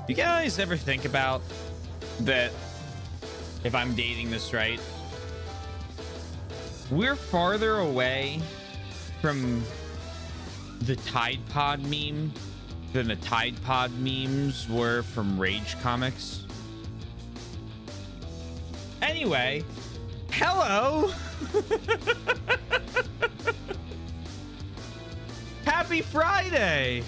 You guys ever think about that? If I'm dating this right, we're farther away from the Tide Pod meme than the Tide Pod memes were from Rage Comics. Anyway, hello. Happy Friday.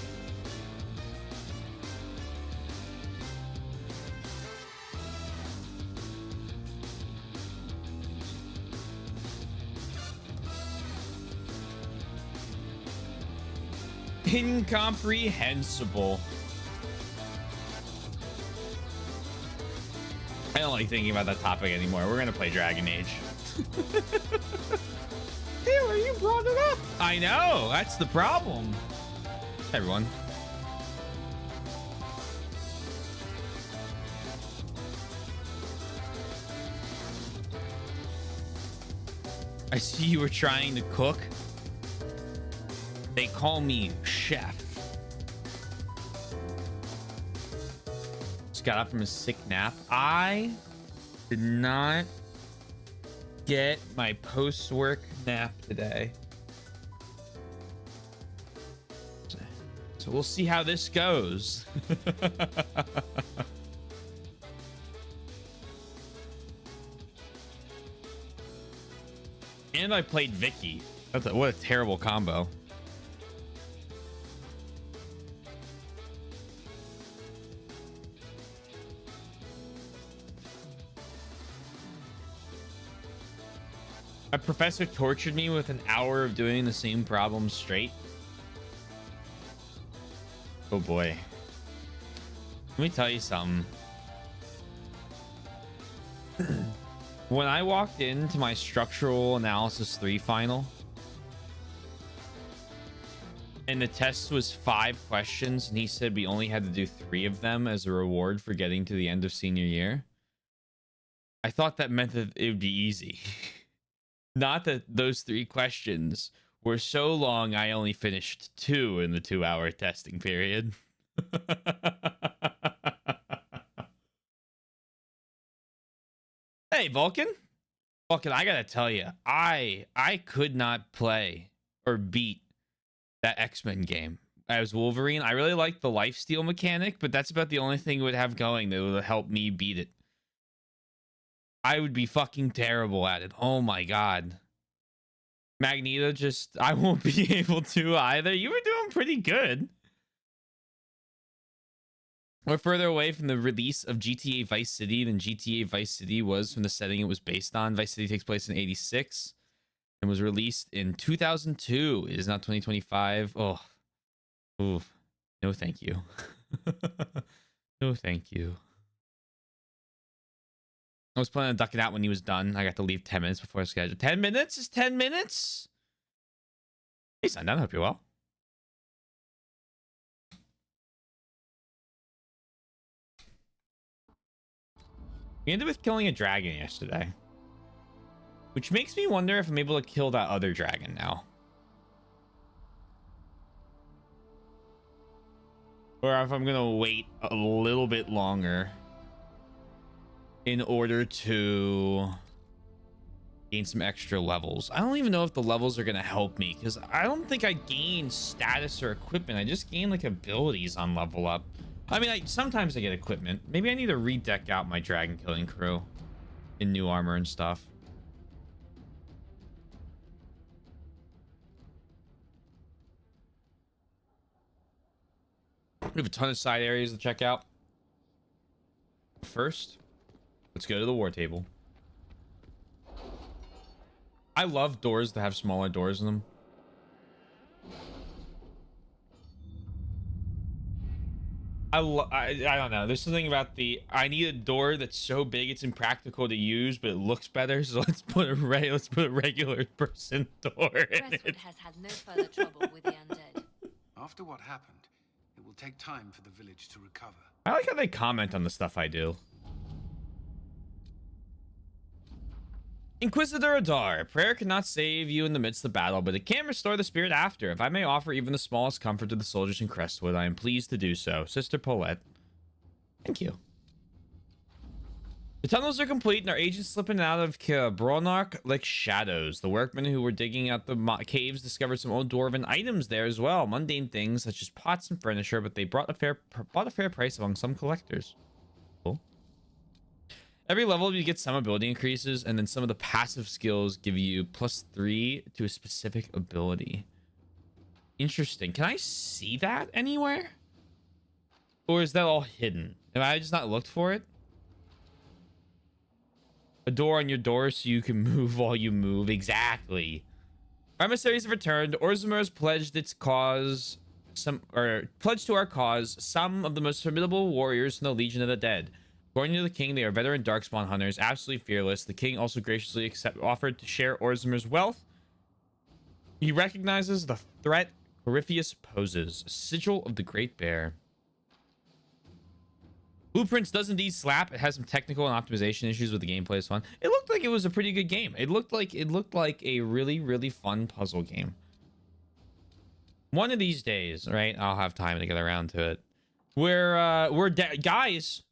Incomprehensible. I don't like thinking about that topic anymore. We're gonna play Dragon Age. Taylor, you brought it up. I know, that's the problem. Hey, everyone. I see you were trying to cook. They call me chef. Just got up from a sick nap. I did not get my post-work nap today. So we'll see how this goes. And I played Vicky. What a terrible combo. A professor tortured me with an hour of doing the same problem straight. Oh boy. Let me tell you something. When I walked into my structural analysis 3 final and the test was 5 questions and he said we only had to do 3 of them as a reward for getting to the end of senior year, I thought that meant that it would be easy. Not that those 3 questions were so long I only finished 2 in the 2-hour testing period. Hey, Vulcan. Vulcan, I gotta tell you, I could not play or beat that X-Men game as Wolverine. I really like the lifesteal mechanic, but that's about the only thing it would have going that would help me beat it. I would be fucking terrible at it. Oh my god. Magneto, just I won't be able to either. You were doing pretty good. We're further away from the release of GTA Vice City than GTA Vice City was from the setting it was based on. Vice City takes place in 86 and was released in 2002. It is now 2025. Oh. Ooh. No thank you. No thank you. I was planning on ducking out when he was done. I got to leave 10 minutes before schedule. 10 minutes is 10 minutes? Hey, Sundown, hope you're well. We ended with killing a dragon yesterday, which makes me wonder if I'm able to kill that other dragon now. Or if I'm going to wait a little bit longer in order to gain some extra levels. I don't even know if the levels are going to help me because I don't think I gain status or equipment. I just gain like abilities on level up. I mean, sometimes I get equipment. Maybe I need to redeck out my dragon killing crew in new armor and stuff. We have a ton of side areas to check out. First, let's go to the war table. I love doors that have smaller doors in them. I don't know. There's something about I need a door that's so big it's impractical to use, but it looks better. So let's put a regular person door in it. Has had no further trouble with the undead. After what happened, it will take time for the village to recover. I like how they comment on the stuff I do. Inquisitor Adar, prayer cannot save you in the midst of battle, but it can restore the spirit after. If I may offer even the smallest comfort to the soldiers in Crestwood, I am pleased to do so. Sister Paulette. Thank you. The tunnels are complete and our agents slipping out of Bronark like shadows. The workmen who were digging out the caves discovered some old dwarven items there as well. Mundane things such as pots and furniture, but they bought a fair price among some collectors. Cool. Every level you get some ability increases, and then some of the passive skills give you +3 to a specific ability. Interesting. Can I see that anywhere? Or is that all hidden? Have I just not looked for it? A door on your door so you can move while you move. Exactly. Our emissaries have returned. Orzammar has pledged pledged to our cause some of the most formidable warriors in the Legion of the Dead. According to the king, they are veteran darkspawn hunters, absolutely fearless. The king also graciously offered to share Orzammar's wealth. He recognizes the threat Corypheus poses. A sigil of the Great Bear. Blueprints does indeed slap. It has some technical and optimization issues, with the gameplay is fun. It looked like it was a pretty good game. It looked like a really fun puzzle game. One of these days, right? I'll have time to get around to it. Guys,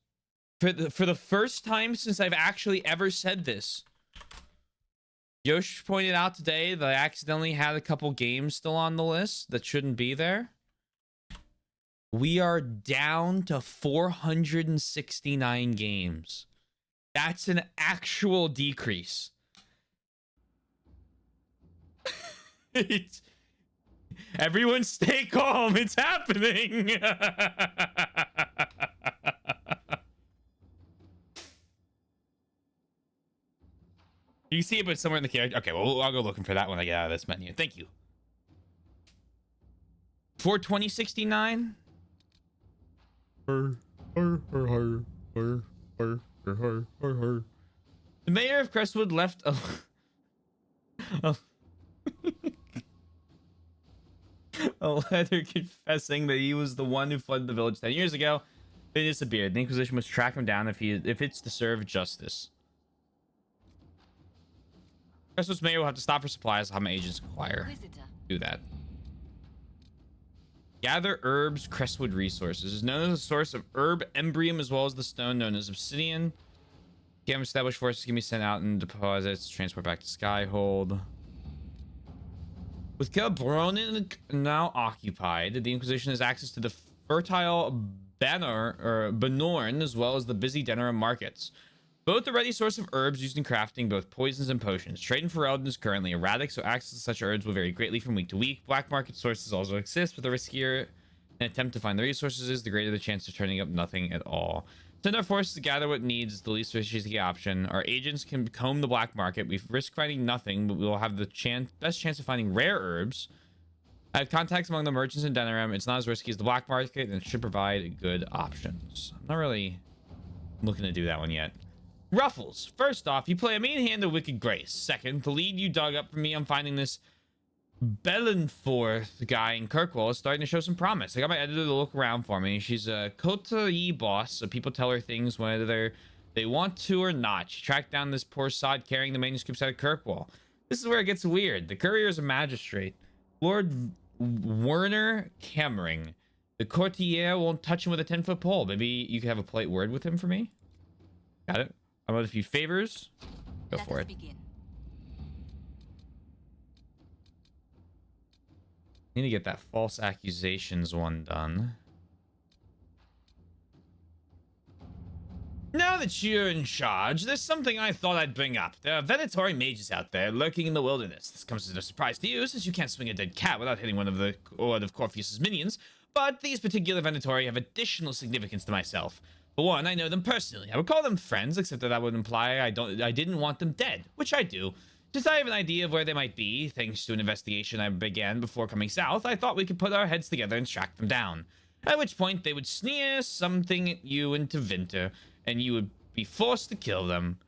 for the first time since I've actually ever said this, Yosh pointed out today that I accidentally had a couple games still on the list that shouldn't be there. We are down to 469 games. That's an actual decrease. Everyone stay calm. It's happening. You see it, but somewhere in the character. Okay, well, I'll go looking for that when I get out of this menu. Thank you. 42069. The mayor of Crestwood left a letter confessing that he was the one who flooded the village 10 years ago. They disappeared. The Inquisition must track him down if it's to serve justice. Crestwood's mayor will have to stop for supplies. How my agents acquire. Do that. Gather herbs, Crestwood resources. Is known as a source of herb embrium as well as the stone known as obsidian. Game established forces can be sent out in deposits. Transport back to Skyhold. With Kelbronen now occupied, the Inquisition has access to the fertile Benorn as well as the busy Denera markets. Both a ready source of herbs used in crafting both poisons and potions. Trading for Elden is currently erratic, so access to such herbs will vary greatly from week to week. Black market sources also exist, but the riskier an attempt to find the resources is, the greater the chance of turning up nothing at all. Send our forces to gather what needs the least risky option. Our agents can comb the black market. We risk finding nothing, but we will have the best chance of finding rare herbs. I have contacts among the merchants in Denerim. It's not as risky as the black market, and it should provide good options. I'm not really looking to do that one yet. Ruffles. First off, you play a mean hand of Wicked Grace. Second, the lead you dug up for me, I'm finding this Bellenforth guy in Kirkwall is starting to show some promise. I got my editor to look around for me. She's a Kotai boss, so people tell her things whether they want to or not. She tracked down this poor sod carrying the manuscripts out of Kirkwall. This is where it gets weird. The courier is a magistrate, Lord Werner Cammering. The courtier won't touch him with a 10-foot pole. Maybe you could have a polite word with him for me? Got it. How about a few favors? Go for it. Begin. Need to get that false accusations one done. Now that you're in charge, there's something I thought I'd bring up. There are Venatori mages out there lurking in the wilderness. This comes as no surprise to you, since you can't swing a dead cat without hitting one of Corpheus's minions. But these particular Venatori have additional significance to myself. For one, I know them personally. I would call them friends, except that would imply I didn't want them dead, which I do. Since I have an idea of where they might be, thanks to an investigation I began before coming south, I thought we could put our heads together and track them down. At which point, they would sneer something at you into Winter, and you would be forced to kill them,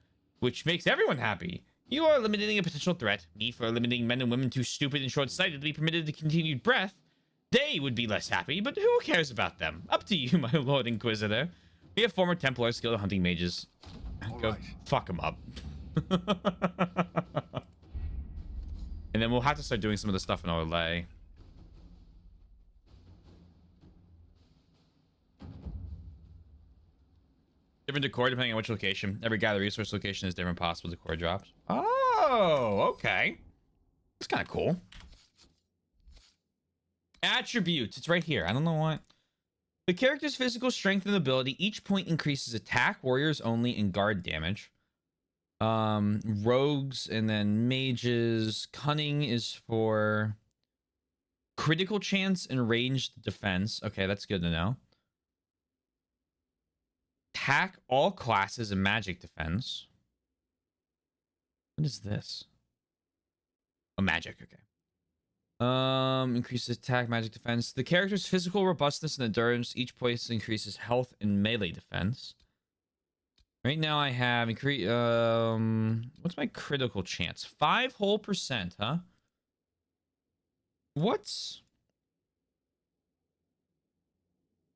which makes everyone happy. You are eliminating a potential threat. Me for eliminating men and women too stupid and short-sighted to be permitted to continued breath. They would be less happy, but who cares about them? Up to you, my Lord Inquisitor. We have former Templars skilled at hunting mages. Go fuck them up. And then we'll have to start doing some of the stuff in Orlais. Different decor depending on which location. Every gather resource location has different possible decor drops. Oh, okay. That's kind of cool. Attributes. It's right here. I don't know why. The character's physical strength and ability. Each point increases attack, warriors only, and guard damage. Rogues and then mages. Cunning is for critical chance and ranged defense. Okay, that's good to know. Attack all classes and magic defense. What is this? Oh, magic. Okay. Increases attack, magic defense. The character's physical robustness and endurance. Each point increases health and melee defense. Right now I have what's my critical chance? 5 whole percent, huh? What's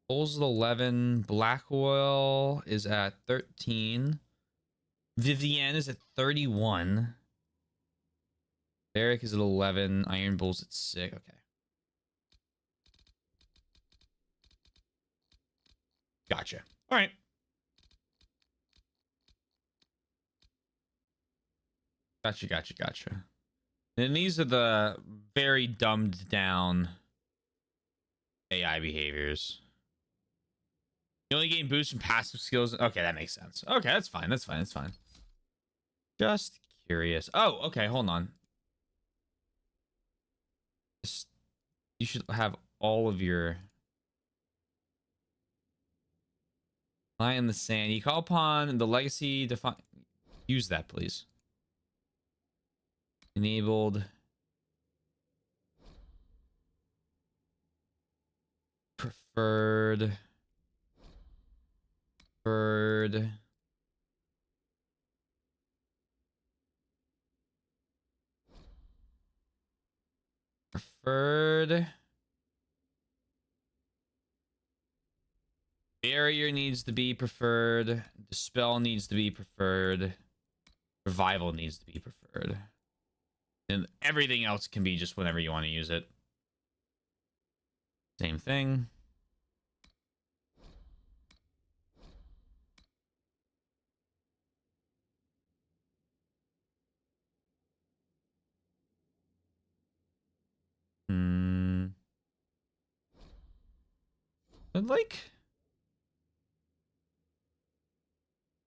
Bulls at 11, Blackwell is at 13. Vivienne is at 31. Eric is at 11. Iron Bull's at 6. Okay. Gotcha. All right. Gotcha. And these are the very dumbed down AI behaviors. You only gain boosts from passive skills. Okay, that makes sense. Okay, that's fine. That's fine. Just curious. Oh, okay. Hold on. You should have all of your lie in the sand. You call upon the legacy define. Use that, please. Enabled. Preferred. Barrier needs to be preferred. Dispel needs to be preferred. Revival needs to be preferred. And everything else can be just whenever you want to use it. Same thing. But like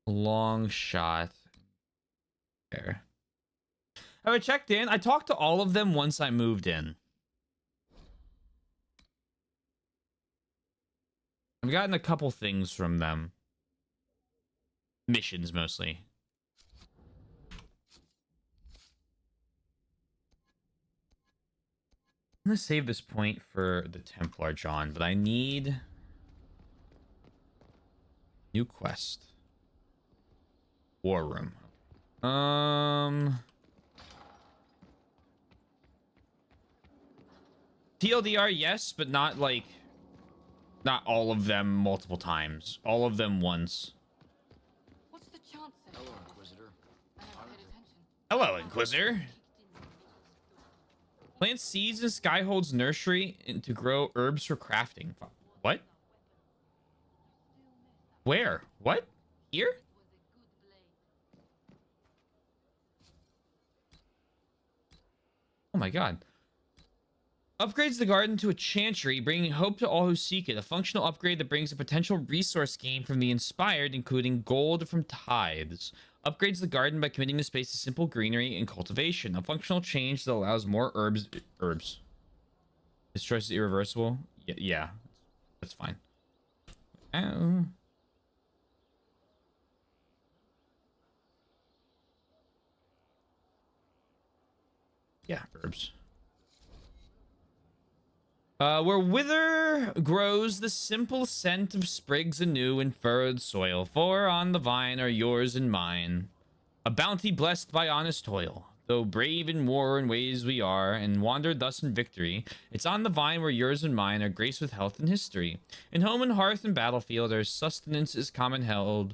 long shot there. Have I checked in? I talked to all of them once I moved in. I've gotten a couple things from them. Missions mostly. I'm gonna save this point for the Templar John, but I need new quest. War room. TLDR, yes, but not like not all of them multiple times. All of them once. What's the chance? Hello, Inquisitor. I haven't paid attention. Hello, Inquisitor. Plant seeds in Skyhold's nursery and to grow herbs for crafting. What? Where? What? Here? Oh my god. Upgrades the garden to a chantry, bringing hope to all who seek it. A functional upgrade that brings a potential resource gain from the inspired, including gold from tithes. Upgrades the garden by committing the space to simple greenery and cultivation. A functional change that allows more herbs. This choice is irreversible. Yeah, that's fine. Oh. Yeah, herbs. Where wither grows the simple scent of sprigs anew in furrowed soil. For on the vine are yours and mine, a bounty blessed by honest toil. Though brave in war and ways we are, and wandered thus in victory, it's on the vine where yours and mine are graced with health and history. In home and hearth and battlefield our sustenance is common held.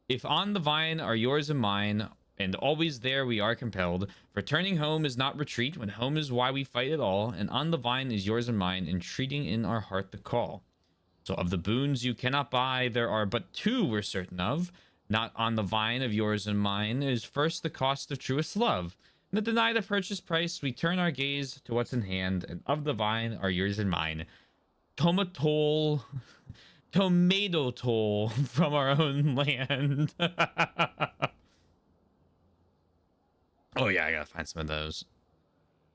If on the vine are yours and mine, and always there we are compelled. Returning home is not retreat, when home is why we fight it all, and on the vine is yours and mine, entreating in our heart the call. So of the boons you cannot buy, there are but two we're certain of. Not on the vine of yours and mine is first the cost of truest love. And to deny the purchase price, we turn our gaze to what's in hand, and of the vine are yours and mine. Tomato toll from our own land. Oh yeah, I gotta find some of those.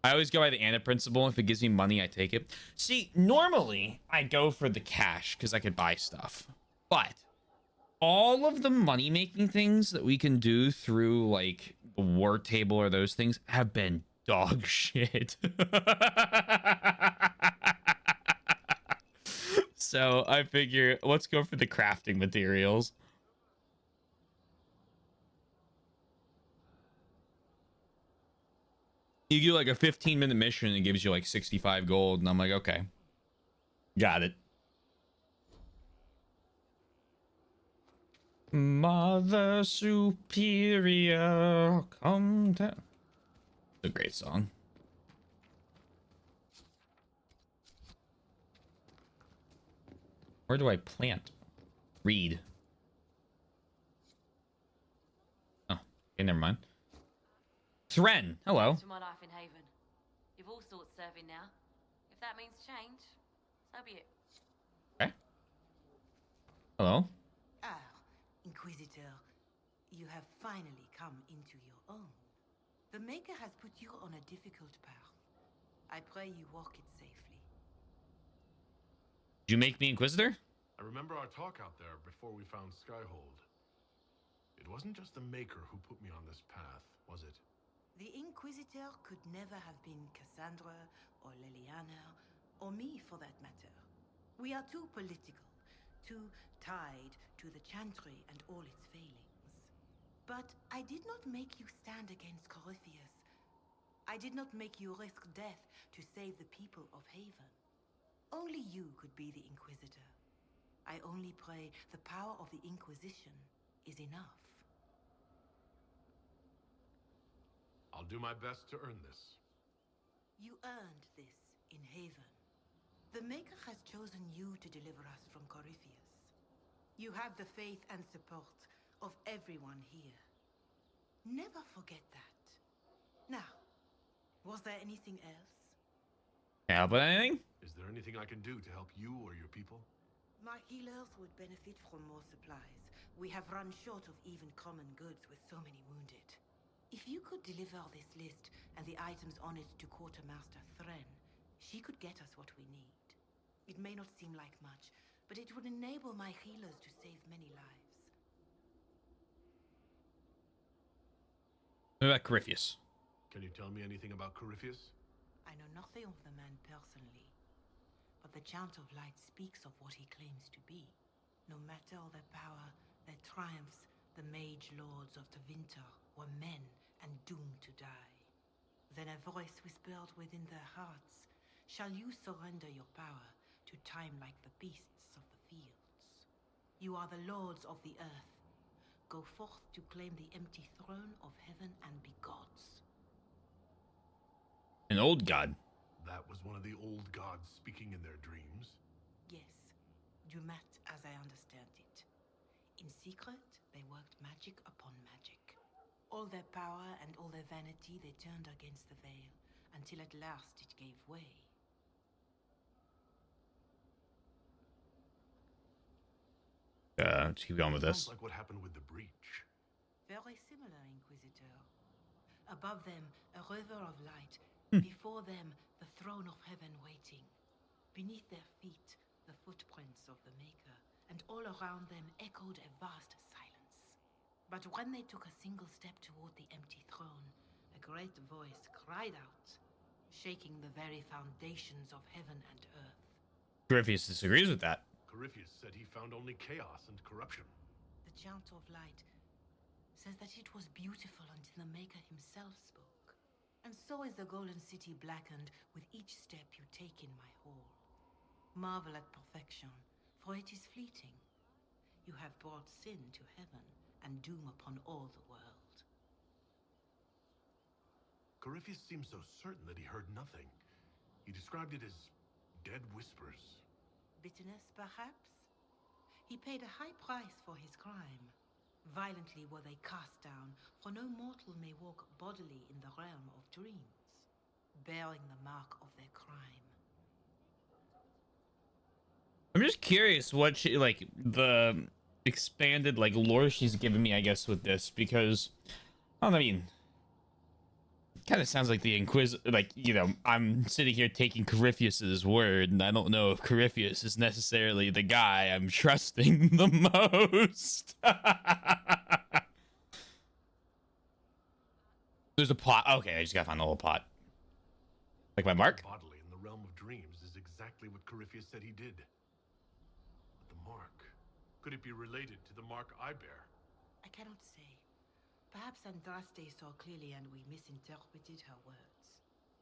I always go by the Anna principle. If it gives me money, I take it. See, normally I go for the cash because I could buy stuff. But all of the money making things that we can do through like the war table or those things have been dog shit. So I figure let's go for the crafting materials. You do like a 15-minute mission and it gives you like 65 gold, and I'm like, okay, got it. Mother Superior, come down. It's a great song. Where do I plant? Read. Oh, okay, never mind. Thren, hello. To my life in Haven. You've all sorts serving now. If that means change, so be it. Okay. Hello. Ah, Inquisitor, you have finally come into your own. The Maker has put you on a difficult path. I pray you walk it safely. Did you make me Inquisitor? I remember our talk out there before we found Skyhold. It wasn't just the Maker who put me on this path, was it? The Inquisitor could never have been Cassandra, or Liliana, or me for that matter. We are too political, too tied to the Chantry and all its failings. But I did not make you stand against Corypheus. I did not make you risk death to save the people of Haven. Only you could be the Inquisitor. I only pray the power of the Inquisition is enough. I'll do my best to earn this. You earned this in Haven. The Maker has chosen you to deliver us from Corypheus. You have the faith and support of everyone here. Never forget that. Now, was there anything else? Yeah, but anything? Is there anything I can do to help you or your people? My healers would benefit from more supplies. We have run short of even common goods with so many wounded. If you could deliver this list and the items on it to Quartermaster Thren, she could get us what we need. It may not seem like much, but it would enable my healers to save many lives. What about Corypheus? Can you tell me anything about Corypheus? I know nothing of the man personally, but the Chant of Light speaks of what he claims to be. No matter all their power, their triumphs, the mage lords of the winter were men and doomed to die. Then a voice whispered within their hearts, "Shall you surrender your power to time like the beasts of the fields? You are the lords of the earth. Go forth to claim the empty throne of heaven and be gods." An old god. That was one of the old gods speaking in their dreams. Yes, Dumat as I understand it. In secret, they worked magic upon magic. All their power and all their vanity they turned against the veil, until at last it gave way. Let's keep going with this. Sounds like what happened with the breach. Very similar, Inquisitor. Above them, a river of light. Before them, the throne of heaven waiting. Beneath their feet, the footprints of the Maker, and all around them echoed a vast silence. But when they took a single step toward the empty throne, a great voice cried out, shaking the very foundations of heaven and earth. Corypheus disagrees with that. Corypheus said he found only chaos and corruption. The Chant of Light says that it was beautiful until the Maker himself spoke. And so is the Golden City blackened with each step you take in my hall. Marvel at perfection, for it is fleeting. You have brought sin to heaven and doom upon all the world. Corypheus seemed so certain that he heard nothing. He described it as dead whispers. bitterness, perhaps? He paid a high price for his crime. Violently were they cast down, for no mortal may walk bodily in the realm of dreams, bearing the mark of their crime. I'm just curious what she like the expanded like lore she's given me, I guess, with this, because I mean, kind of sounds like the like, you know, I'm sitting here taking Corypheus's word, and I don't know if Corypheus is necessarily the guy I'm trusting the most. There's a pot. Okay, I just gotta find the whole pot. Like my mark? Bodily in the realm of dreams is exactly what Corypheus said he did. But the mark, could it be related to the mark I bear? I cannot say. Perhaps Andraste saw clearly and we misinterpreted her words.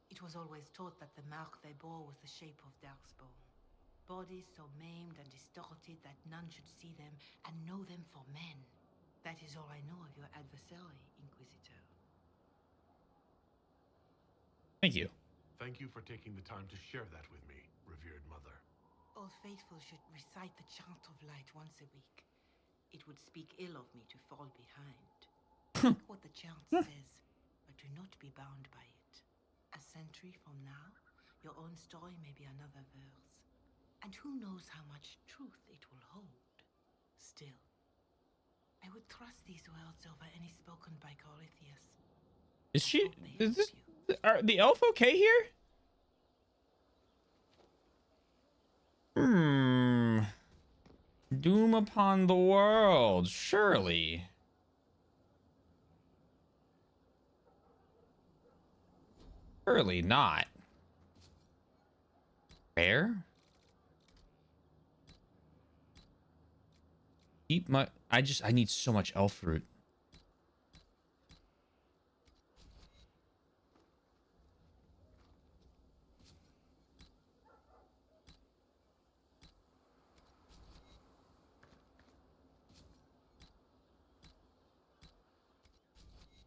It was always taught that the mark they bore was the shape of Darkspawn. Bodies so maimed and distorted that none should see them and know them for men. That is all I know of your adversary, Inquisitor. Thank you. Thank you for taking the time to share that with me, revered mother. All faithful should recite the chant of light once a week. It would speak ill of me to fall behind. Think what the chant says, but do not be bound by it. A century from now, your own story may be another verse. And who knows how much truth it will hold. Still, I would trust these words over any spoken by Corypheus. Is she? Is this? Are the elf okay here? Doom upon the world, surely. Surely not. Fair? Eat my... I need so much elf fruit.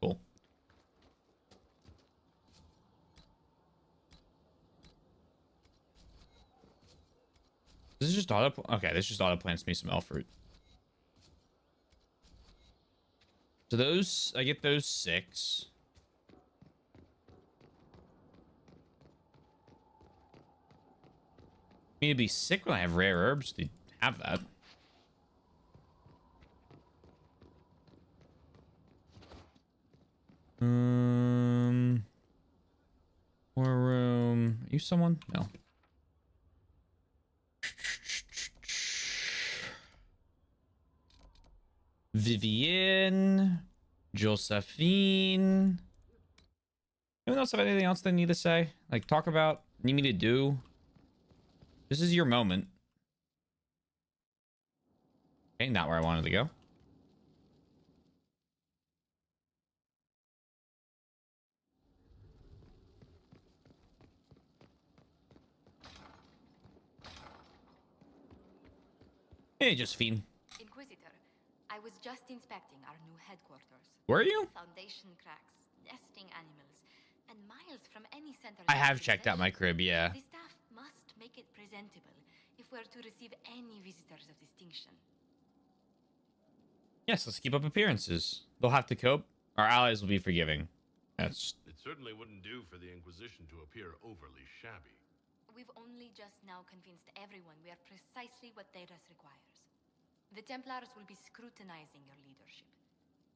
Cool. This is just auto... Okay, this just auto plants me some elf fruit. So those... I get those 6. I mean, it'd be sick when I have rare herbs to have that. More room. Are you someone? No. Vivienne. Josephine. Anyone else have anything else they need to say? Like, talk about? Need me to do? This is your moment. Okay, not where I wanted to go. Hey, Josephine. Inquisitor, I was just inspecting our new headquarters. Were you? Foundation cracks, nesting animals, and miles from any center. I have checked out my crib, yeah. The staff must make it presentable if we're to receive any visitors of distinction. Yes, let's keep up appearances. They'll have to cope. Our allies will be forgiving. That's... It certainly wouldn't do for the Inquisition to appear overly shabby. We've only just now convinced everyone we are precisely what Thedas requires. The Templars will be scrutinizing your leadership.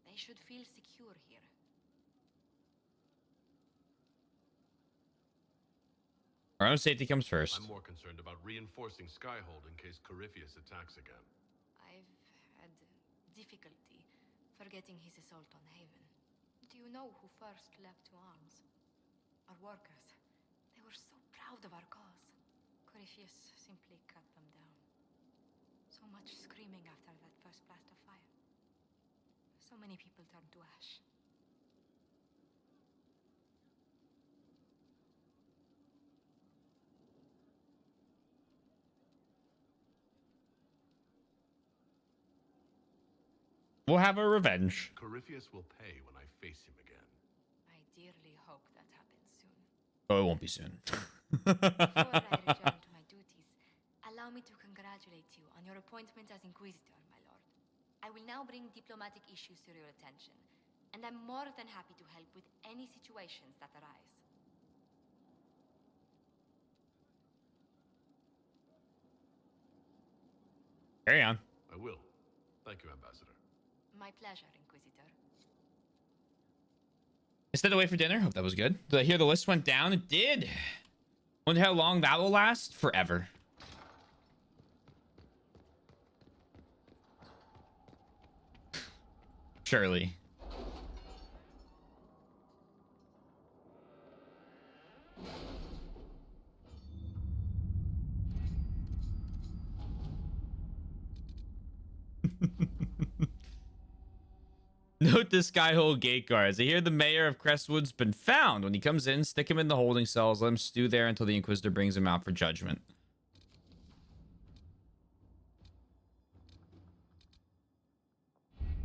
They should feel secure here. Our own safety comes first. I'm more concerned about reinforcing Skyhold in case Corypheus attacks again. I've had difficulty forgetting his assault on Haven. Do you know who first leapt to arms? Our workers. They were so proud of our cause. Corypheus simply cut them down. So much screaming after that first blast of fire. So many people turned to ash. We'll have our revenge. Corypheus will pay when I face him again. I dearly hope that happens soon. Oh, it won't be soon. Before I return to my duties, allow me me to congratulate you on your appointment as Inquisitor, my lord. I will now bring diplomatic issues to your attention, and I'm more than happy to help with any situations that arise. Carry on. I will. Thank you, Ambassador. My pleasure, Inquisitor. Instead of wait for dinner. Hope that was good. Did I hear the list went down? It did. Wonder how long that will last? Forever. Surely. Note the Skyhole gate guards. I hear the mayor of Crestwood's been found. When he comes in, stick him in the holding cells. Let him stew there until the Inquisitor brings him out for judgment.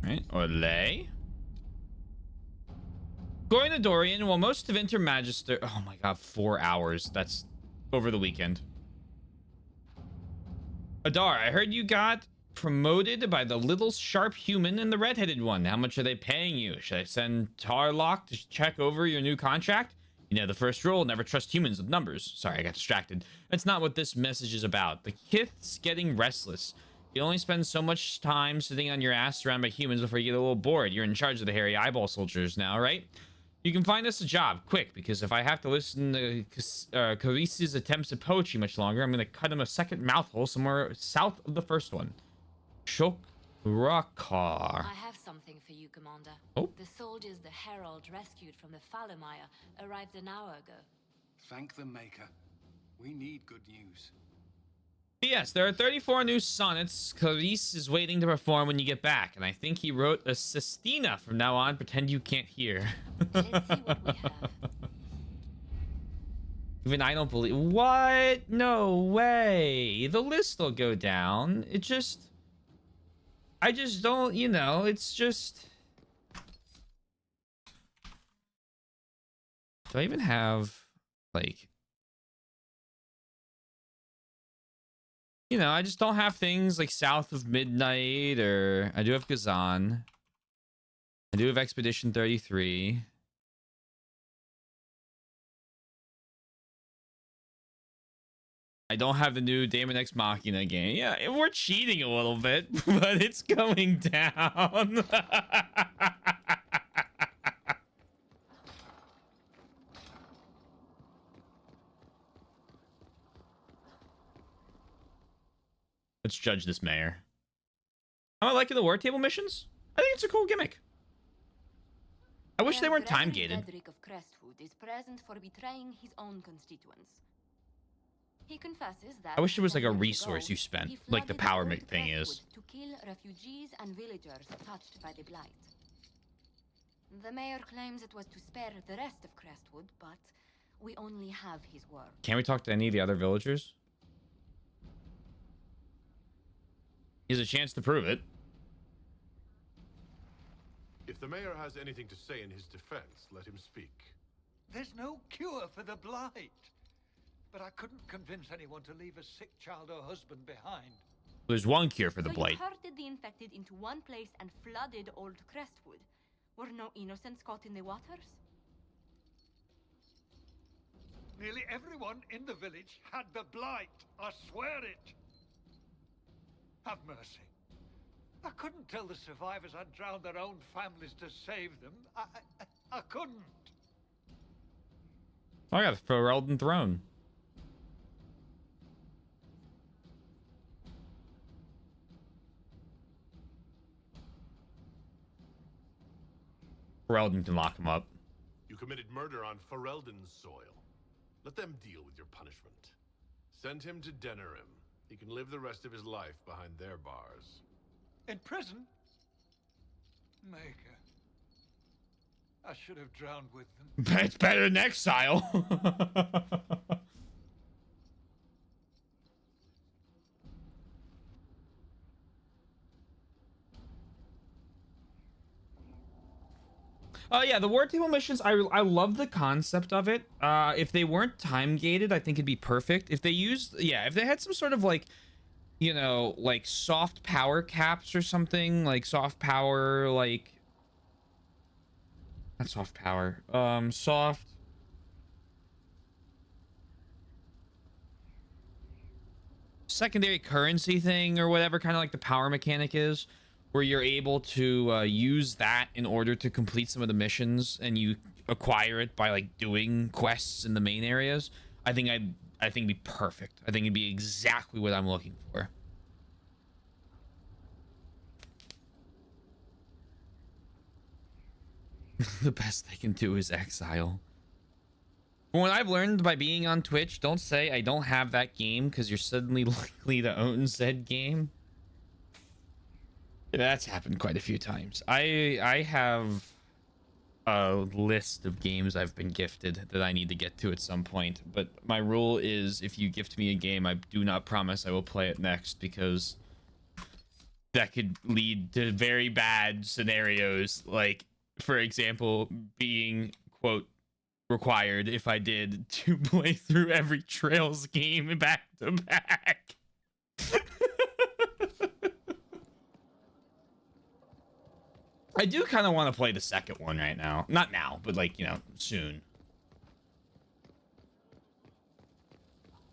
Right, Olay. Going to Dorian, while most of Intermagister... Oh my god, 4 hours. That's over the weekend. Adar, I heard you got promoted by the little sharp human and the redheaded one. How much are they paying you? Should I send Tarlock to check over your new contract? You know, the first rule, never trust humans with numbers. Sorry, I got distracted. That's not what this message is about. The Kith's getting restless. You only spend so much time sitting on your ass surrounded by humans before you get a little bored. You're in charge of the hairy eyeball soldiers now, right? You can find us a job, quick, because if I have to listen to Clarice's attempts at poetry much longer, I'm going to cut him a second mouthhole somewhere south of the first one. Shokrakar. I have something for you, Commander. Oh. The soldiers the Herald rescued from the Fallermire arrived an hour ago. Thank the Maker. We need good news. Yes, there are 34 new sonnets Clarice is waiting to perform when you get back, and I think he wrote a sestina from now on. Pretend you can't hear. Let's see what we have. Even I don't believe... What? No way. The list will go down. It just... I just don't, you know, it's just... Do I even have, like... You know, I just don't have things like South of Midnight, or... I do have Kazan. I do have Expedition 33. I don't have the new Daemon X Machina game. Yeah, we're cheating a little bit, but it's going down. Let's judge this mayor. Am I liking the war table missions? I think it's a cool gimmick. I wish they weren't time gated. Frederick of Crestwood is present for betraying his own constituents. He confesses that I wish there was like a 10 years resource ago, you spent, he like the flooded power old thing is. Crestwood to kill refugees and villagers touched by the blight. The mayor claims it was to spare the rest of Crestwood, but we only have his word. Can we talk to any of the other villagers? He has a chance to prove it. If the mayor has anything to say in his defense, let him speak. There's no cure for the blight. But I couldn't convince anyone to leave a sick child or husband behind. There's one cure for the So blight. you herded the infected into one place and flooded old Crestwood. Were no innocents caught in the waters? Nearly everyone in the village had the blight. I swear it. Have mercy. I couldn't tell the survivors I'd drowned their own families to save them. I couldn't. Oh, I got the Ferelden throne. Ferelden can lock him up. You committed murder on Ferelden's soil. Let them deal with your punishment. Send him to Denerim. He can live the rest of his life behind their bars. In prison? Maker. I should have drowned with them. It's better than exile. Oh yeah, the war table missions, I love the concept of it. If they weren't time gated, I think it'd be perfect. If they used, yeah, if they had some sort of like you know, like soft power caps or something, like soft power, like not soft power, soft secondary currency thing or whatever, kind of like the power mechanic is, where you're able to use that in order to complete some of the missions, and you acquire it by like doing quests in the main areas. I think it'd be perfect. I think it'd be exactly what I'm looking for. The best they can do is exile. From what I've learned by being on Twitch, don't say I don't have that game because you're suddenly likely to own said game. That's happened quite a few times. I have a list of games I've been gifted that I need to get to at some point, but my rule is if you gift me a game, I do not promise I will play it next, because that could lead to very bad scenarios, like for example being quote required, if I did, to play through every Trails game back to back. I do kind of want to play the second one right now. Not now, but like, you know, soon.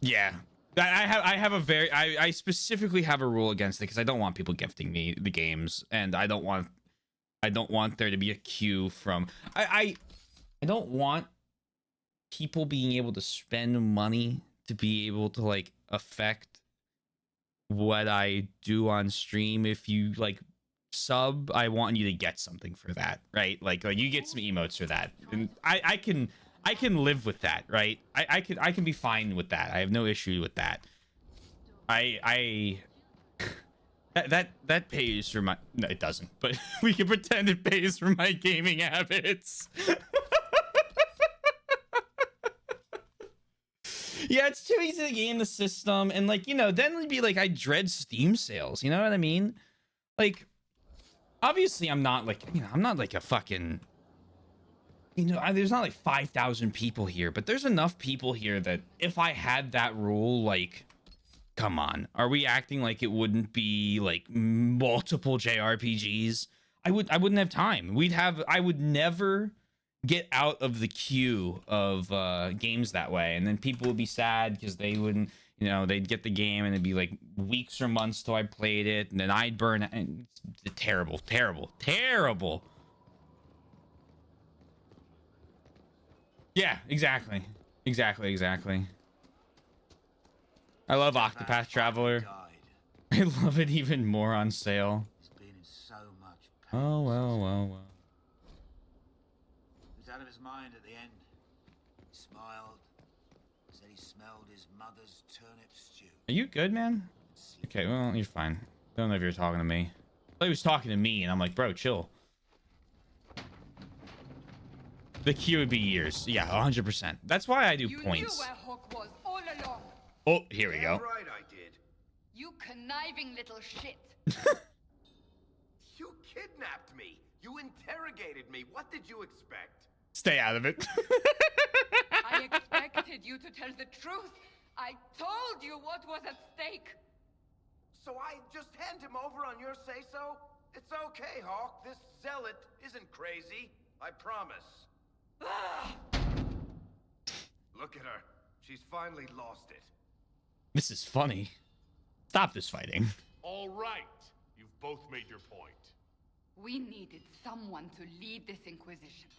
Yeah. I have a very I specifically have a rule against it because I don't want people gifting me the games, and I don't want there to be a queue from I don't want people being able to spend money to be able to like affect what I do on stream. If you like sub, I want you to get something for that, right? Like you get some emotes for that, and I can live with that, right? I can be fine with that. I have no issue with that. That pays for my, no, it doesn't, but we can pretend it pays for my gaming habits. Yeah, it's too easy to game the system, and like, you know, then it'd be like I dread Steam sales, you know what I mean? Like, obviously I'm not like, you know, I'm not like a fucking, you know, there's not like 5,000 people here, but there's enough people here that if I had that rule, like, come on, are we acting like it wouldn't be like multiple JRPGs? I wouldn't have time. I would never get out of the queue of games that way, and then people would be sad because they wouldn't, you know, they'd get the game and it'd be like weeks or months till I played it, and then I'd burn, and it's terrible. Yeah, exactly. I love Octopath Traveler. I love it even more on sale. Oh, well. He was out of his mind at the end. He smiled, said he smelled his mother's turnip stew. Are you good, man? Okay, well, you're fine. Don't know if you're talking to me. I thought he was talking to me, and I'm like, bro, chill. The queue would be years. Yeah, 100%. That's why I do points. You knew where Hawk was all along. Oh, here we go. Right, I did. You conniving little shit. You kidnapped me. You interrogated me. What did you expect? Stay out of it. I expected you to tell the truth. I told you what was at stake. So I just hand him over on your say-so? It's okay, Hawk. This zealot isn't crazy. I promise. Look at her. She's finally lost it. This is funny. Stop this fighting. All right. You've both made your point. We needed someone to lead this Inquisition.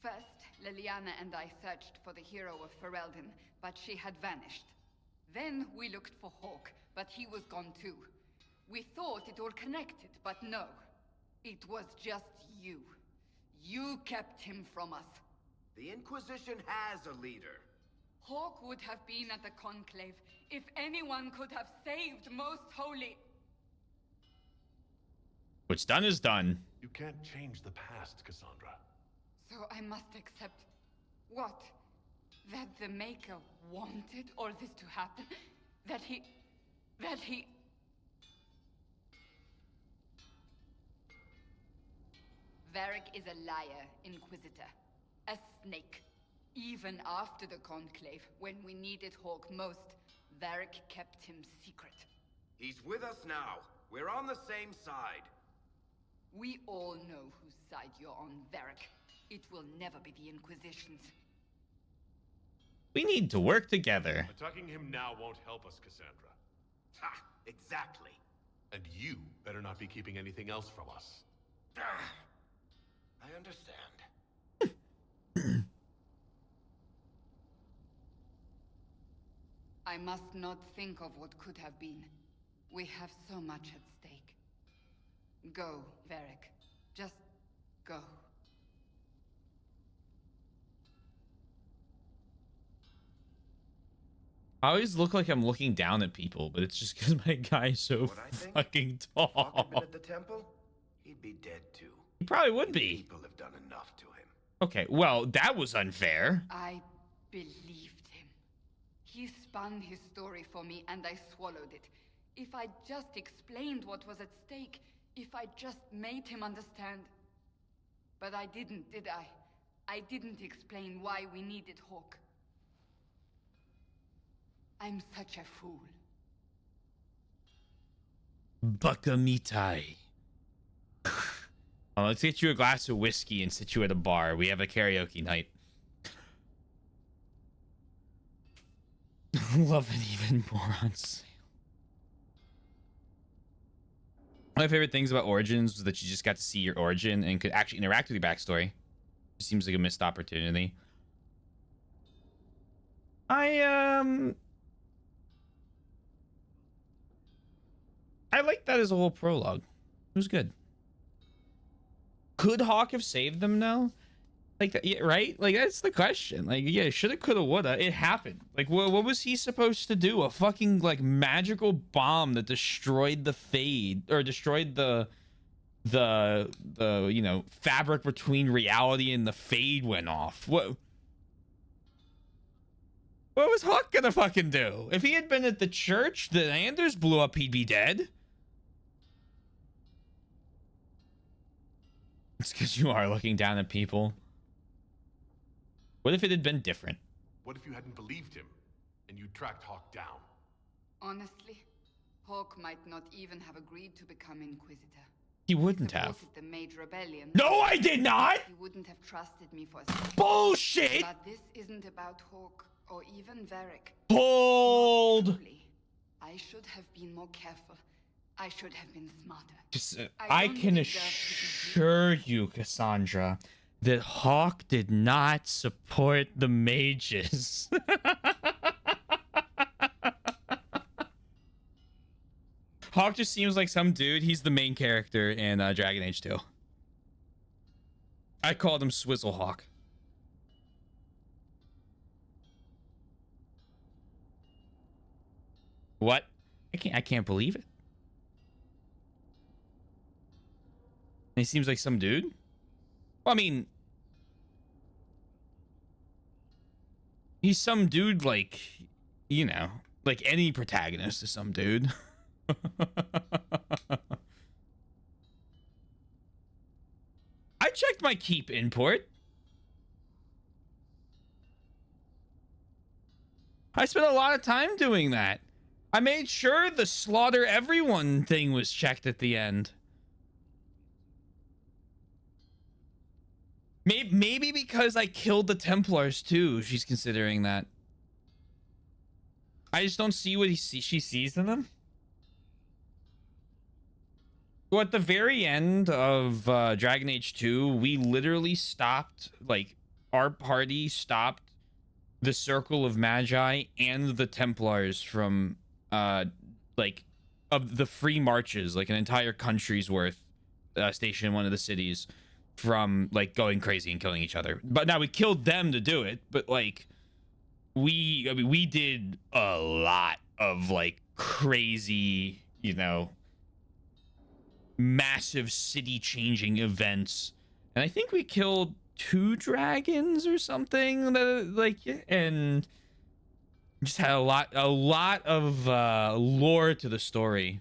First, Liliana and I searched for the hero of Ferelden, but she had vanished. Then we looked for Hawk, but he was gone too. We thought it all connected, but no. It was just you. You kept him from us. The Inquisition has a leader. Hawk would have been at the Conclave if anyone could have saved Most Holy. What's done is done. You can't change the past, Cassandra. So I must accept what? That the Maker wanted all this to happen? That he... Varric is a liar, Inquisitor. A snake. Even after the Conclave, when we needed Hawk most, Varric kept him secret. He's with us now. We're on the same side. We all know whose side you're on, Varric. It will never be the Inquisition's. We need to work together. Attacking him now won't help us, Cassandra. Ha! Exactly. And you better not be keeping anything else from us. I understand. I must not think of what could have been. We have so much at stake. Go, Varric. Just go. I always look like I'm looking down at people, but it's just because my guy's so What I think? fucking If Hawk had been tall. at the temple, he'd be dead too. He probably would be. People have done enough to him. Okay, well, that was unfair. I believed him. He spun his story for me and I swallowed it. If I just explained what was at stake, if I just made him understand. But I didn't, did I? I didn't explain why we needed Hawk. I'm such a fool. Bakamitai. Let's get you a glass of whiskey and sit you at a bar. We have a karaoke night. Love it even more on sale. One of my favorite things about Origins was that you just got to see your origin and could actually interact with your backstory. It seems like a missed opportunity. I like that as a whole prologue. It was good. Could Hawk have saved them now? Like that, yeah, right? Like that's the question. Like, yeah, shoulda, coulda, woulda. It happened. Like, what was he supposed to do? A fucking like magical bomb that destroyed the Fade or destroyed the you know fabric between reality and the Fade went off. What was Hawk gonna fucking do? If he had been at the church, the Anders blew up, he'd be dead. It's because you are looking down at people. What if it had been different? What if you hadn't believed him and you tracked Hawk down? Honestly, Hawk might not even have agreed to become Inquisitor. He wouldn't have. Supported the Mage Rebellion. No, I did not! He wouldn't have trusted me for a second. Bullshit! But this isn't about Hawk or even Varric. Hold! Not truly. I should have been more careful. I should have been smarter. Just, I I don't can deserve to be assure you, Cassandra, that Hawk did not support the mages. Hawk just seems like some dude. He's the main character in Dragon Age 2. I called him Swizzle Hawk. What? I can't believe it. He seems like some dude. Well, I mean, he's some dude like, you know, like any protagonist is some dude. I checked my keep import. I spent a lot of time doing that. I made sure the slaughter everyone thing was checked at the end. Maybe because I killed the Templars too. She's considering that. I just don't see what she sees in them. Well, at the very end of Dragon Age 2, we literally stopped, like, our party stopped the Circle of Magi and the Templars from, like, of the free marches, like an entire country's worth, stationed in one of the cities, from, like, going crazy and killing each other. But now we killed them to do it, but, like, we did a lot of, like, crazy, you know, massive city-changing events, and I think we killed 2 dragons or something. That, like, and just had a lot of lore to the story.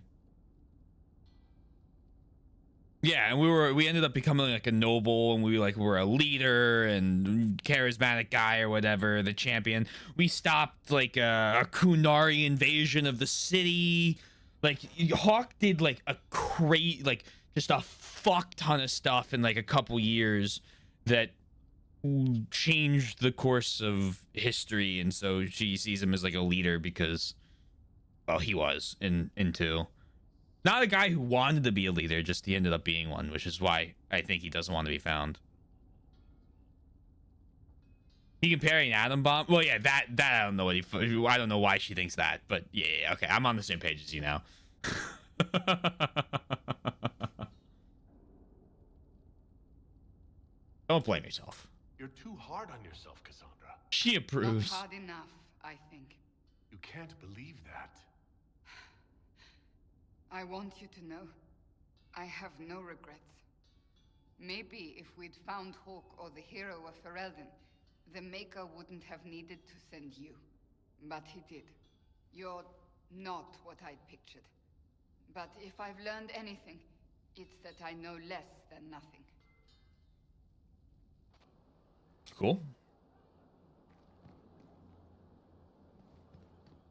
Yeah, and we ended up becoming like a noble, and we like were a leader and charismatic guy or whatever, the champion. We stopped like a Kunari invasion of the city. Like Hawk did like a like just a fuck ton of stuff in like a couple years that changed the course of history, and so she sees him as like a leader because, well, he was in two. Not a guy who wanted to be a leader, just he ended up being one, which is why I think he doesn't want to be found. He comparing atom bomb. Well, yeah, that I don't know what I don't know why she thinks that, but yeah, okay, I'm on the same page as you now. Don't blame yourself. You're too hard on yourself, Cassandra. She Not approves. hard enough, I think. You can't believe that. I want you to know, I have no regrets. Maybe if we'd found Hawk or the hero of Ferelden, the Maker wouldn't have needed to send you. But he did. You're not what I'd pictured. But if I've learned anything, it's that I know less than nothing. Cool.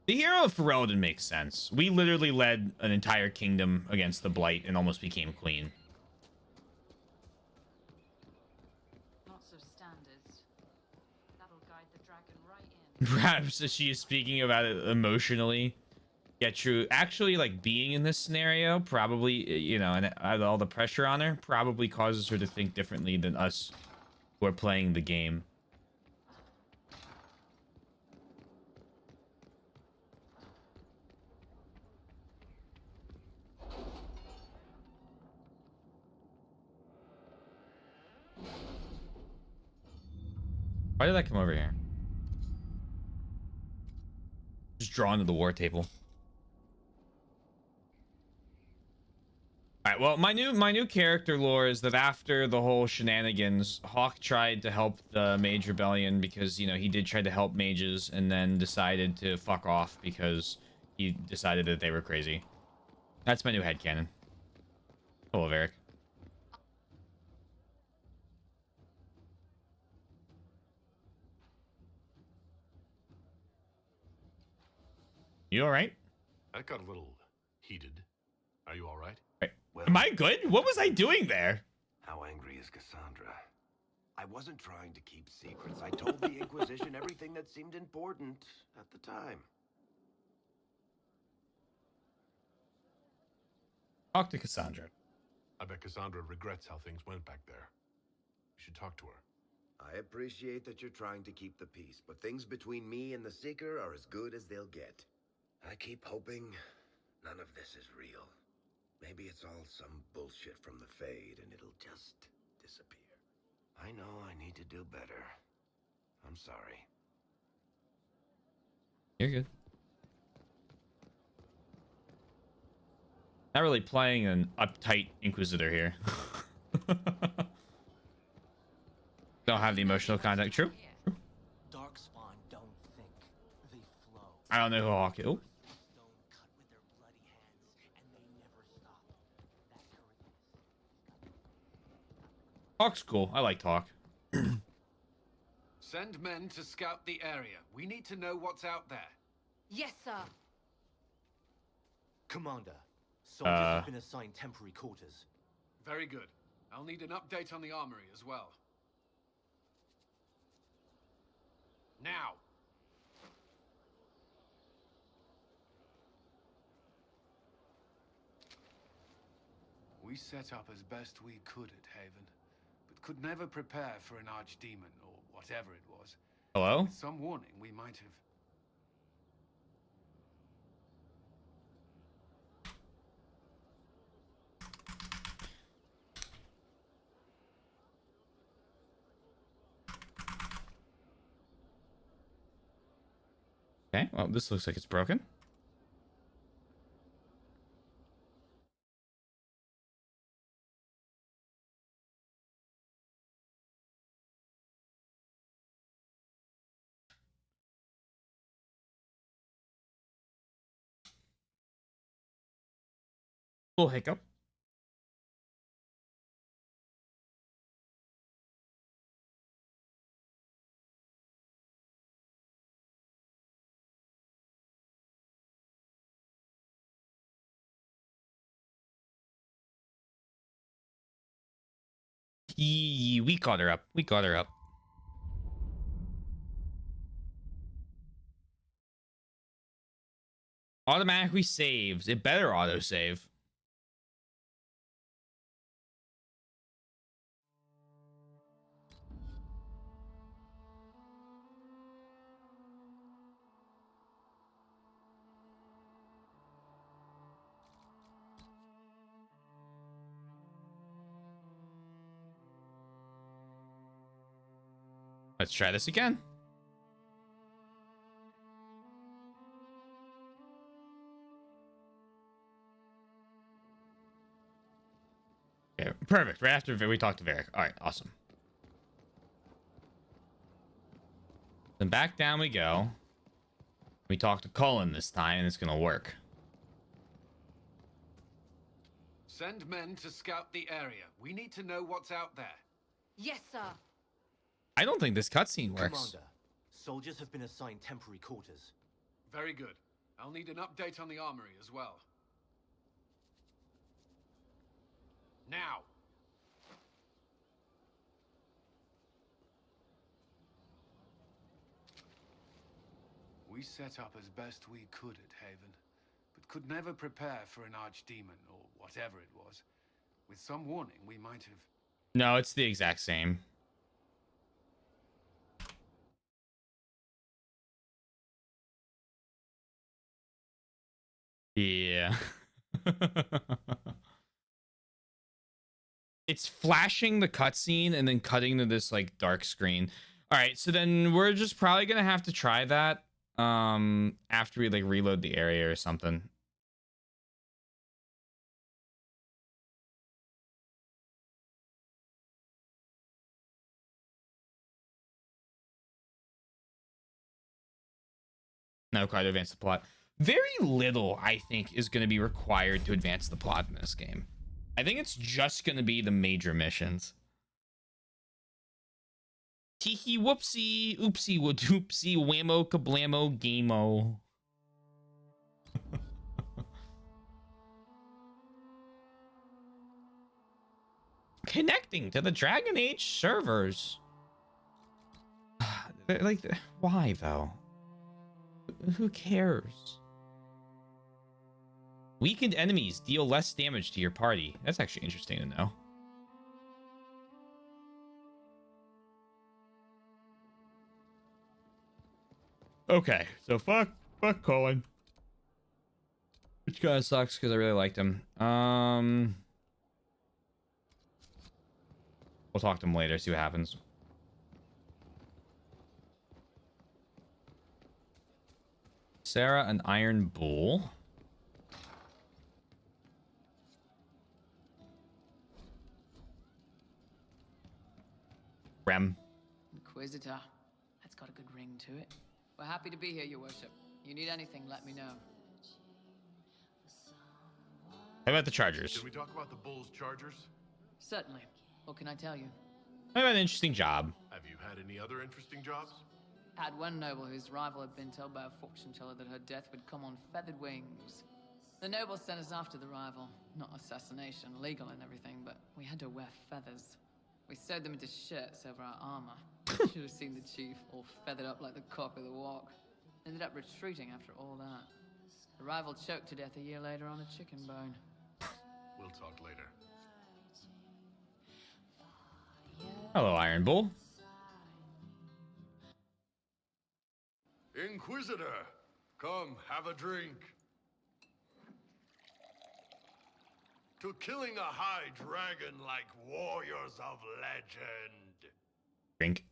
The hero of Ferelden makes sense. We literally led an entire kingdom against the Blight and almost became queen. Not so standards. That'll guide the dragon right in. Perhaps she is speaking about it emotionally. Yeah, true. Actually, like being in this scenario probably, you know, and all the pressure on her probably causes her to think differently than us who are playing the game. Why did I come over here? Just drawn to the war table. All right, well, my new character lore is that after the whole shenanigans, Hawk tried to help the Mage Rebellion because, you know, he did try to help mages and then decided to fuck off because he decided that they were crazy. That's my new headcanon. Hello, Eric. You all right? That got a little heated. Are you all right? Well, Am I good? What was I doing there? how angry is Cassandra? I wasn't trying to keep secrets. I told the Inquisition everything that seemed important at the time. Talk to Cassandra. I bet Cassandra regrets how things went back there. You should talk to her. I appreciate that you're trying to keep the peace, but things between me and the Seeker are as good as they'll get. I keep hoping none of this is real. Maybe it's all some bullshit from the Fade and it'll just disappear. I know I need to do better. I'm sorry. You're good. Not really playing an uptight Inquisitor here. Don't have the emotional contact. True. Darkspawn don't think, they flow. I don't know who Hawk is. Oh. Stone cut with their bloody hands, and they never stop. That courage. Hawk's cool. I like Hawk. Send men to scout the area. We need to know what's out there. Yes, sir. Commander, soldiers have been assigned temporary quarters. Very good. I'll need an update on the armory as well. Now! We set up as best we could at Haven, but could never prepare for an archdemon, or whatever it was. Hello? With some warning, we might have... Okay, well, this looks like it's broken. Little hiccup. We caught her up. We caught her up. Automatically saves. It better auto save. Let's try this again. Okay, perfect. Right after we talked to Varric. All right, awesome. Then back down we go. We talk to Cullen this time, and it's gonna work. Send men to scout the area. We need to know what's out there. Yes, sir. I don't think this cutscene works. Commander, soldiers have been assigned temporary quarters. Very good. I'll need an update on the armory as well. Now! We set up as best we could at Haven, but could never prepare for an archdemon, or whatever it was. With some warning, we might have... No, it's the exact same. Yeah. It's flashing the cutscene and then cutting to this like dark screen. All right, so then we're just probably gonna have to try that after we like reload the area or something. No, quite to advance the plot. Very little, I think, is going to be required to advance the plot in this game. I think it's just going to be the major missions. Teehee whoopsie, oopsie whoopsie, whammo kablamo gameo. Connecting to the Dragon Age servers. Like, why though? Who cares? Weakened enemies deal less damage to your party. That's actually interesting to know. Okay, so fuck Colin. Which kind of sucks because I really liked him. We'll talk to him later, see what happens. Sarah, an iron bull. Rem. Inquisitor. That's got a good ring to it. We're happy to be here, your worship. You need anything, let me know. How about the Chargers? Can we talk about the Bulls Chargers? Certainly. What can I tell you? I have an interesting job. Have you had any other interesting jobs? Had one noble whose rival had been told by a fortune teller that her death would come on feathered wings. The noble sent us after the rival. Not assassination, legal and everything, but we had to wear feathers. We sewed them into shirts over our armor. Should have seen the chief, all feathered up like the cock of the walk. Ended up retreating after all that. The rival choked to death a year later on a chicken bone. We'll talk later. Hello, Iron Bull. Inquisitor, come have a drink. To killing a high dragon like warriors of legend. Drink.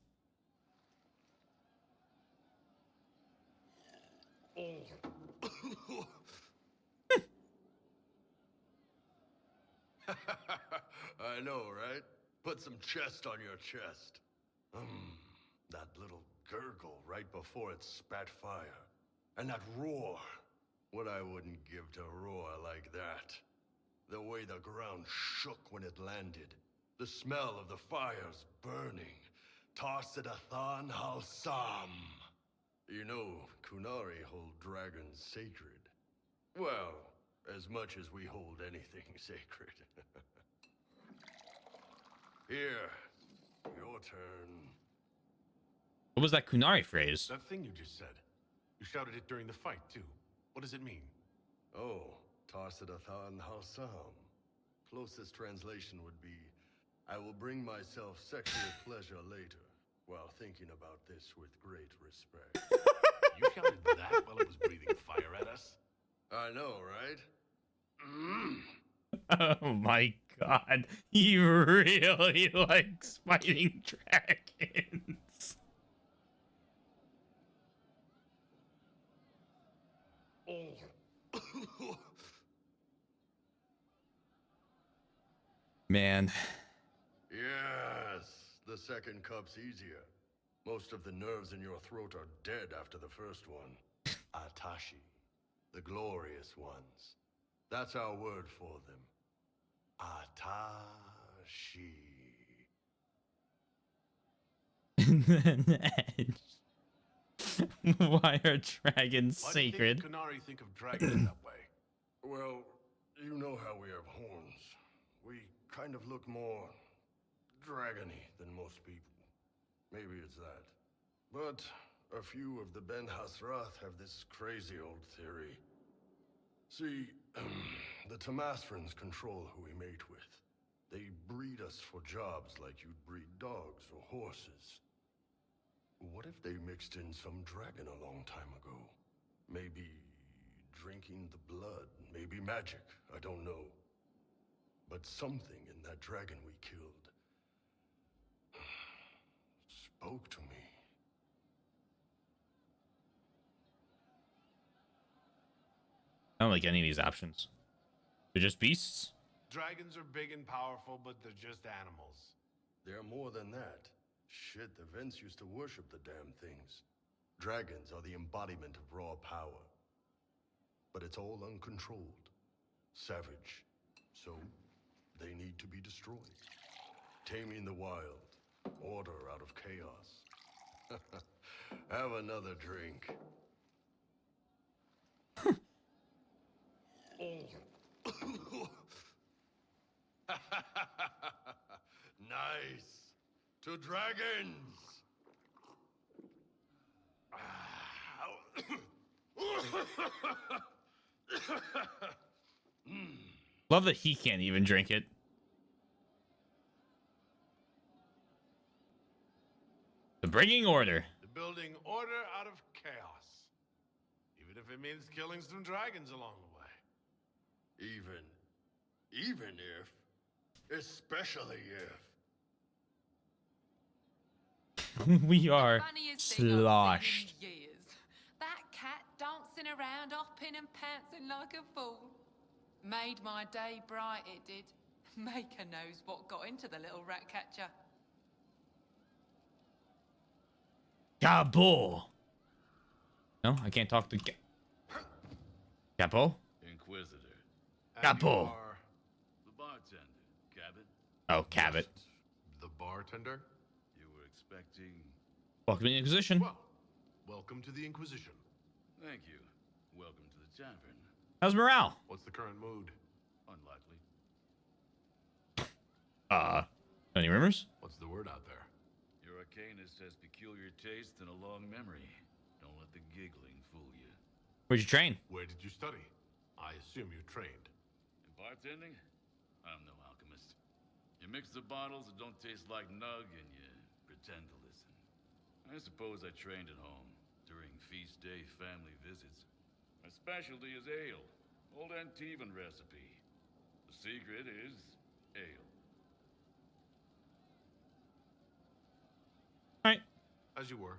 Oh. I know, right? Put some chest on your chest. That little gurgle right before it spat fire. And that roar. What I wouldn't give to roar like that. The way the ground shook when it landed. The smell of the fires burning. Tarsidathan Halsam. You know, Kunari hold dragons sacred. Well, as much as we hold anything sacred. Here, your turn. What was that Kunari phrase? That thing you just said. You shouted it during the fight, too. What does it mean? Oh, Tarsadathan Halsam. Closest translation would be, I will bring myself sexual pleasure later, while thinking about this with great respect. You shouted that while it was breathing fire at us? I know, right? Oh my god. He really likes fighting dragons. Man. Yes, the second cup's easier. Most of the nerves in your throat are dead after the first one. Atashi, the glorious ones. That's our word for them. Atashi. And then Edge. Why are dragons Why do you sacred? think Kunari think of dragons that way? Well, you know how we have horns. We kind of look more dragony than most people. Maybe it's that. But a few of the Ben Hasrath have this crazy old theory. See, the Tamasrans control who we mate with. They breed us for jobs like you'd breed dogs or horses. What if they mixed in some dragon a long time ago? Maybe drinking the blood, maybe magic, I don't know. But something in that dragon we killed spoke to me. I don't like any of these options. They're just beasts. Dragons are big and powerful, but they're just animals. They're more than that. Shit, the Vents used to worship the damn things. Dragons are the embodiment of raw power. But it's all uncontrolled. Savage. So, they need to be destroyed. Taming the wild. Order out of chaos. Have another drink. Nice. To dragons. Love that he can't even drink it. The bringing order. The building order out of chaos. Even if it means killing some dragons along the way. Even if, especially if. We are Funniest thing I've seen sloshed. in years. That cat dancing around, hopping and pouncing like a fool. Made my day bright, it did. Maker knows what got into the little rat catcher. Gabo. No, I can't talk to Capo. Inquisitor. And you Capo. are The bartender. Cabot. Oh, Cabot. the bartender? You were expecting... Welcome to the Inquisition. Well, welcome to the Inquisition. Thank you. Welcome to the tavern. How's morale? What's the current mood? Unlikely. Any rumors? What's the word out there? Your arcanist has peculiar taste and a long memory. Don't let the giggling fool you. Where'd you train? Where did you study? I assume you trained. In bartending? I'm no alchemist. You mix the bottles that don't taste like nug and you pretend to listen. I suppose I trained at home during feast day family visits. My specialty is ale. Old Antivan recipe. The secret is ale. Alright. As you were.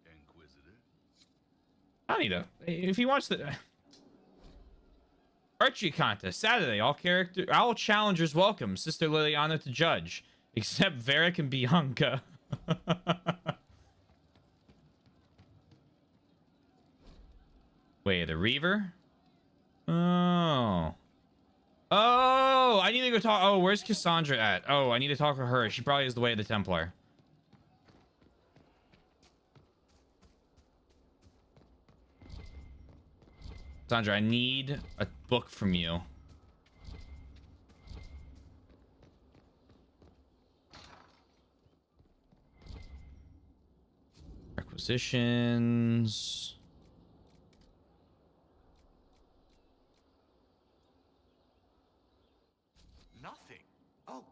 Inquisitor. I need to. If he wants to. Archery contest Saturday. All challengers welcome. Sister Liliana to judge, except Varric and Bianca. Wait, the Reaver? Oh. Oh, I need to go talk. Oh, where's Cassandra at? Oh, I need to talk to her. She probably is the way of the Templar. Cassandra, I need a book from you. Positions. Nothing. Oh,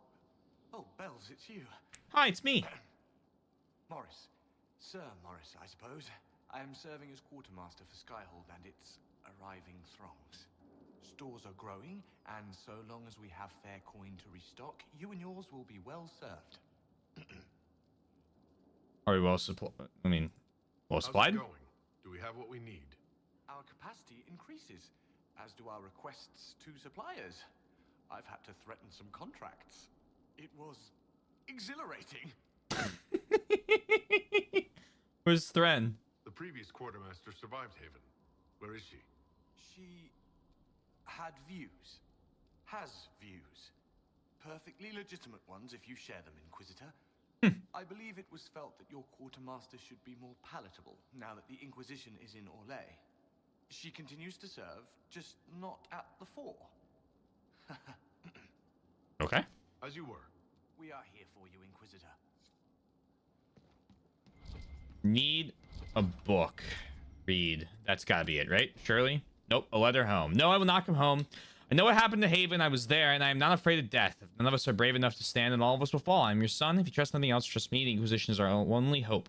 Bells, it's you. Hi, it's me. Morris. Sir Morris, I suppose. I am serving as quartermaster for Skyhold and its arriving throngs. Stores are growing, and so long as we have fair coin to restock, you and yours will be well served. Are we well supplied? I mean, well How's it supplied? going? Do we have what we need? Our capacity increases, as do our requests to suppliers. I've had to threaten some contracts. It was exhilarating. Where's Thren? The previous quartermaster survived Haven. Where is she? She had views. Has views. Perfectly legitimate ones if you share them, Inquisitor. I believe it was felt that your quartermaster should be more palatable now that the Inquisition is in Orlais. She continues to serve, just not at the fore. Okay. As you were. We are here for you, Inquisitor. Need a book. Read. That's gotta be it, right? Surely? Nope. A letter home. No, I will not come home. I know what happened to Haven. I was there, and I am not afraid of death. If none of us are brave enough to stand, and all of us will fall. I'm your son. If you trust nothing else, trust me. The Inquisition is our only hope.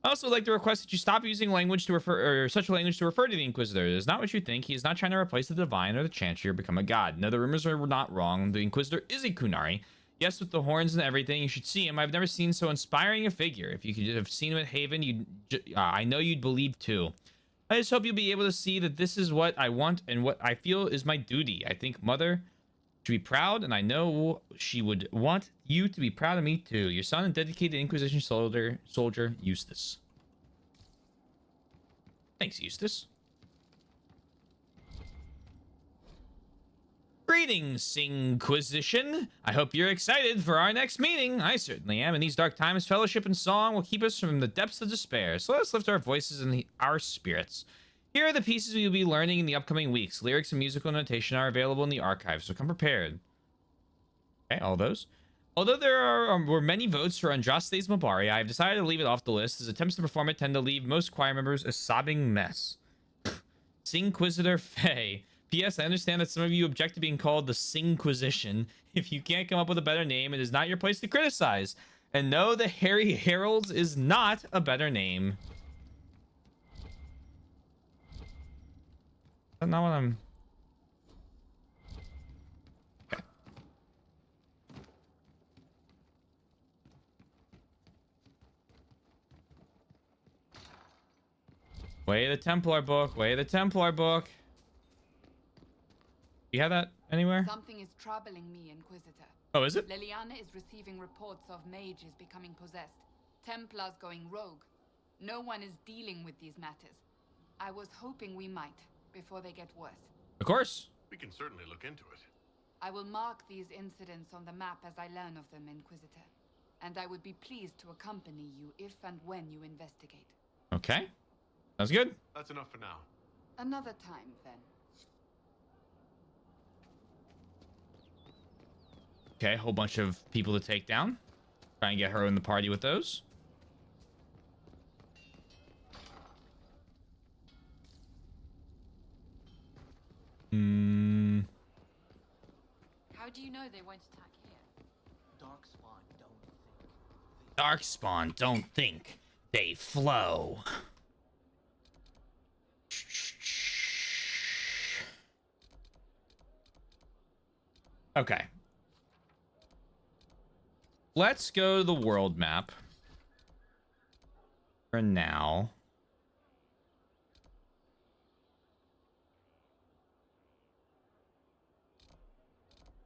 I also would like to request that you stop using language to refer, or such a language to refer to the Inquisitor. It is not what you think. He is not trying to replace the divine or the Chancellor or become a god. No, the rumors are not wrong. The Inquisitor is a Kunari. Yes, with the horns and everything, you should see him. I've never seen so inspiring a figure. If you could have seen him at Haven, I know you'd believe too. I just hope you'll be able to see that this is what I want and what I feel is my duty. I think Mother should be proud, and I know she would want you to be proud of me too. Your son and dedicated Inquisition soldier Eustace. Thanks, Eustace. Greetings, Inquisition. I hope you're excited for our next meeting. I certainly am. In these dark times, fellowship and song will keep us from the depths of despair. So let's lift our voices and our spirits. Here are the pieces we will be learning in the upcoming weeks. Lyrics and musical notation are available in the archive, so come prepared. Okay, all those. Although there were many votes for Andraste's Mabari, I have decided to leave it off the list, as attempts to perform it tend to leave most choir members a sobbing mess. Singquisitor Faye. P.S. I understand that some of you object to being called the Singquisition. If you can't come up with a better name, it is not your place to criticize. And no, the Harry Heralds is not a better name. That's not what I'm... Okay. Way of the Templar book. Way of the Templar book. You have that anywhere? Something is troubling me, Inquisitor. Oh, is it? Leliana is receiving reports of mages becoming possessed, Templars going rogue. No one is dealing with these matters. I was hoping we might, before they get worse. Of course. We can certainly look into it. I will mark these incidents on the map as I learn of them, Inquisitor. And I would be pleased to accompany you if and when you investigate. Okay. Sounds good. That's enough for now. Another time, then. Okay, a whole bunch of people to take down. Try and get her in the party with those. How do you know they won't attack here? Darkspawn don't think. They flow. Okay. Let's go to the world map. For now.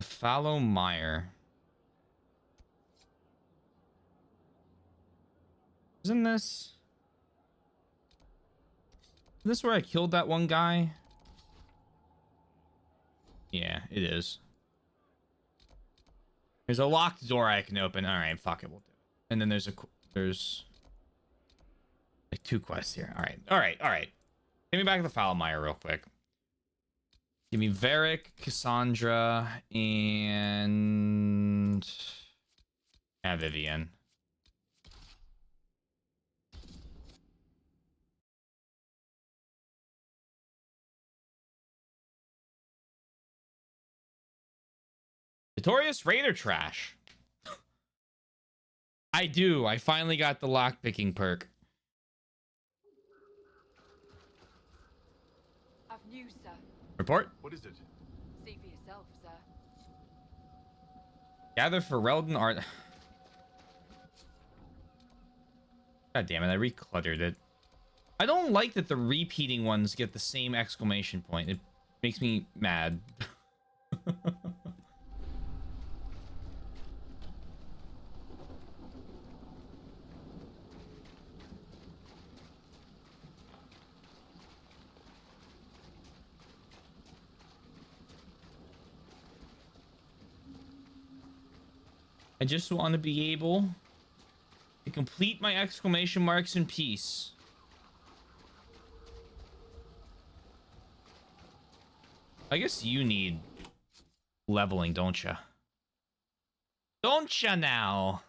Fallow Mire. Isn't this where I killed that one guy? Yeah, it is. There's a locked door I can open. All right, fuck it, we'll do it. And then there's like 2 quests here. All right. Give me back the Foulmire real quick. Give me Varric, Cassandra, and Vivian. Notorious Raider Trash. I do. I finally got the lockpicking perk. I've news, sir. Report. What is it? See for yourself, sir. Gather for Reldon art. God damn it, I recluttered it. I don't like that the repeating ones get the same exclamation point. It makes me mad. I just want to be able to complete my exclamation marks in peace. I guess you need leveling, don't ya? Don't ya now?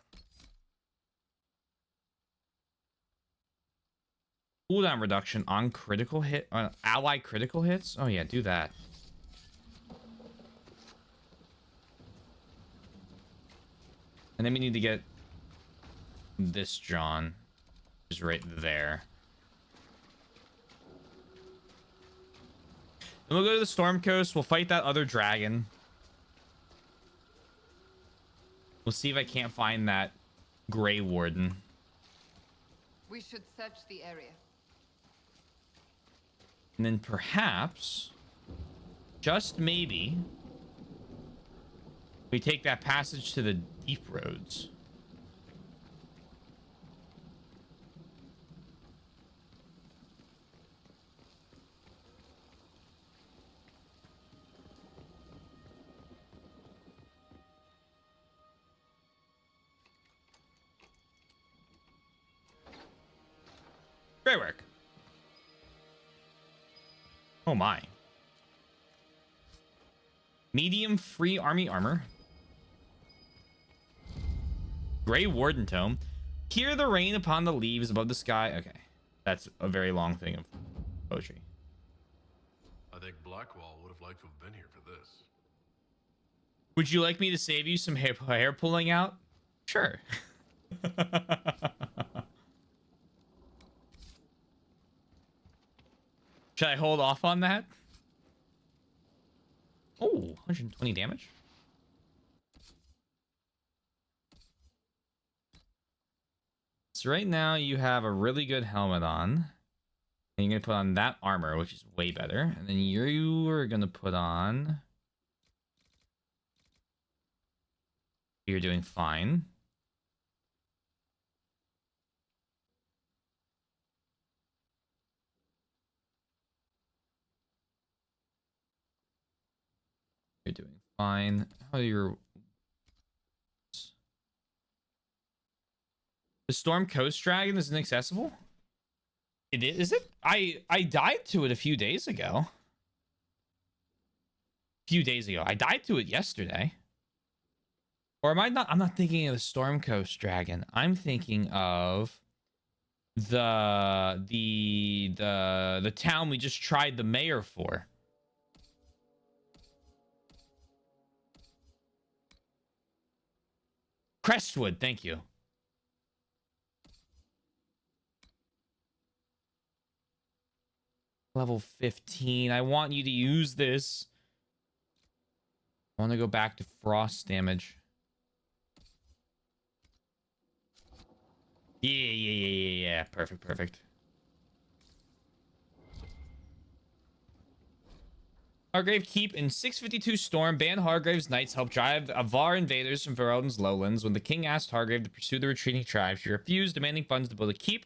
Cooldown reduction on critical hit, on ally critical hits? Oh yeah, do that. And then we need to get this John, who's right there. Then we'll go to the Storm Coast. We'll fight that other dragon. We'll see if I can't find that Grey Warden. We should search the area. And then perhaps, just maybe, we take that passage to the Deep Roads. Great work. Oh my. Medium free army armor. Grey Warden Tome. Hear the rain upon the leaves above the sky. Okay. That's a very long thing of poetry. I think Blackwall would have liked to have been here for this. Would you like me to save you some hair pulling out? Sure. Should I hold off on that? Oh, 120 damage. So right now you have a really good helmet on. And you're going to put on that armor, which is way better. And then you are going to put on... You're doing fine. You're doing fine. How are your... The Storm Coast Dragon is inaccessible? It is it? I died to it a few days ago. I died to it yesterday. Or am I not? I'm not thinking of the Storm Coast Dragon. I'm thinking of the town we just tried the mayor for. Crestwood, thank you. Level 15. I want you to use this. I want to go back to frost damage. Yeah. Perfect. Hargrave Keep in 652 Storm, banned Hargrave's knights helped drive Avar invaders from Ferelden's lowlands. When the king asked Hargrave to pursue the retreating tribes, she refused, demanding funds to build a keep.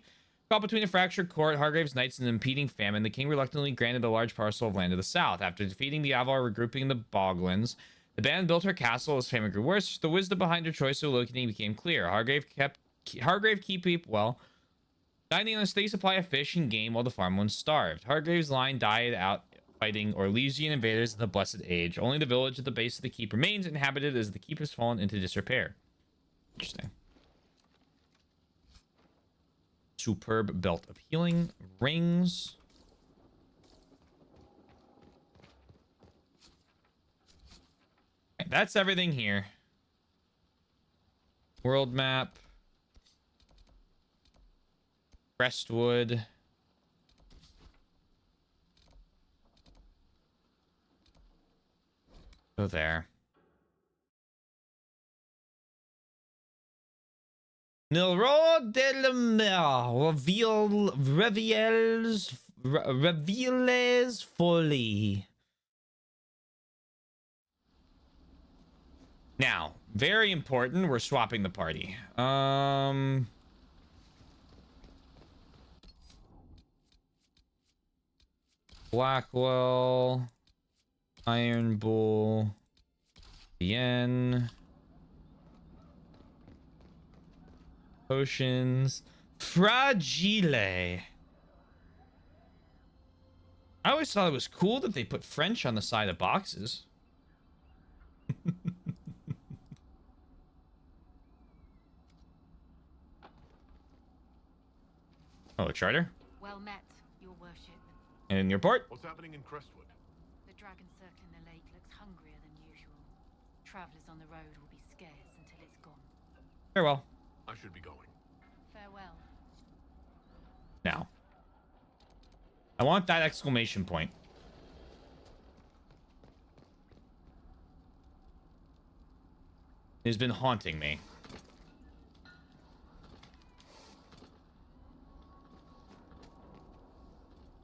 Caught between a fractured court, Hargrave's knights, and an impeding famine, the king reluctantly granted a large parcel of land to the south. After defeating the Avar regrouping in the Boglands, the band built her castle as famine grew worse. The wisdom behind her choice of locating became clear. Hargrave Keep, well, dining on a steady supply of fish and game while the farmlands starved. Hargrave's line died out fighting Orlesian invaders in the Blessed Age. Only the village at the base of the keep remains inhabited as the keep has fallen into disrepair. Interesting. Superb belt of healing. Rings. Okay. right, that's everything here. World map. Crestwood. Go there. Milro de la Mer. Reveals Folly. Now, very important, we're swapping the party. Blackwell, Iron Bull, Yen, Potions, Fragile. I always thought it was cool that they put French on the side of boxes. Oh, a charter? Well met, your worship. And in your port? What's happening in Crestwood? The dragon circling the lake looks hungrier than usual. Travelers on the road will be scarce until it's gone. Farewell. I should be going. Farewell. Now. I want that exclamation point. It's been haunting me.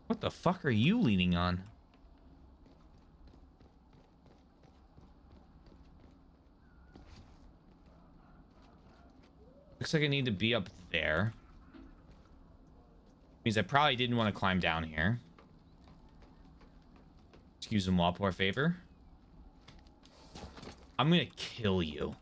What the fuck are you leaning on? Looks like I need to be up there. Means I probably didn't want to climb down here. Excuse them, Wapor favor. I'm gonna kill you.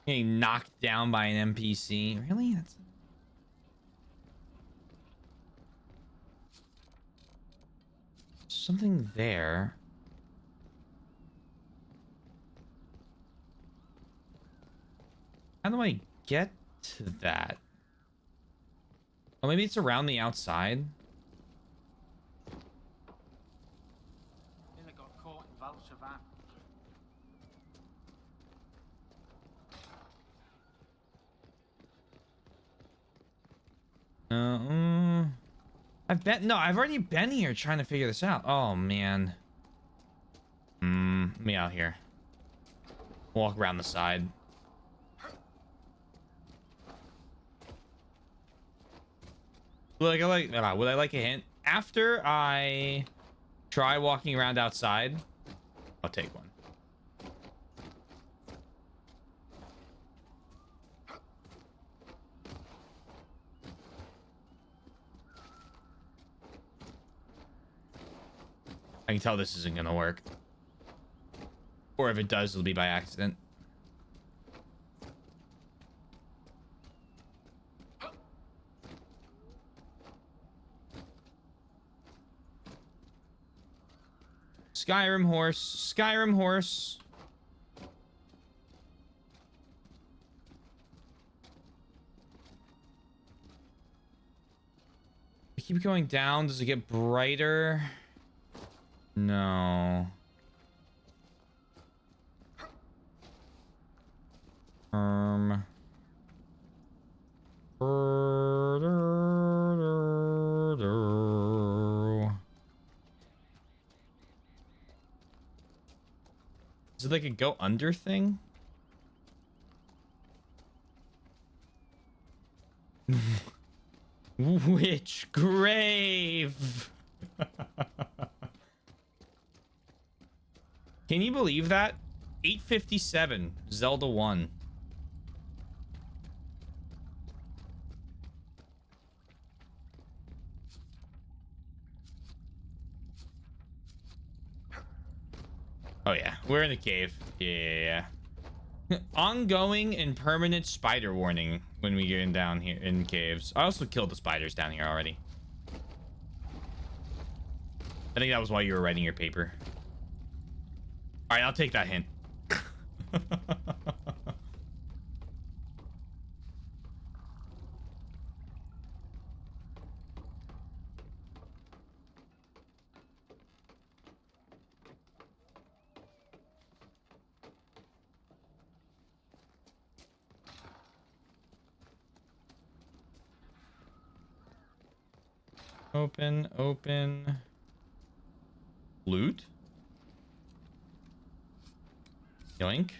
Getting knocked down by an NPC. Really? That's... something there. How do I get to that? Oh, maybe it's around the outside. Nearly got caught in Valshavat. I've already been here trying to figure this out. Oh man. Me out here. Walk around the side. Would I like a hint? After I try walking around outside, I'll take one. I can tell this isn't gonna work. Or if it does, it'll be by accident. Skyrim horse. Skyrim horse. I keep going down. Does it get brighter? No. Is it like a go under thing? Which grave? Can you believe that? 8:57, Zelda 1. Oh yeah, we're in the cave. Yeah. Ongoing and permanent spider warning when we get in down here in caves. I also killed the spiders down here already. I think that was why you were writing your paper. All right, I'll take that hint. Open, open. Loot? Yoink.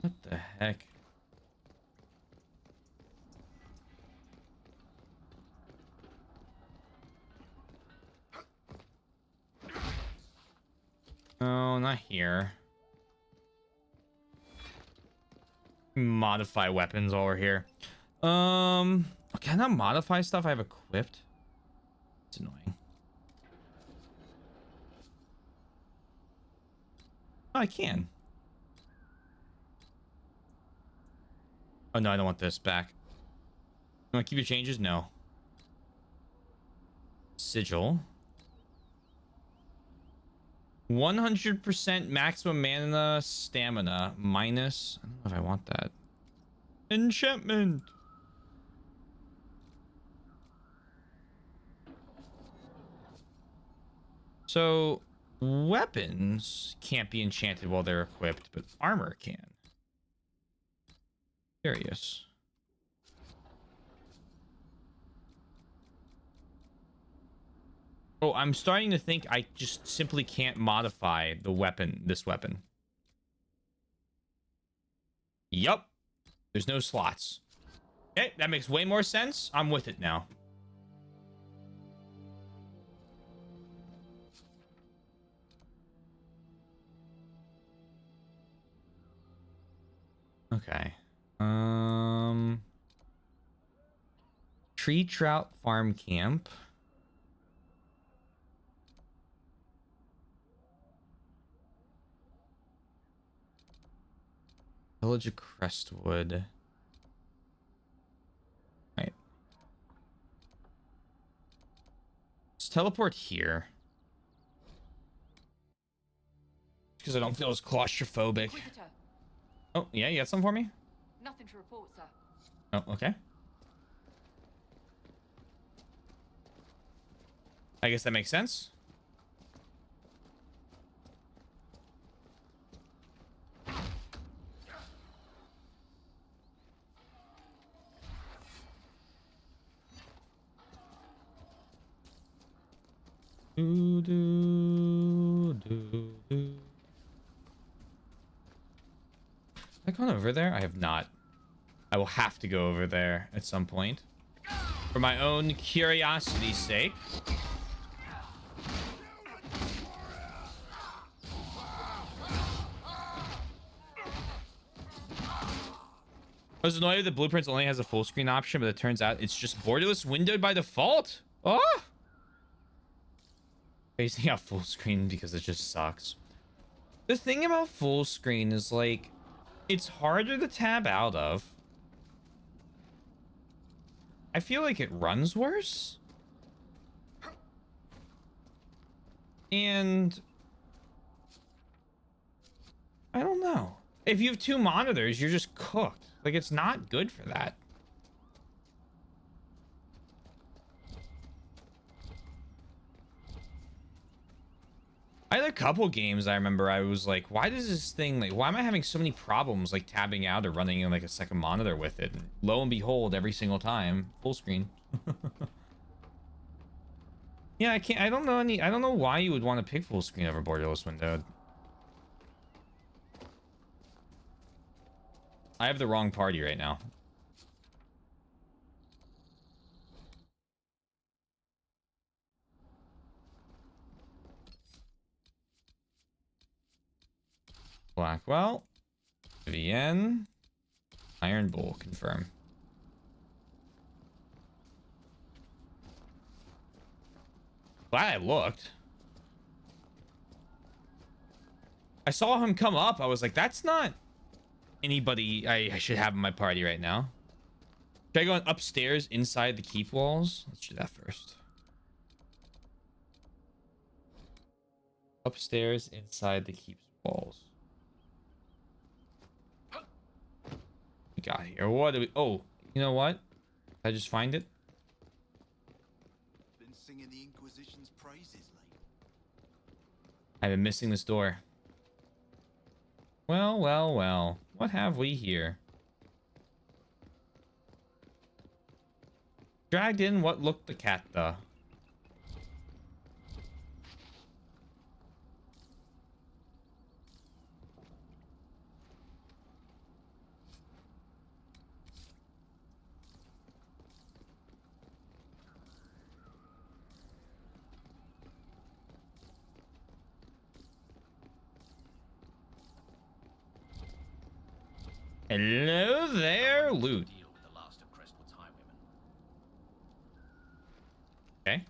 What the heck? Oh, not here. Modify weapons while we're here. Can I not modify stuff I have equipped? It's annoying. Oh, I can. Oh no, I don't want this back. You want to keep your changes? No. Sigil. 100% maximum mana stamina minus. I don't know if I want that. Enchantment. So weapons can't be enchanted while they're equipped, but armor can. Curious. Oh, I'm starting to think I just simply can't modify the weapon, this weapon. Yup. There's no slots. Okay, that makes way more sense. I'm with it now. Okay. Tree Trout Farm Camp. Village of Crestwood. Right. Let's teleport here. Because I don't feel as claustrophobic. Inquisitor, Oh, yeah, you got something for me? nothing to report, sir. Oh, okay. I guess that makes sense. Do, do, do, do. Have I gone over there? I have not. I will have to go over there at some point. For my own curiosity's sake. I was annoyed that Blueprints only has a full screen option, but it turns out it's just borderless windowed by default. Oh! Phasing out full screen because it just sucks. The thing about full screen is like, it's harder to tab out of. I feel like it runs worse. And I don't know. If you have two monitors, you're just cooked. Like, it's not good for that. I had a couple games I remember I was like, why does this thing, like, why am I having so many problems, like, tabbing out or running in, like, a second monitor with it? And lo and behold, every single time, full screen. Yeah, I don't know why you would want to pick full screen over borderless windowed. I have the wrong party right now. Blackwell. VN. Iron Bull. Confirm. Glad I looked. I saw him come up. I was like, that's not anybody I should have in my party right now. Try going upstairs inside the keep walls. Let's do that first. Upstairs inside the keep walls. We got here. What do we? Oh, you know what? Did I just find it? Been singing the Inquisition's praises lately. I've been missing this door. Well, well, well. What have we here? Dragged in what looked the cat, the. Hello there, loot. Okay.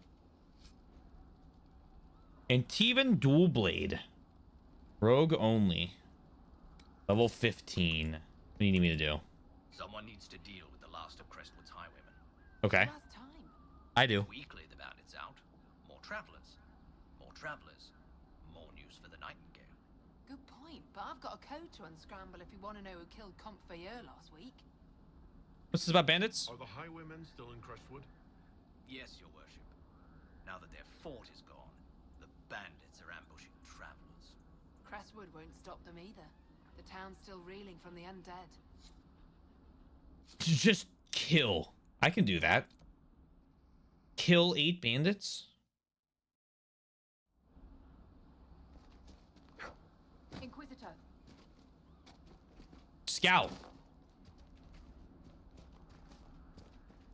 Antivan dual blade. Rogue only. Level 15. What do you need me to do? Someone needs to deal with the last of Crestwood's highwaymen. Okay. I do. We clear the bandits out. More travelers. More travelers. More news for the Nightingale. Good point, but I've got a code to unscramble if you want to know who killed Comte Fayeur last week. What's this about bandits? Are the highwaymen still in Crestwood? Yes, your worship. Now that their fort is gone, the bandits are ambushing travelers. Crestwood won't stop them either. The town's still reeling from the undead. Just kill. I can do that. Kill 8 bandits? Inquisitor. Scout.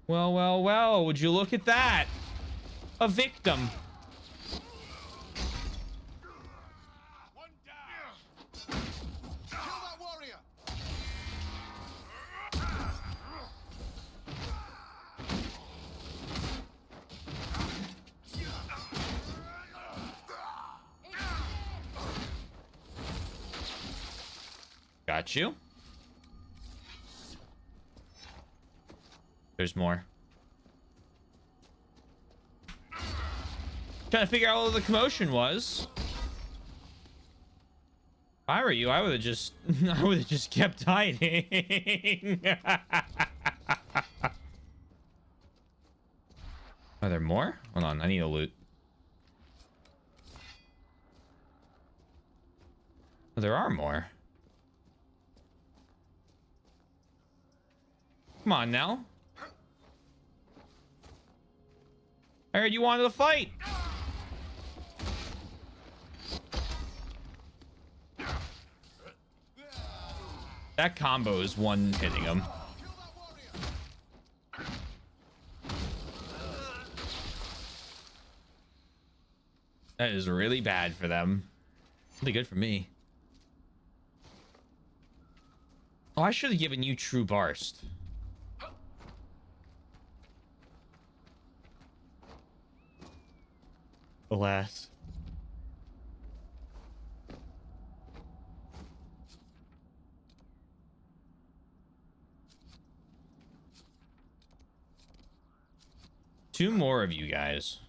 Well, well, well. Would you look at that? A victim. One down. Kill that warrior. Got you. There's more. Trying to figure out what the commotion was. If I were you, I would have just kept hiding. Are there more? Hold on, I need a loot. Oh, there are more. Come on now. I heard you wanted to fight. That combo is one hitting him. That is really bad for them. Really good for me. Oh, I should have given you True Barst. Alas. Two more of you guys.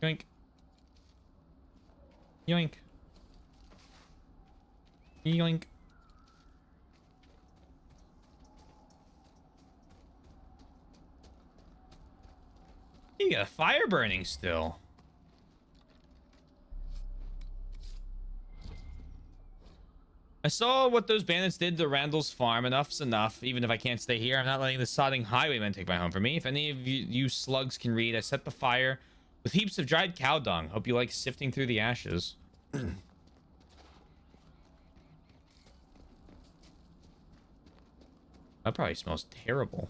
Yoink. Yoink. Yoink. You got a fire burning still. I saw what those bandits did to Randall's farm. Enough's enough. Even if I can't stay here, I'm not letting the sodding highwaymen take my home from me. If any of you slugs can read, I set the fire with heaps of dried cow dung. Hope you like sifting through the ashes. That probably smells terrible.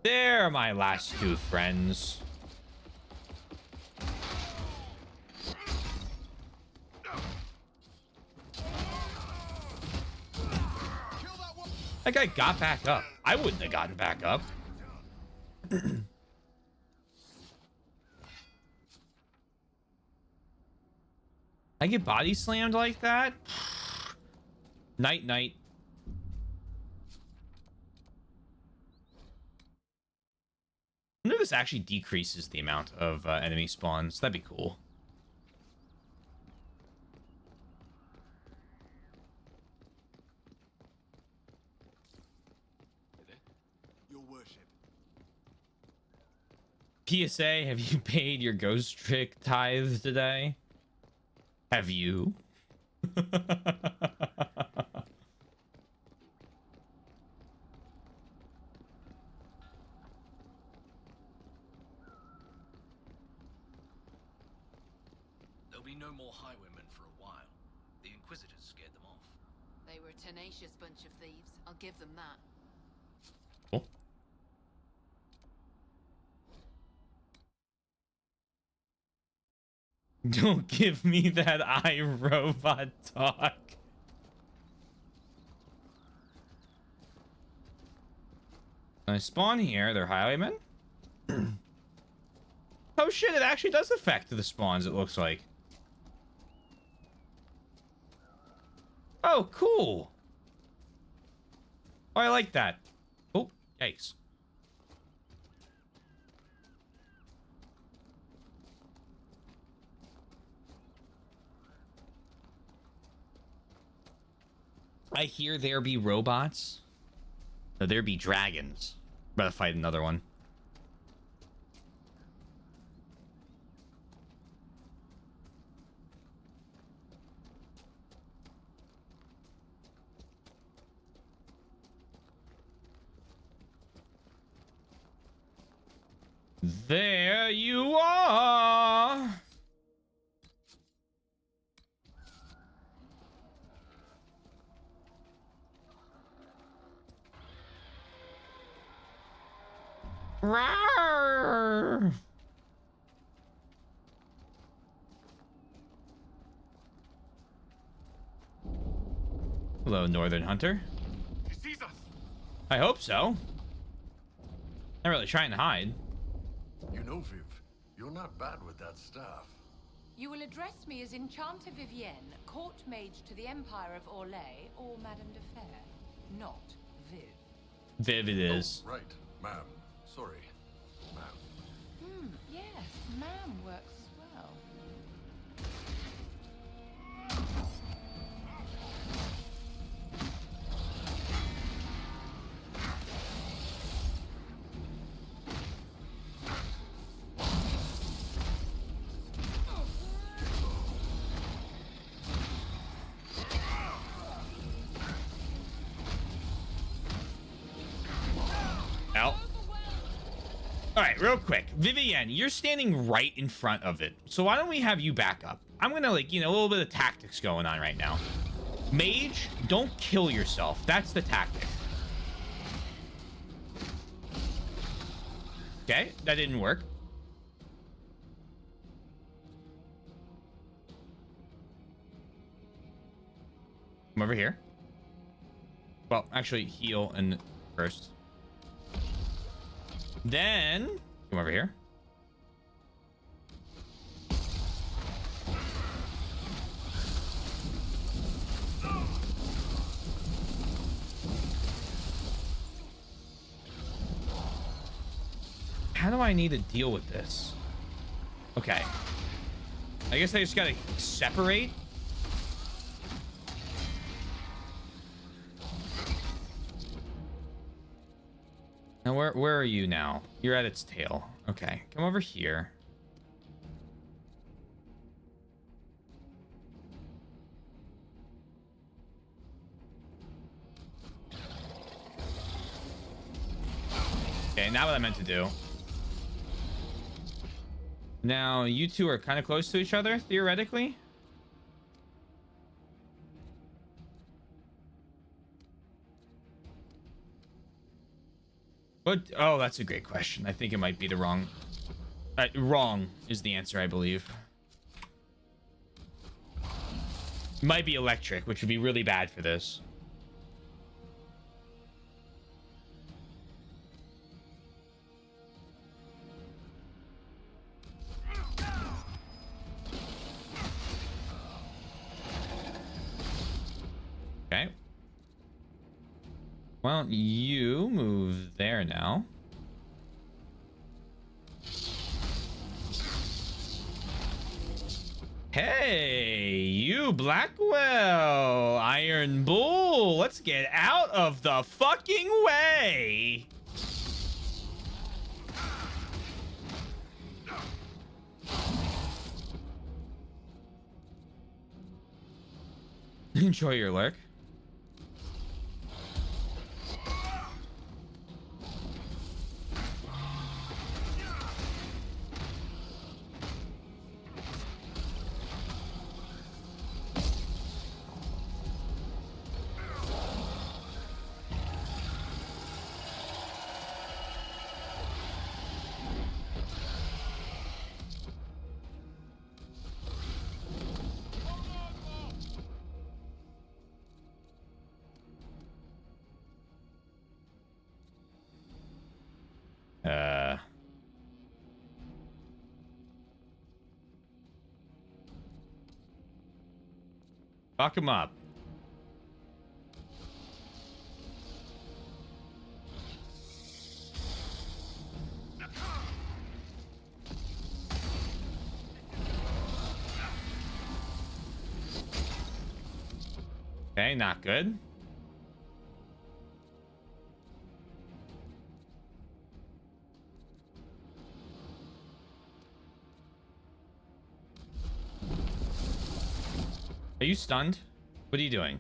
There are my last two friends. That guy got back up. I wouldn't have gotten back up. I get body slammed like that? Night, night. I wonder if this actually decreases the amount of enemy spawns. That'd be cool. Your worship. PSA, have you paid your ghost trick tithe today? Have you? There'll be no more highwaymen for a while. The Inquisitors scared them off. They were a tenacious bunch of thieves. I'll give them that. Cool. Don't give me that iRobot talk. I spawn here. They're highwaymen. Oh shit! It actually does affect the spawns. It looks like. Oh, cool. Oh, I like that. Oh, yikes. I hear there be robots. No, there be dragons. I'm about to fight another one. There you are. Rawr. Hello, Northern Hunter. He sees us. I hope so. Not really trying to hide. You know, Viv, you're not bad with that staff. You will address me as Enchanter Vivienne, court mage to the Empire of Orlais, or Madame de Fer, not Viv. Viv it is. Oh, right, ma'am. Sorry, ma'am. Yes, ma'am works as well. All right, real quick. Vivienne, you're standing right in front of it. So why don't we have you back up? I'm going to, like, you know, a little bit of tactics going on right now. Mage, don't kill yourself. That's the tactic. Okay, that didn't work. Come over here. Well, actually, heal and first. Then come over here. How do I need to deal with this? Okay. I guess I just gotta separate. Now, where are you now? You're at its tail. Okay, come over here. Okay, now what I meant to do. Now, you two are kind of close to each other, theoretically. What? Oh, that's a great question. I think it might be the wrong. Wrong is the answer, I believe. Might be electric, which would be really bad for this. Why don't you move there now? Hey, you Blackwell, Iron Bull, let's get out of the fucking way. Enjoy your lurk. Fuck him up. Okay, not good. Are you stunned? What are you doing?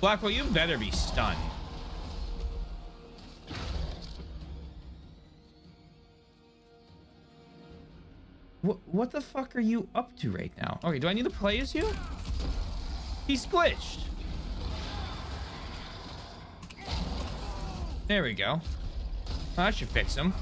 Blackwell, you better be stunned. What the fuck are you up to right now? Okay, do I need to play as you? He's glitched. There we go. Well, that should fix him.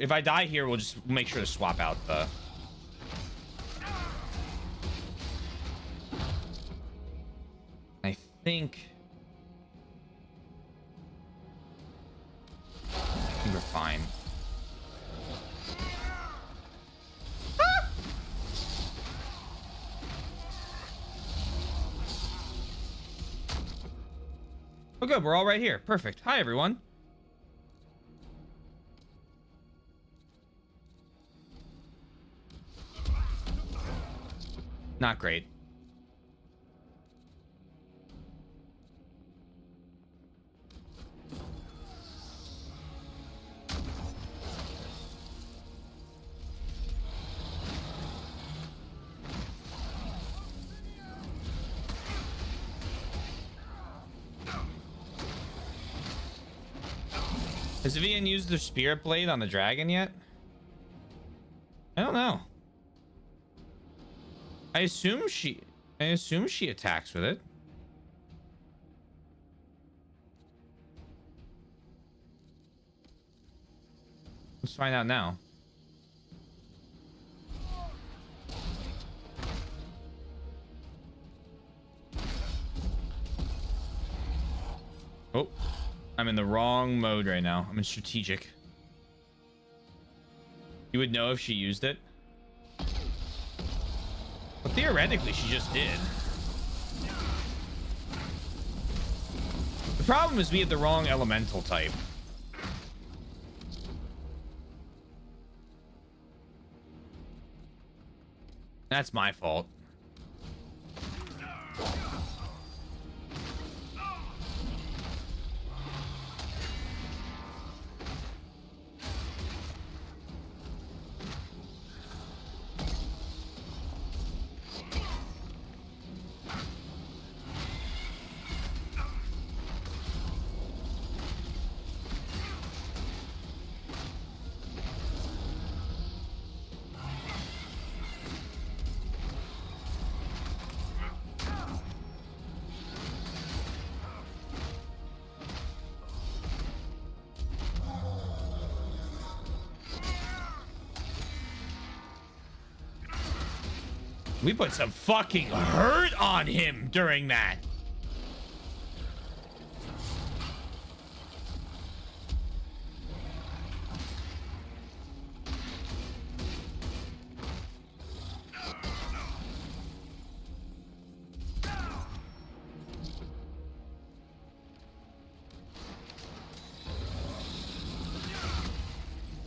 If I die here, we'll just make sure to swap out the... I think we're fine. Oh, good. We're all right here. Perfect. Hi, everyone. Not great. Has Vivian used their spirit blade on the dragon yet? I don't know. I assume she attacks with it. Let's find out now. Oh, I'm in the wrong mode right now. I'm in strategic. You would know if she used it. Well, theoretically, she just did. The problem is we had the wrong elemental type. That's my fault. We put some fucking hurt on him during that.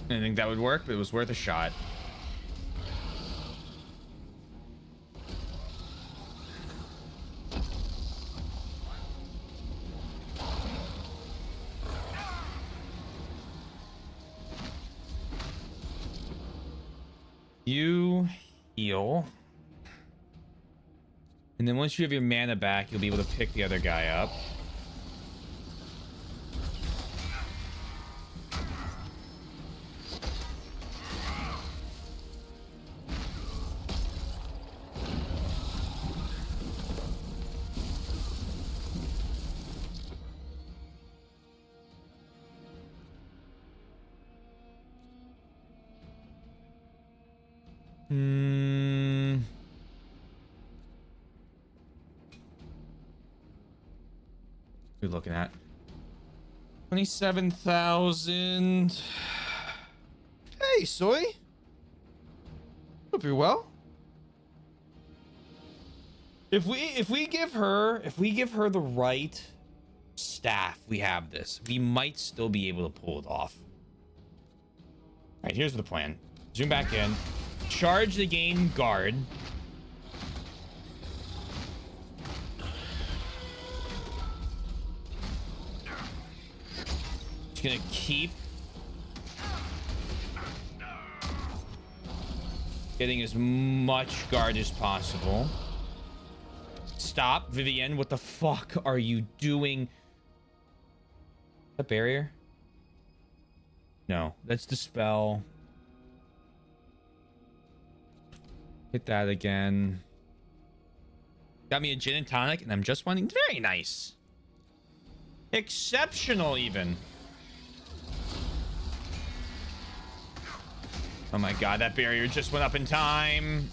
I didn't think that would work, but it was worth a shot. You heal. And then once you have your mana back, you'll be able to pick the other guy up. We're looking at 27,000. Hey, Soy. Hope you're well. If we give her the right staff, we have this. We might still be able to pull it off. All right, here's the plan. Zoom back in. Charge the game guard. Just gonna keep getting as much guard as possible. Stop, Vivienne. What the fuck are you doing? That barrier? No, that's dispel. Hit that again. Got me a gin and tonic, and I'm just wanting. Very nice. Exceptional, even. Oh my god, that barrier just went up in time.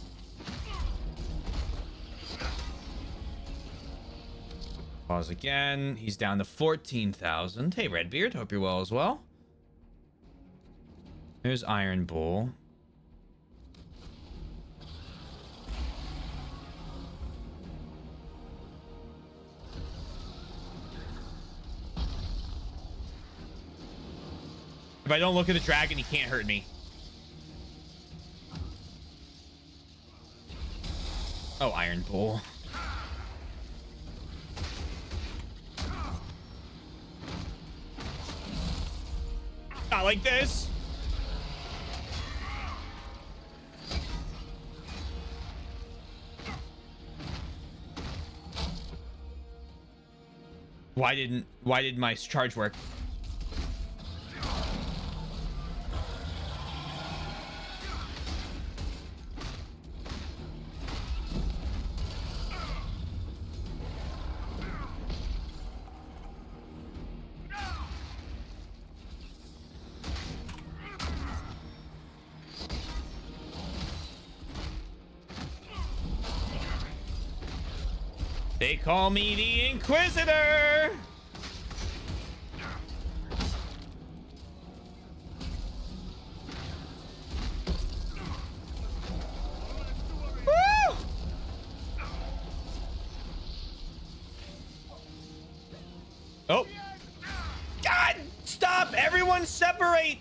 Pause again. He's down to 14,000. Hey, Redbeard. Hope you're well as well. There's Iron Bull. If I don't look at the dragon, he can't hurt me. Oh, Iron Bull. Not like this. Why didn't my charge work? They call me the Inquisitor. Woo! Oh. God, stop. Everyone separate.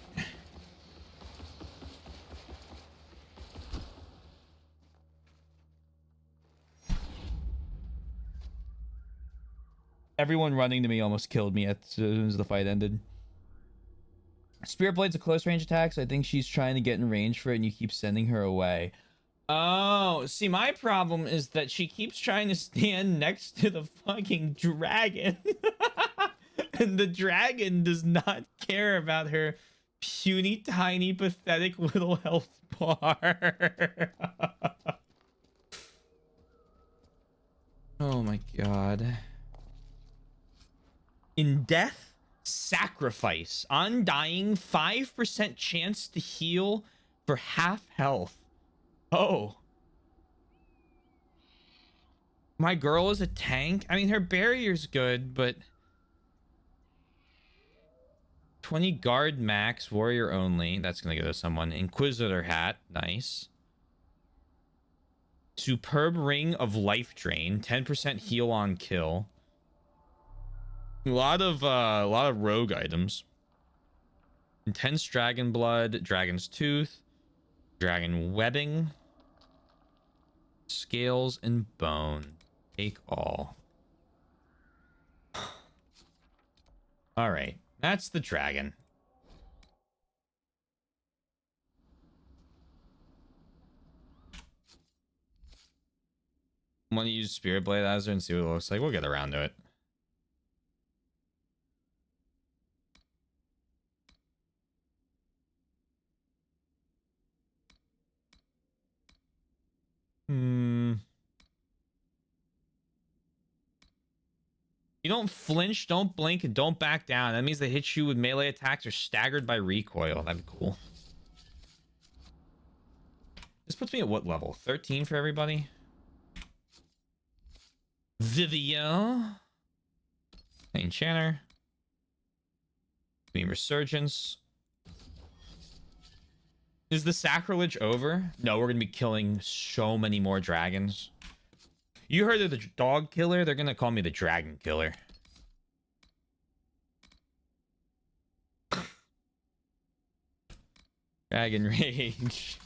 Everyone running to me almost killed me as soon as the fight ended. Spirit Blade's a close range attack, so I think she's trying to get in range for it and you keep sending her away. Oh, see, my problem is that she keeps trying to stand next to the fucking dragon. And the dragon does not care about her puny, tiny, pathetic little health bar. Oh my god. In death, sacrifice. Undying, 5% chance to heal for half health. Oh. My girl is a tank. I mean, her barrier's good, but 20 guard max, warrior only. That's gonna go to someone. Inquisitor hat, nice. Superb ring of life drain, 10% heal on kill. A lot of rogue items. Intense dragon blood, dragon's tooth, dragon webbing, scales and bone. Take all. All right, that's the dragon. Want to use Spirit Blade Azure and see what it looks like? We'll get around to it. You don't flinch, don't blink, and don't back down. That means they hit you with melee attacks or staggered by recoil. That'd be cool. This puts me at what level? 13 for everybody? Vivian. Enchanter. Beam Resurgence. Is the sacrilege over? No, we're going to be killing so many more dragons. You heard of the dog killer? They're going to call me the dragon killer. Dragon rage.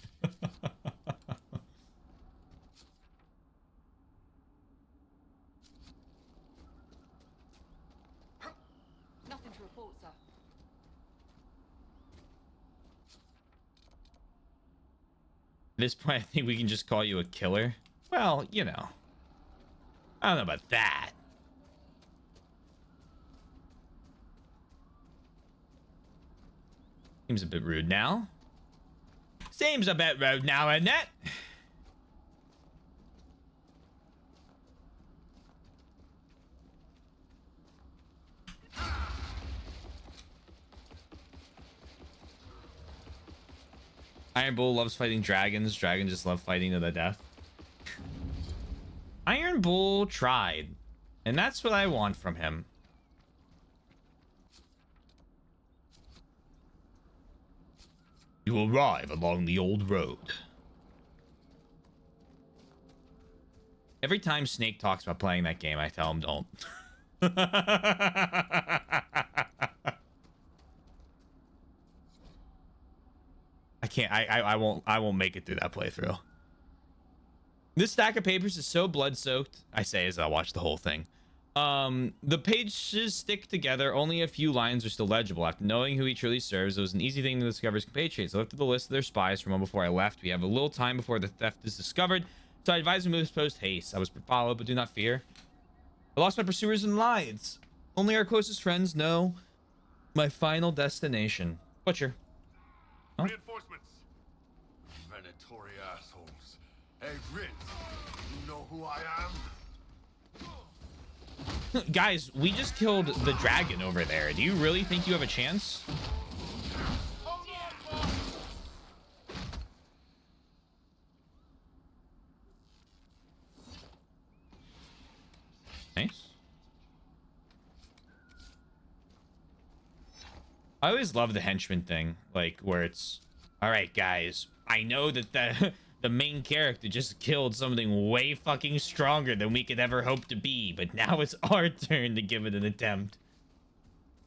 Nothing to report, sir. At this point, I think we can just call you a killer. Well, you know. I don't know about that. Seems a bit rude now. Seems a bit rude now, isn't it? Iron Bull loves fighting dragons. Dragons just love fighting to the death. Iron Bull tried. And that's what I want from him. You arrive along the old road. Every time Snake talks about playing that game, I tell him don't. I can't. I won't make it through that playthrough. This stack of papers is so blood-soaked. I say as I watch the whole thing. The pages stick together. Only a few lines are still legible. After knowing who he truly serves, it was an easy thing to discover his compatriots. I looked at the list of their spies from one before I left. We have a little time before the theft is discovered, so I advise him to move post haste. I was followed, but do not fear. I lost my pursuers and lies. Only our closest friends know my final destination. Butcher. Huh? Reinforcements. Venatory assholes. Hey, Ritz, you know who I am? Guys, we just killed the dragon over there. Do you really think you have a chance? Nice. I always love the henchman thing, like where it's, all right, guys, I know that the main character just killed something way fucking stronger than we could ever hope to be, but now it's our turn to give it an attempt.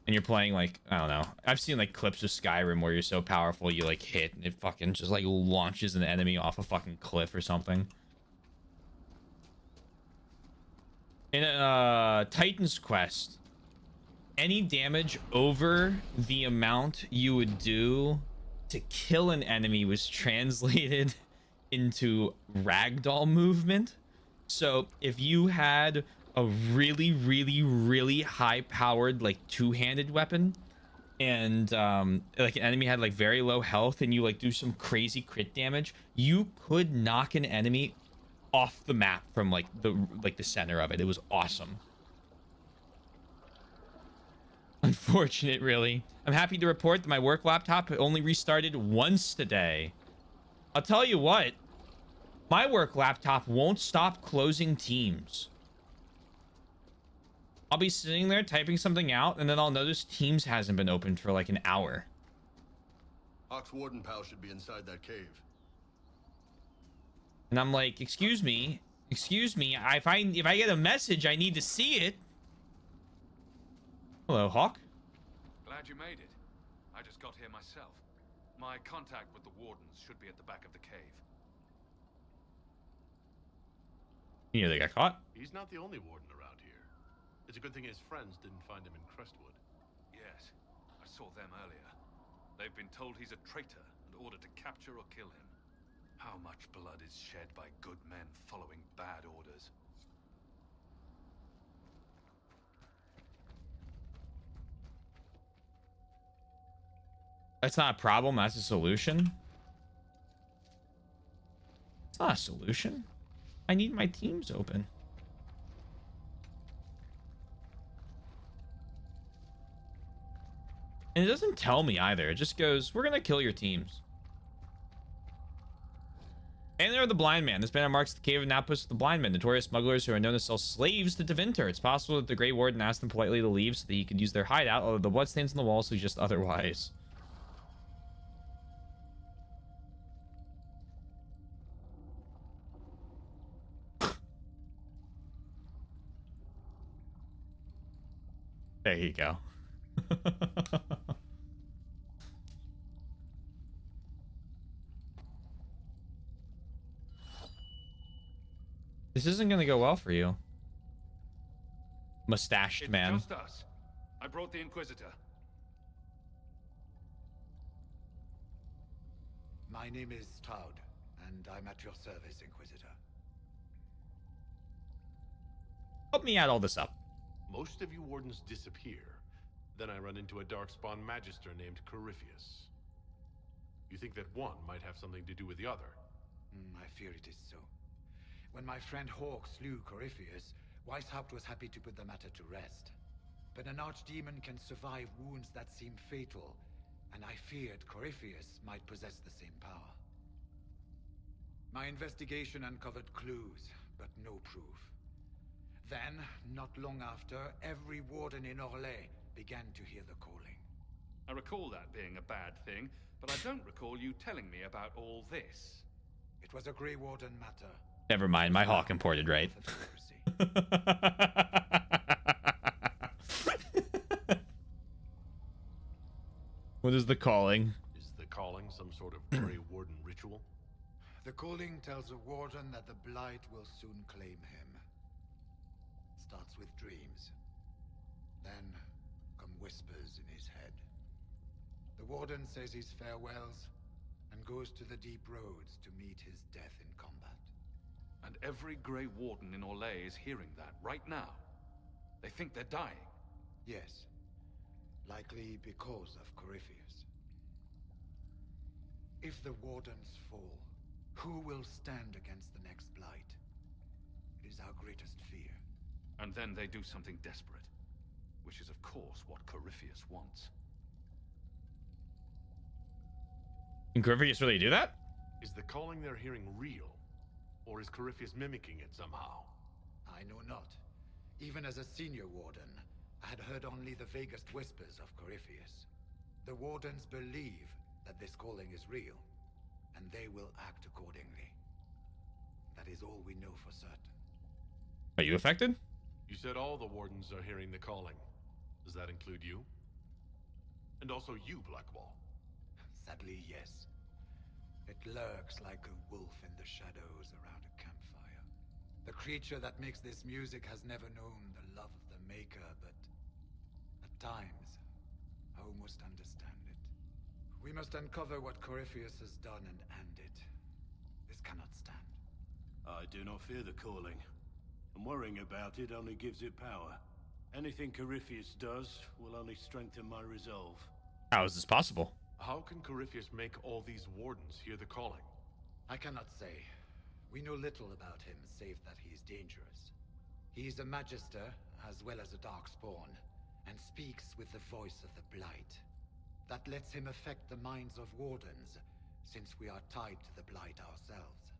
And you're playing like, I don't know. I've seen like clips of Skyrim where you're so powerful you like hit and it fucking just like launches an enemy off a fucking cliff or something. In Titan's Quest, any damage over the amount you would do to kill an enemy was translated into ragdoll movement. So if you had a really, really, really high powered like two-handed weapon and like an enemy had like very low health and you like do some crazy crit damage, you could knock an enemy off the map from like the center of it. It was awesome. Unfortunate, really. I'm happy to report that my work laptop only restarted once today. I'll tell you what, my work laptop won't stop closing teams. I'll be sitting there typing something out, and then I'll notice Teams hasn't been opened for like an hour. Ox Warden pal should be inside that cave. And I'm like, excuse me. If I get a message, I need to see it. Hello, Hawk. Glad you made it. I just got here myself. My contact with the wardens should be at the back of the cave. You know they got caught. He's not the only warden around here. It's a good thing his friends didn't find him in Crestwood. Yes, I saw them earlier. They've been told he's a traitor and ordered to capture or kill him. How much blood is shed by good men following bad orders? That's not a problem. That's a solution. It's not a solution. I need my teams open. And it doesn't tell me either. It just goes, we're going to kill your teams. And they're the blind man. This banner marks the cave of outpost of the blind men, notorious smugglers who are known to sell slaves to Devinter. It's possible that the Grey Warden asked them politely to leave so that he could use their hideout, although the bloodstains on the walls suggest otherwise. There you go. This isn't going to go well for you. Mustached man. It's just us. I brought the Inquisitor. My name is Stroud, and I'm at your service, Inquisitor. Help me add all this up. Most of you wardens disappear. Then I run into a Darkspawn Magister named Corypheus. You think that one might have something to do with the other? I fear it is so. When my friend Hawk slew Corypheus, Weishaupt was happy to put the matter to rest. But an archdemon can survive wounds that seem fatal, and I feared Corypheus might possess the same power. My investigation uncovered clues, but no proof. Then, not long after, every warden in Orlais began to hear the calling. I recall that being a bad thing, but I don't recall you telling me about all this. It was a Grey Warden matter. Never mind, my Hawk imported, right? What is the calling? Is the calling some sort of Grey Warden ritual? The calling tells a warden that the Blight will soon claim him. Starts with dreams. Then come whispers in his head. The warden says his farewells and goes to the deep roads to meet his death in combat. And every Grey Warden in Orlais is hearing that right now. They think they're dying. Yes. Likely because of Corypheus. If the Wardens fall, who will stand against the next Blight? It is our greatest fear. And then they do something desperate. Which is, of course, what Corypheus wants. Can Corypheus really do that? Is the calling they're hearing real? Or is Corypheus mimicking it somehow? I know not. Even as a senior warden, I had heard only the vaguest whispers of Corypheus. The wardens believe that this calling is real, and they will act accordingly. That is all we know for certain. Are you affected? You said all the wardens are hearing the calling. Does that include you? And also you, Blackwall? Sadly, yes. It lurks like a wolf in the shadows around a campfire. The creature that makes this music has never known the love of the Maker, but at times, I almost understand it. We must uncover what Corypheus has done and end it. This cannot stand. I do not fear the calling. And worrying about it only gives it power. Anything Corypheus does will only strengthen my resolve. How is this possible? How can Corypheus make all these wardens hear the calling? I cannot say. We know little about him, save that he is dangerous. He is a Magister, as well as a Darkspawn, and speaks with the voice of the Blight. That lets him affect the minds of wardens, since we are tied to the Blight ourselves.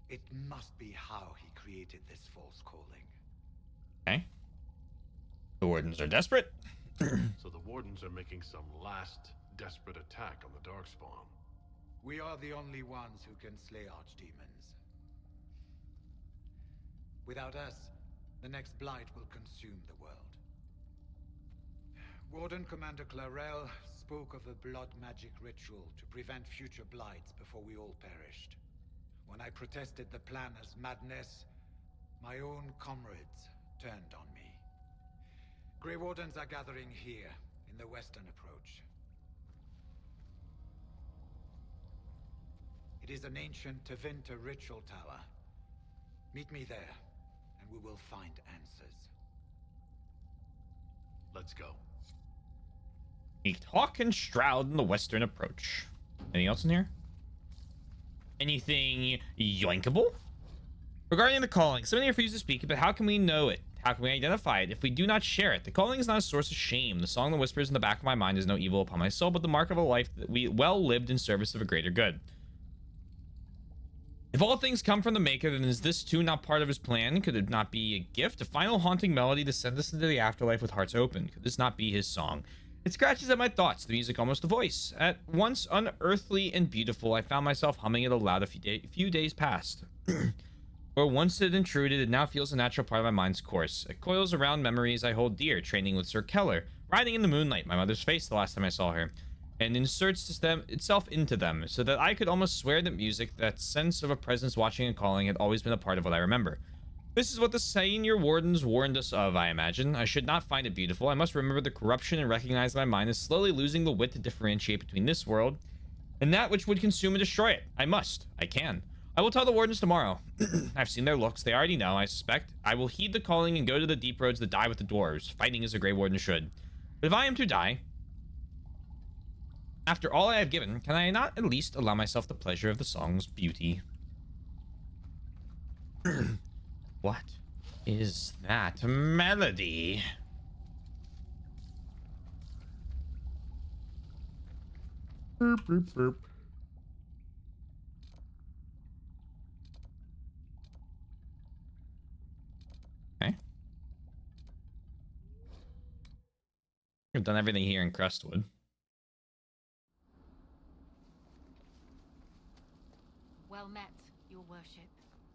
It must be how he created this false calling. Okay. The Wardens are desperate. So the Wardens are making some last desperate attack on the Darkspawn. We are the only ones who can slay archdemons. Without us, the next blight will consume the world. Warden Commander Clarel spoke of a blood magic ritual to prevent future blights before we all perished. When I protested the plan as madness, my own comrades turned on me. Grey Wardens are gathering here, in the western approach. It is an ancient Tevinter ritual tower. Meet me there, and we will find answers. Let's go. Meet Hawk and Shroud in the western approach. Anything else in here? Anything yoinkable? Regarding the calling, somebody refused to speak, but how can we know it? How can we identify it if we do not share it? The calling is not a source of shame. The song that whispers in the back of my mind is no evil upon my soul, but the mark of a life that we well lived in service of a greater good. If all things come from the Maker, then is this too not part of his plan? Could it not be a gift? A final haunting melody to send us into the afterlife with hearts open? Could this not be his song? It scratches at my thoughts, the music almost a voice. At once unearthly and beautiful, I found myself humming it aloud a few days past. Where once it intruded, it now feels a natural part of my mind's course. It coils around memories I hold dear, training with Sir Keller, riding in the moonlight, my mother's face the last time I saw her, and inserts itself into them, so that I could almost swear that music, that sense of a presence watching and calling, had always been a part of what I remember. This is what the senior wardens warned us of, I imagine. I should not find it beautiful. I must remember the corruption and recognize that my mind is slowly losing the wit to differentiate between this world and that which would consume and destroy it. I must. I can. I will tell the wardens tomorrow. I've seen their looks. They already know, I suspect. I will heed the calling and go to the deep roads that die with the dwarves, fighting as a Grey Warden should. But if I am to die, after all I have given, can I not at least allow myself the pleasure of the song's beauty? What is that melody? Burp, burp, burp. Okay. I've done everything here in Crestwood. Well met, your worship.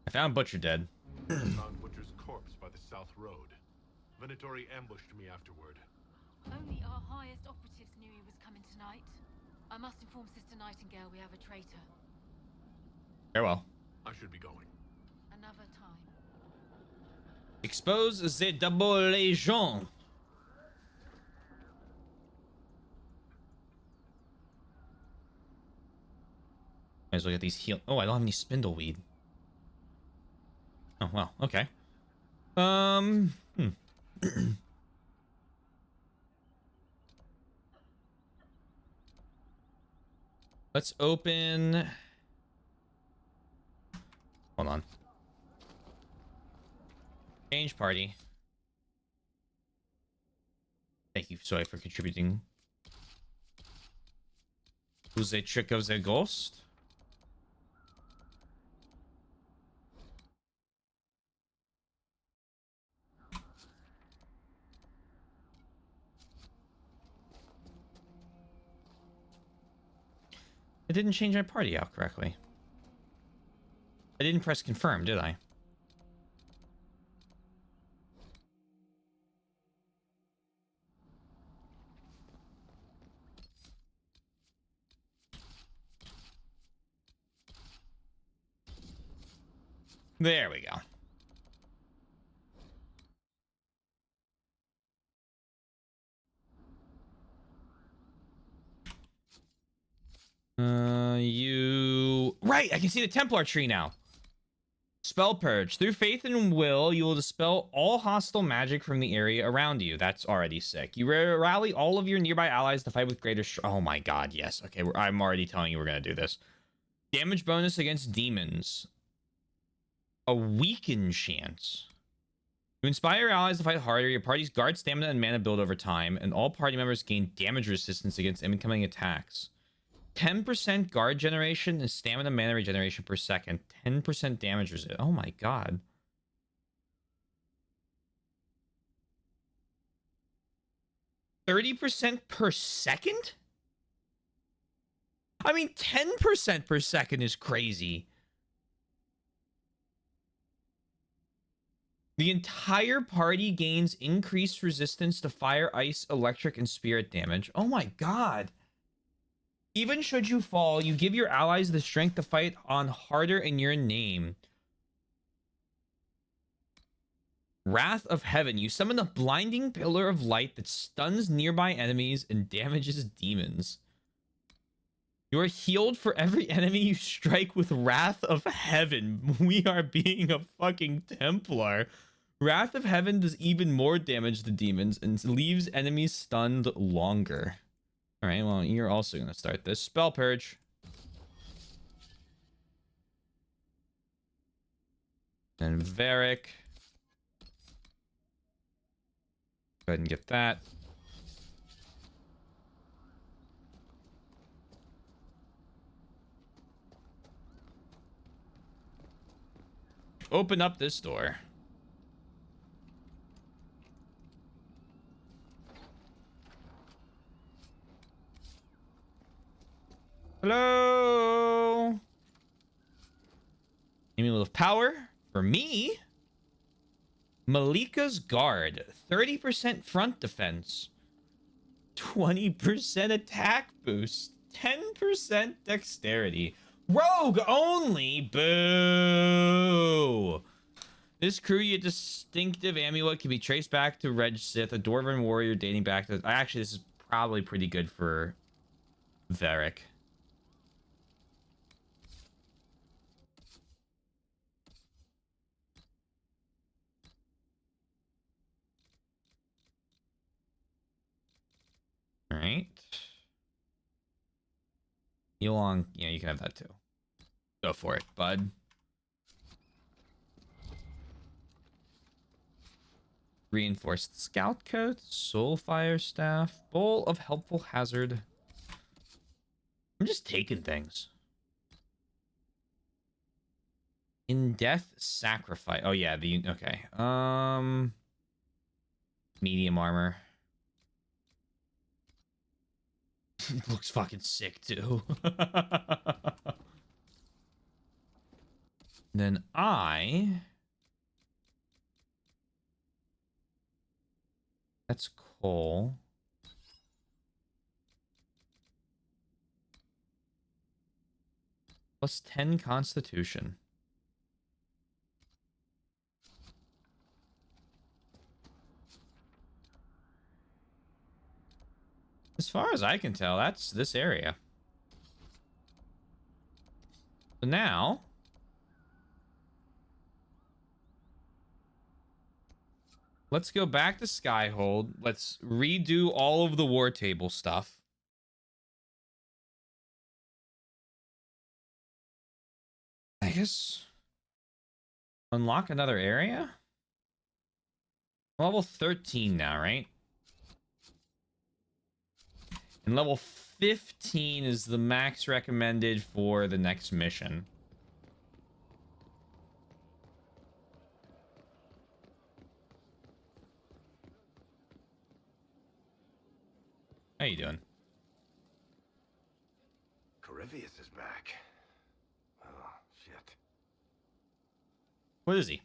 I found Butcher dead. Found Butcher's corpse by the South Road. Venatori ambushed me afterward. Only our highest operatives knew he was coming tonight. I must inform Sister Nightingale we have a traitor. Farewell. I should be going. Another time. Expose the double legion. Might as well get these heal. Oh, I don't have any spindleweed. Oh, well, okay. Let's open. Hold on. Change party. Thank you, Soy, for contributing. Who's a trick of the ghost? I didn't change my party out correctly. I didn't press confirm, did I? There we go. Right, I can see the Templar tree now. Spell Purge. Through faith and will, you will dispel all hostile magic from the area around you. That's already sick. You rally all of your nearby allies to fight with greater oh my god, yes. Okay, I'm already telling you we're going to do this. Damage bonus against demons. A weakened chance. You inspire your allies to fight harder. Your party's guard stamina and mana build over time, and all party members gain damage resistance against incoming attacks. 10% guard generation and stamina mana regeneration per second. 10% damage resist. Oh my god. 30% per second? I mean, 10% per second is crazy. The entire party gains increased resistance to fire, ice, electric, and spirit damage. Oh my god. Even should you fall, you give your allies the strength to fight on harder in your name. Wrath of Heaven. You summon a blinding pillar of light that stuns nearby enemies and damages demons. You are healed for every enemy you strike with Wrath of Heaven. We are being a fucking Templar. Wrath of Heaven does even more damage to demons and leaves enemies stunned longer. Alright, well, you're also going to start this. Spell Purge. And Varric. Go ahead and get that. Open up this door. Hello. Amulet of Power for me. Malika's Guard. 30% front defense. 20% attack boost. 10% dexterity. Rogue only. Boo. This Kruya distinctive amulet can be traced back to Reg Sith, a Dwarven warrior dating back to... Actually, this is probably pretty good for Varric. All right. Yulong, yeah, you can have that too. Go for it, bud. Reinforced Scout Coat, Soulfire Staff, Bowl of Helpful Hazard. I'm just taking things. In Death Sacrifice. Oh yeah, the okay. Medium armor. Looks fucking sick too. Then that's Cole. Plus 10 Constitution. As far as I can tell, that's this area. So now... let's go back to Skyhold. Let's redo all of the war table stuff. I guess... unlock another area? Level 13 now, right? And level 15 is the max recommended for the next mission. How you doing? Corypheus is back. Oh, shit. What is he?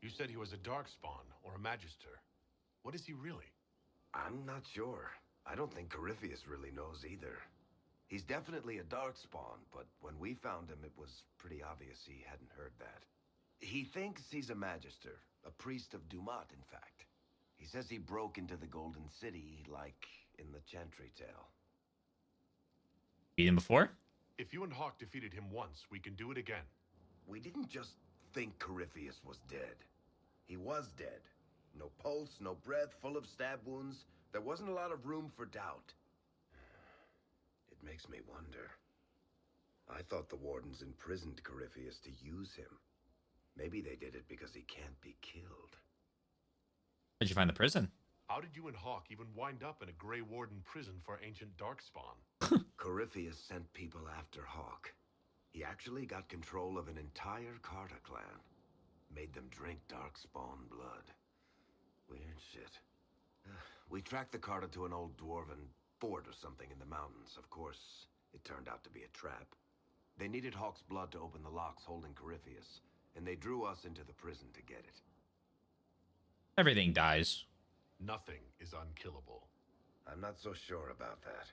You said he was a Darkspawn or a Magister. What is he really? I'm not sure. I don't think Corypheus really knows either. He's definitely a Darkspawn, but when we found him, it was pretty obvious he hadn't heard that. He thinks he's a Magister, a priest of Dumat, in fact. He says he broke into the Golden City, like in the Chantry tale. Beat him before? If you and Hawk defeated him once, we can do it again. We didn't just think Corypheus was dead. He was dead. No pulse, no breath, full of stab wounds. There wasn't a lot of room for doubt. It makes me wonder. I thought the Wardens imprisoned Corypheus to use him. Maybe they did it because he can't be killed. Did you find the prison? How did you and Hawk even wind up in a Grey Warden prison for ancient Darkspawn? Corypheus sent people after Hawk. He actually got control of an entire Carta clan. Made them drink Darkspawn blood. Weird shit. We tracked the Carter to an old dwarven fort or something in the mountains. Of course, it turned out to be a trap. They needed Hawk's blood to open the locks holding Corypheus, and they drew us into the prison to get it. Everything dies. Nothing is unkillable. I'm not so sure about that.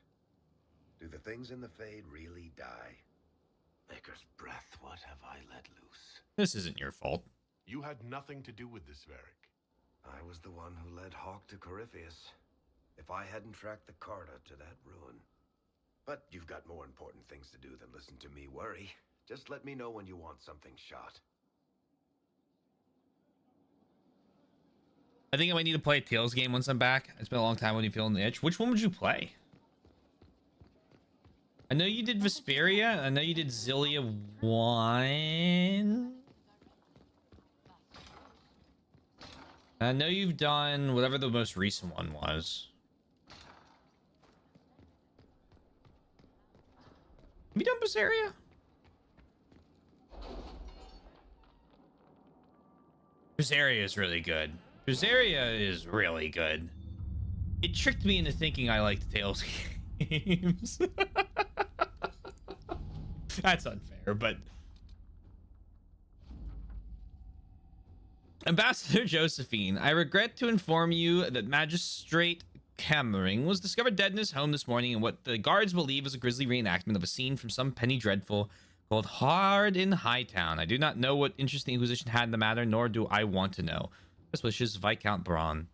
Do the things in the Fade really die? Maker's breath, what have I let loose? This isn't your fault. You had nothing to do with this, Varric. I was the one who led Hawk to Corypheus. If I hadn't tracked the Carta to that ruin. But you've got more important things to do than listen to me worry. Just let me know when you want something shot. I think I might need to play a Tales game once I'm back. It's been a long time when you feeling the itch. Which one would you play? I know you did Vesperia. I know you did Zillia 1. I know you've done whatever the most recent one was. Have you done Berseria? Berseria is really good. Berseria is really good. It tricked me into thinking I liked Tales games. That's unfair, but... Ambassador Josephine, I regret to inform you that Magistrate Cammering was discovered dead in his home this morning in what the guards believe is a grisly reenactment of a scene from some penny dreadful called Hard in Hightown. I do not know what interest the Inquisition had in the matter, nor do I want to know. Best wishes, Viscount Braun.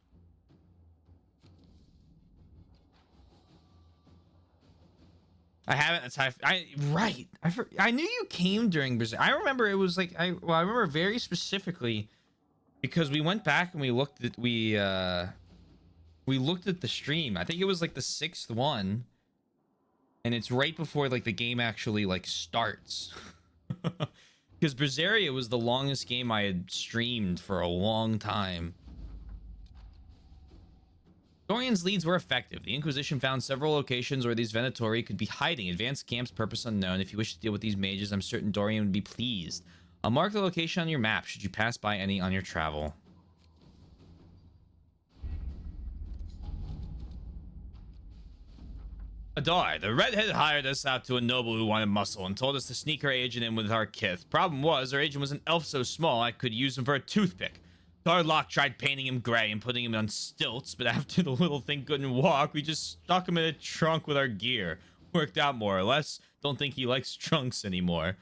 I haven't. That's how I knew you came during Berserk. I remember it was like I remember very specifically because we went back and we looked at the stream. I think it was like the 6th one, and it's right before like the game actually like starts. Because Berseria was the longest game I had streamed for a long time. Dorian's leads were effective. The Inquisition found several locations where these Venatori could be hiding. Advanced camps, purpose unknown. If you wish to deal with these mages, I'm certain Dorian would be pleased. I'll mark the location on your map should you pass by any on your travel. Adar, the redhead hired us out to a noble who wanted muscle and told us to sneak her agent in with our kith. Problem was, our agent was an elf so small I could use him for a toothpick. Darlock tried painting him gray and putting him on stilts, but after the little thing couldn't walk, we just stuck him in a trunk with our gear. Worked out more or less. Don't think he likes trunks anymore.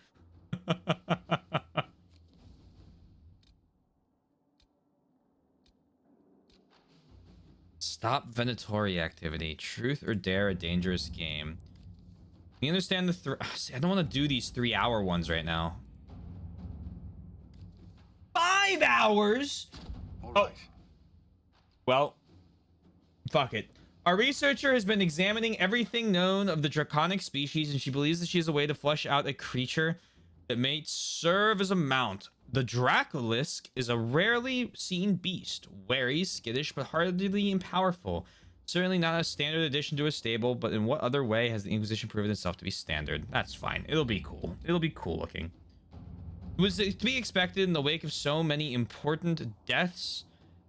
Stop Venatori activity. Truth or dare, a dangerous game. You understand the I don't want to do these 3-hour ones right now. 5 hours? All right. Well, fuck it. Our researcher has been examining everything known of the draconic species, and she believes that she has a way to flesh out a creature that may serve as a mount. The Dracolisk is a rarely seen beast, wary, skittish, but hardly powerful. Certainly not a standard addition to a stable, but in what other way has the Inquisition proven itself to be standard? That's fine. It'll be cool. It'll be cool looking. It was to be expected in the wake of so many important deaths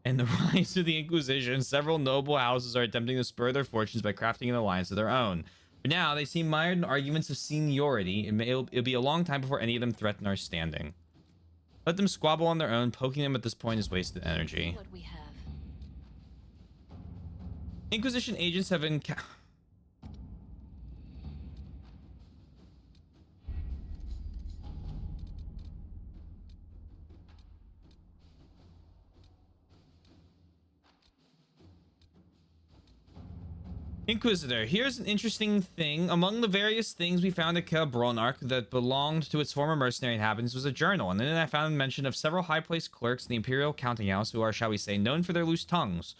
and the rise of the Inquisition. Several noble houses are attempting to spur their fortunes by crafting an alliance of their own. For now, they seem mired in arguments of seniority. It'll be a long time before any of them threaten our standing. Let them squabble on their own. Poking them at this point is wasted energy. What we have. Inquisition agents have Inquisitor, here's an interesting thing. Among the various things we found at Bronark that belonged to its former mercenary inhabitants was a journal, and then I found mention of several high-placed clerks in the Imperial Counting House who are, shall we say, known for their loose tongues.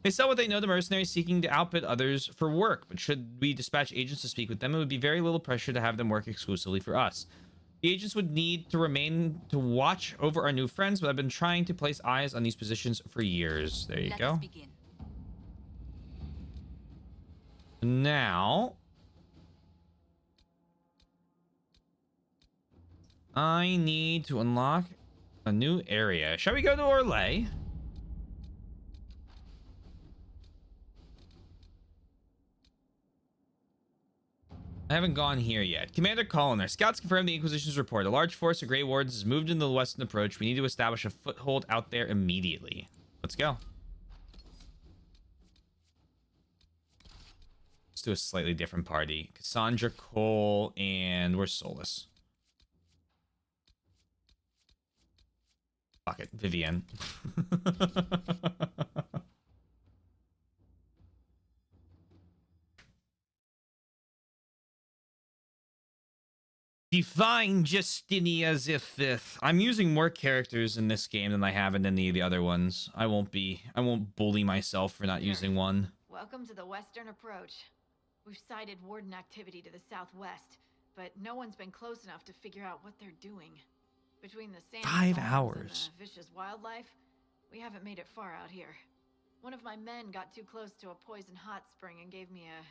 They sell what they know to mercenaries seeking to outbid others for work, but should we dispatch agents to speak with them, it would be very little pressure to have them work exclusively for us. The agents would need to remain to watch over our new friends, but I've been trying to place eyes on these positions for years. There you go. Now, I need to unlock a new area. Shall we go to Orlais? I haven't gone here yet. Commander Colliner. Scouts confirm the Inquisition's report. A large force of Grey Wardens has moved into the western approach. We need to establish a foothold out there immediately. Let's go. Let's do a slightly different party. Cassandra, Cole, and where's Solus? Fuck it, Vivienne. Define Justinia the Fifth. I'm using more characters in this game than I have in any of the other ones. I won't bully myself for not using one. Welcome to the Western Approach. We've sighted Warden activity to the southwest, but no one's been close enough to figure out what they're doing. Between the sand 5 storms hours. and the vicious wildlife, we haven't made it far out here. One of my men got too close to a poison hot spring and gave me a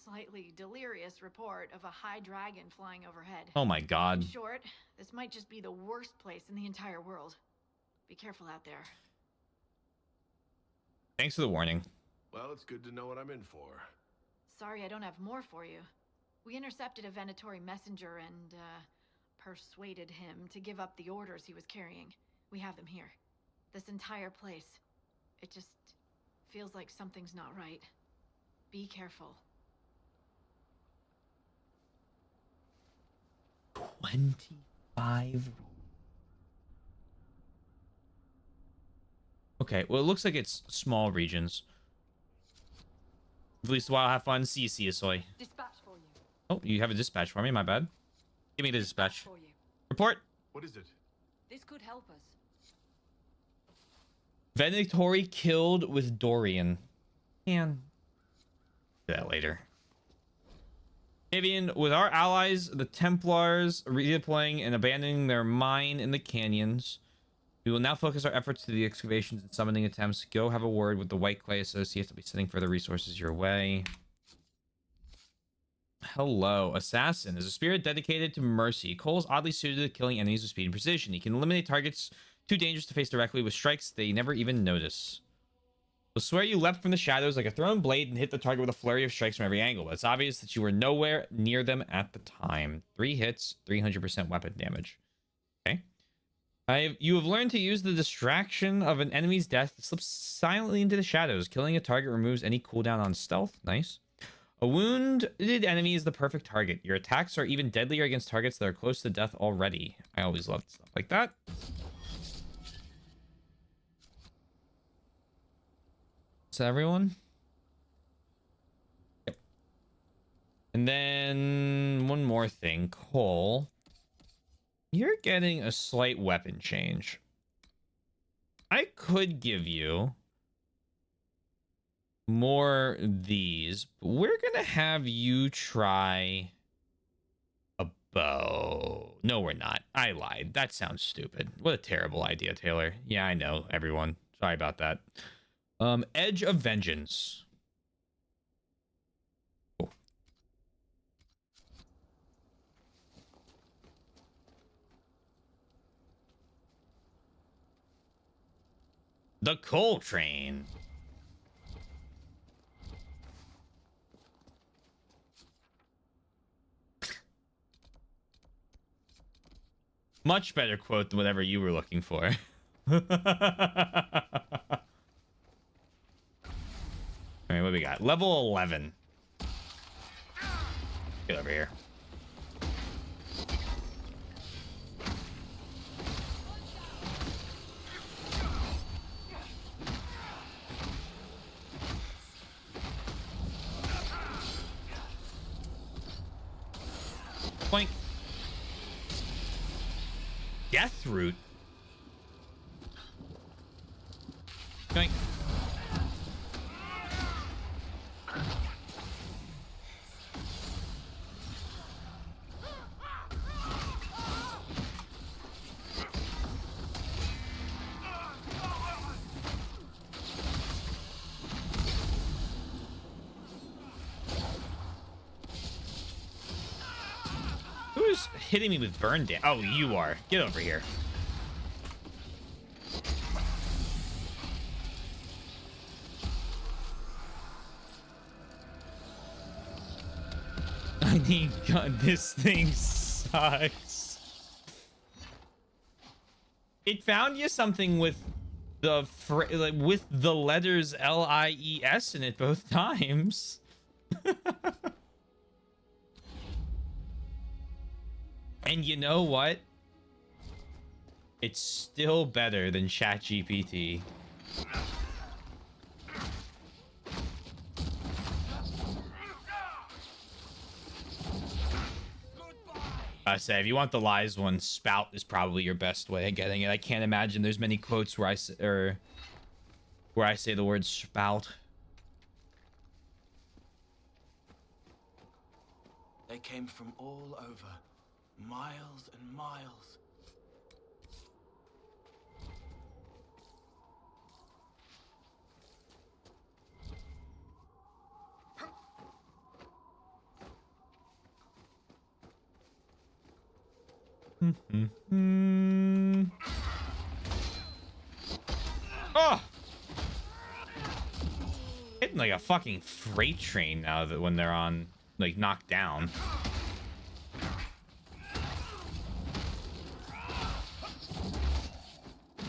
slightly delirious report of a high dragon flying overhead. Oh my god. In short, this might just be the worst place in the entire world. Be careful out there. Thanks for the warning. Well, it's good to know what I'm in for. Sorry I don't have more for you. We intercepted a Venatori messenger and, persuaded him to give up the orders he was carrying. We have them here. This entire place. It just feels like something's not right. Be careful. 25. Okay, well, it looks like it's small regions. At least while I have fun. See you, Asoy. Dispatch for you. Oh, you have a dispatch for me. My bad. Give me the dispatch. Report. What is it? This could help us. Venatori killed with Dorian. Man. Do that later. Avian, with our allies, the Templars, redeploying and abandoning their mine in the canyons, we will now focus our efforts to the excavations and summoning attempts. Go have a word with the White Clay Associates. I'll be sending further resources your way. Hello. Assassin is a spirit dedicated to mercy. Cole is oddly suited to killing enemies with speed and precision. He can eliminate targets too dangerous to face directly with strikes they never even notice. You'll swear you leapt from the shadows like a thrown blade and hit the target with a flurry of strikes from every angle, but it's obvious that you were nowhere near them at the time. 3 hits, 300% weapon damage. Okay. You have learned to use the distraction of an enemy's death to slip silently into the shadows. Killing a target removes any cooldown on stealth. Nice. A wounded enemy is the perfect target. Your attacks are even deadlier against targets that are close to death already. I always loved stuff like that. Is that everyone? Yep. And then one more thing. Cole, you're getting a slight weapon change. I could give you more these, but we're gonna have you try a bow. No, we're not. I lied. That sounds stupid. What a terrible idea, Taylor. Yeah, I know, everyone. Sorry about that. Edge of Vengeance. Cool. The Coal Train. Much better quote than whatever you were looking for. All right, what we got? Level 11. Get over here. Boink. Death Root. Boink. Who's hitting me with burn damage? Oh, you are. Get over here. I need God, this thing sucks. It found you something with the with the letters LIES in it both times. And you know what? It's still better than ChatGPT. I say, if you want the lies one, spout is probably your best way of getting it. I can't imagine there's many quotes where I say the word spout. They came from all over, miles and miles. Oh! Hitting like a fucking freight train now that when they're on, like, knocked down.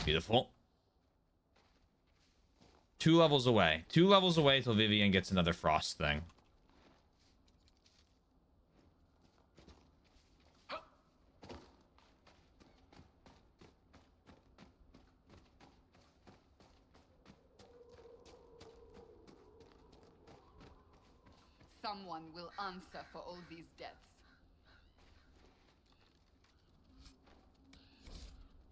Beautiful. 2 levels away. 2 levels away till Vivian gets another frost thing. Someone will answer for all these deaths.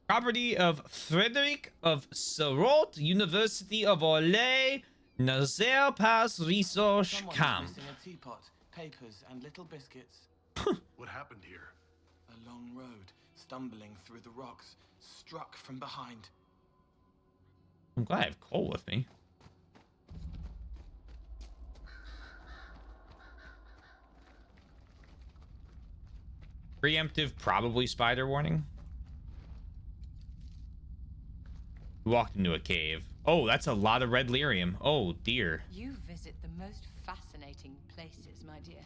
Property of Frederick of Sarraute, University of Orlais, Nazaire Pass Research Someone Camp. was missing a teapot, papers, and little biscuits. What happened here? A long road, stumbling through the rocks, struck from behind. I'm glad I have Cole with me. Preemptive, probably spider warning. We walked into a cave. Oh, that's a lot of red lyrium. Oh, dear. You visit the most fascinating places, my dear.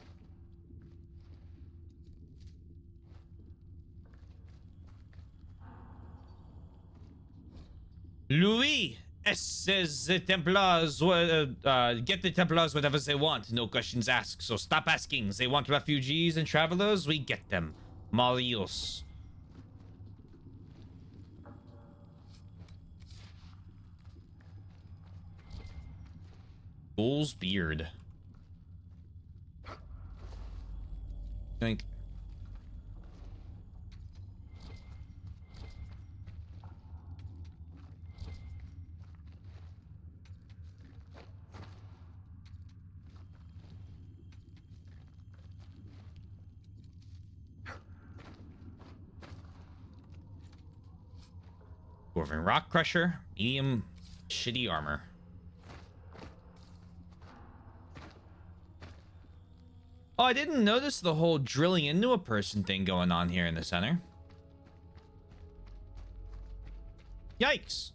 Louis says the Templars get the Templars whatever they want. No questions asked. So stop asking. They want refugees and travelers. We get them. Marius. Bull's beard. Think. Dwarven Rock Crusher, medium shitty armor. Oh, I didn't notice the whole drilling into a person thing going on here in the center. Yikes.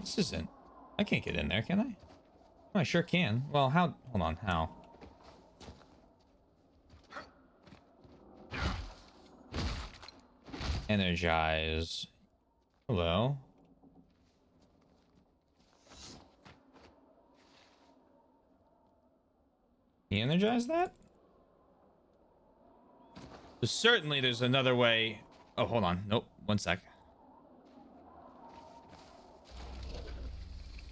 This isn't... I can't get in there, can I? Oh, I sure can. Well, how... Hold on, how? Energize. Hello. Can you energize that? So certainly there's another way. Oh, hold on. Nope. One sec.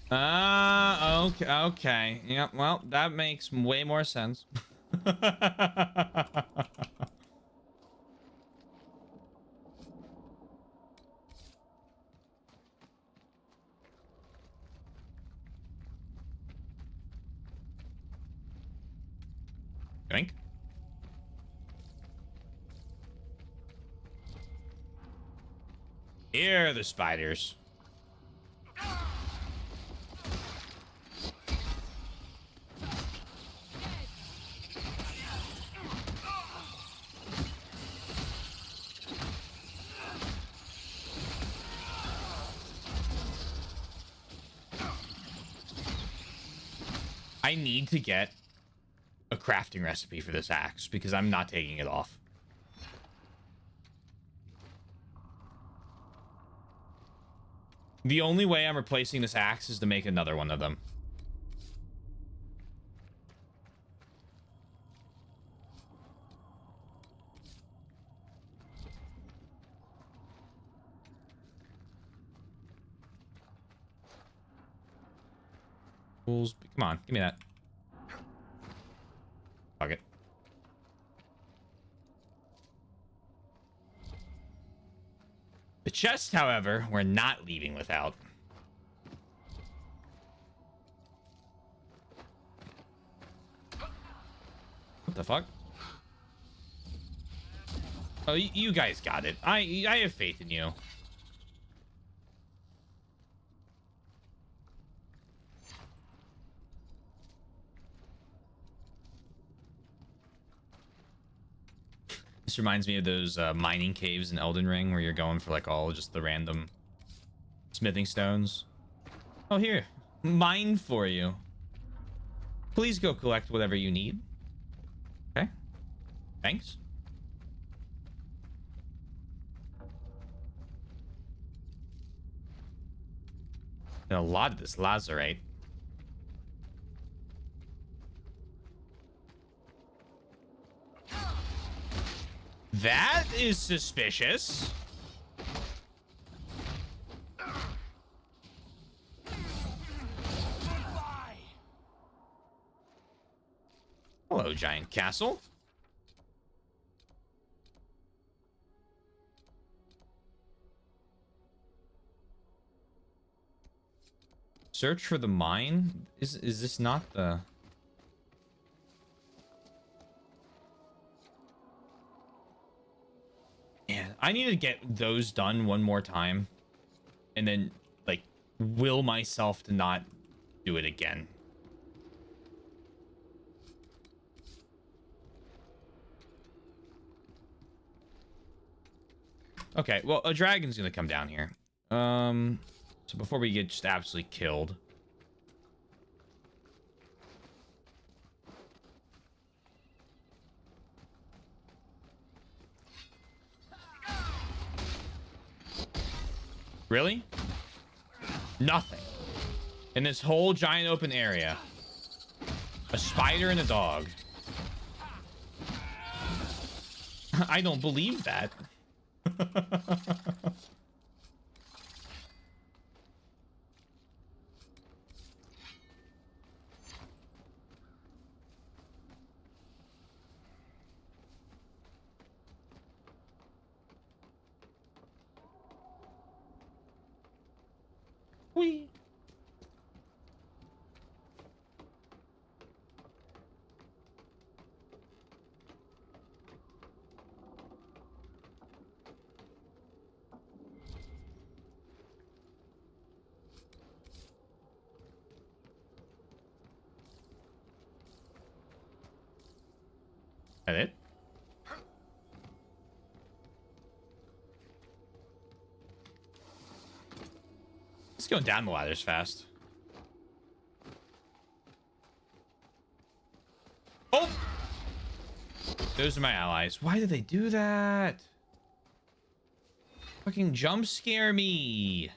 Okay, okay. Yep, well, that makes way more sense. Drink. Here are the spiders. I need to get a crafting recipe for this axe because I'm not taking it off. The only way I'm replacing this axe is to make another one of them. Come on, give me that. Fuck it. The chest, however, we're not leaving without. What the fuck? Oh, you guys got it. I have faith in you. This reminds me of those mining caves in Elden Ring where you're going for like all just the random smithing stones. Oh, here. Mine for you. Please go collect whatever you need. Okay. Thanks. And a lot of this lazarite. That is suspicious. Hello, giant castle. Search for the mine? Is this not the... Man, I need to get those done one more time. And then, like, will myself to not do it again. Okay, well, a dragon's gonna come down here. So before we get just absolutely killed. Really? Nothing. In this whole giant open area. A spider and a dog. I don't believe that. Whee. That it? Let's go down the ladders fast. Oh! Those are my allies. Why did they do that? Fucking jump scare me.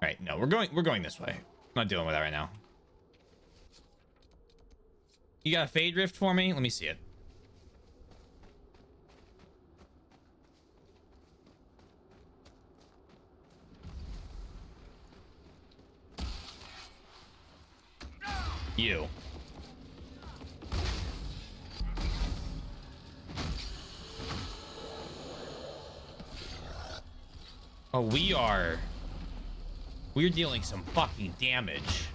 All right, no, we're going this way. I'm not dealing with that right now. You got a fade rift for me? Let me see it. You. Oh, we're dealing some fucking damage.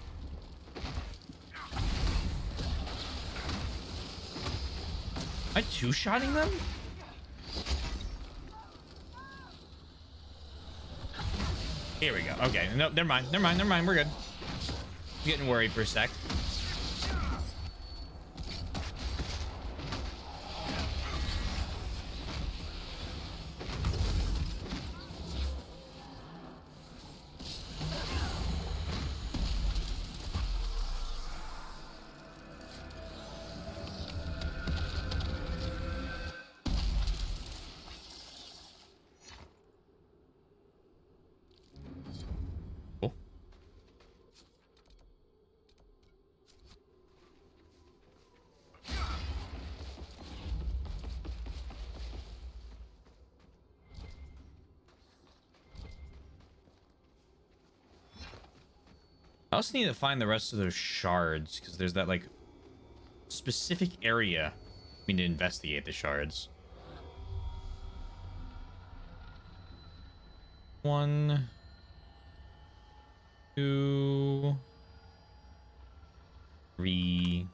Am I two-shotting them? Here we go. Okay, no, never mind. We're good. I'm getting worried for a sec. also need to find the rest of those shards, because there's that, like, specific area we need to investigate the shards. 1, 2, 3.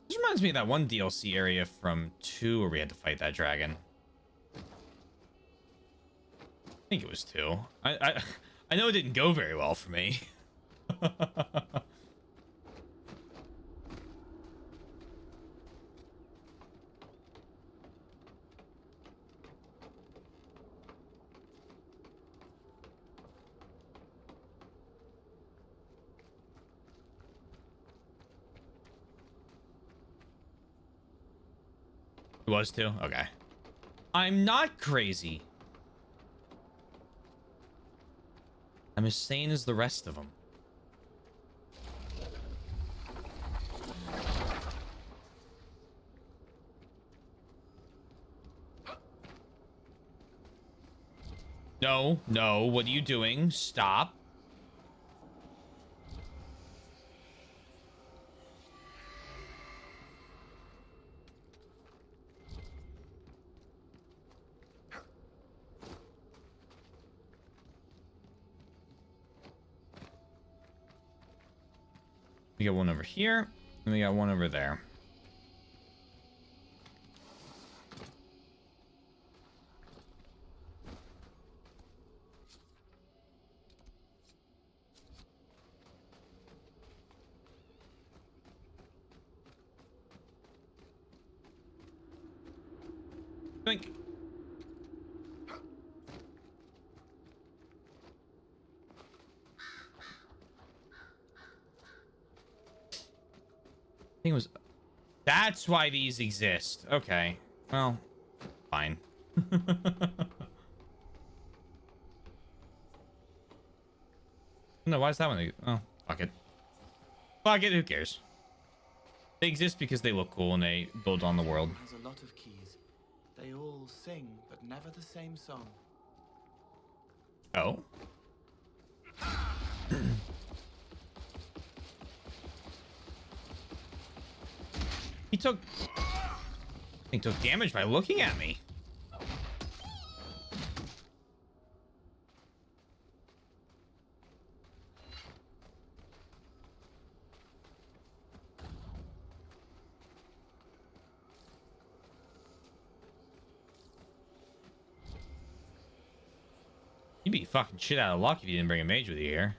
This reminds me of that one DLC area from 2 where we had to fight that dragon. I think it was 2. I know it didn't go very well for me. It was 2? Okay. I'm not crazy. I'm as sane as the rest of them. No, no, what are you doing? Stop. We got one over here, and we got one over there. Think. I think it was. That's why these exist. Okay. Well, fine. No, why is that one? Oh, fuck it. Fuck it. Who cares? They exist because they look cool and they build on the world. Has a lot of keys. They all sing, but never the same song. Oh. He took damage by looking at me. You'd be fucking shit out of luck if you didn't bring a mage with you here.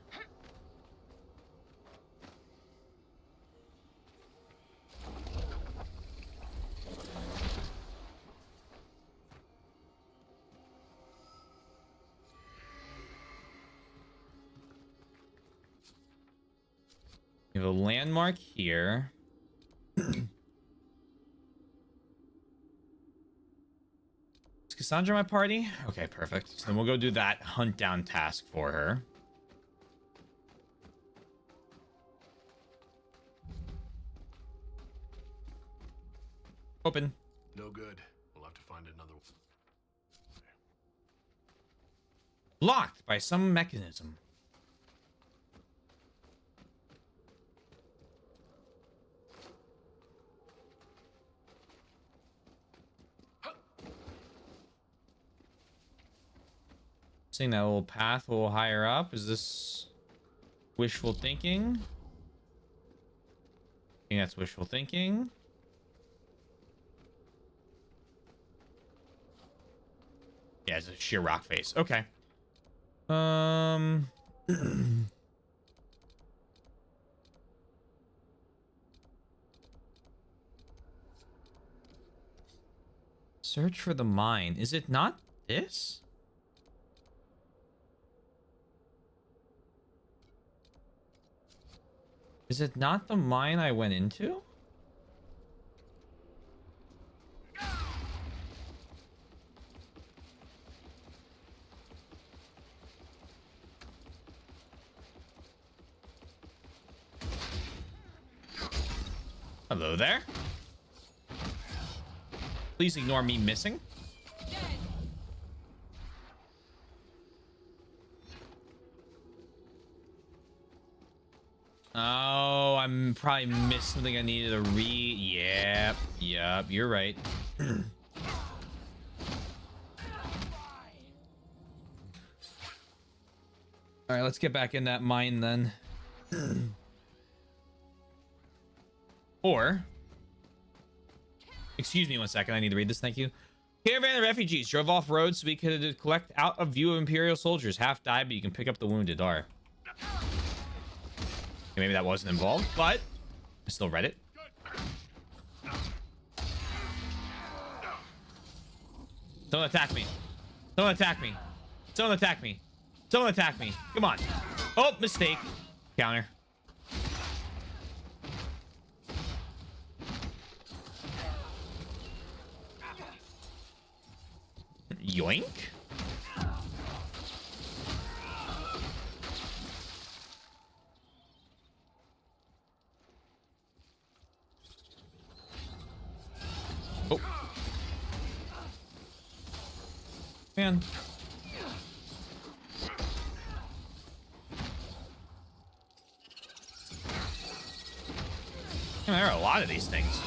We have a landmark here. Is Cassandra my party? Okay, perfect. So then we'll go do that hunt down task for her. Open. No good. We'll have to find another one. Blocked by some mechanism. Seeing that little path a little higher up. Is this wishful thinking? I think that's wishful thinking. Yeah, it's a sheer rock face. Okay. Search for the mine. Is it not this? Is it not the mine I went into? Hello there. Please ignore me missing. Oh, I'm probably missed something I needed to read. Yep, you're right. All right, let's get back in that mine then. Or, excuse me 1 second, I need to read this, thank you. Caravan of refugees drove off road so we could collect out a view of Imperial soldiers. Half died, but you can pick up the wounded. Okay, maybe that wasn't involved, but I still read it. Don't attack me. Don't attack me. Don't attack me. Don't attack me. Come on. Oh, mistake. Counter. Yoink. Oh. Man. Man, there are a lot of these things.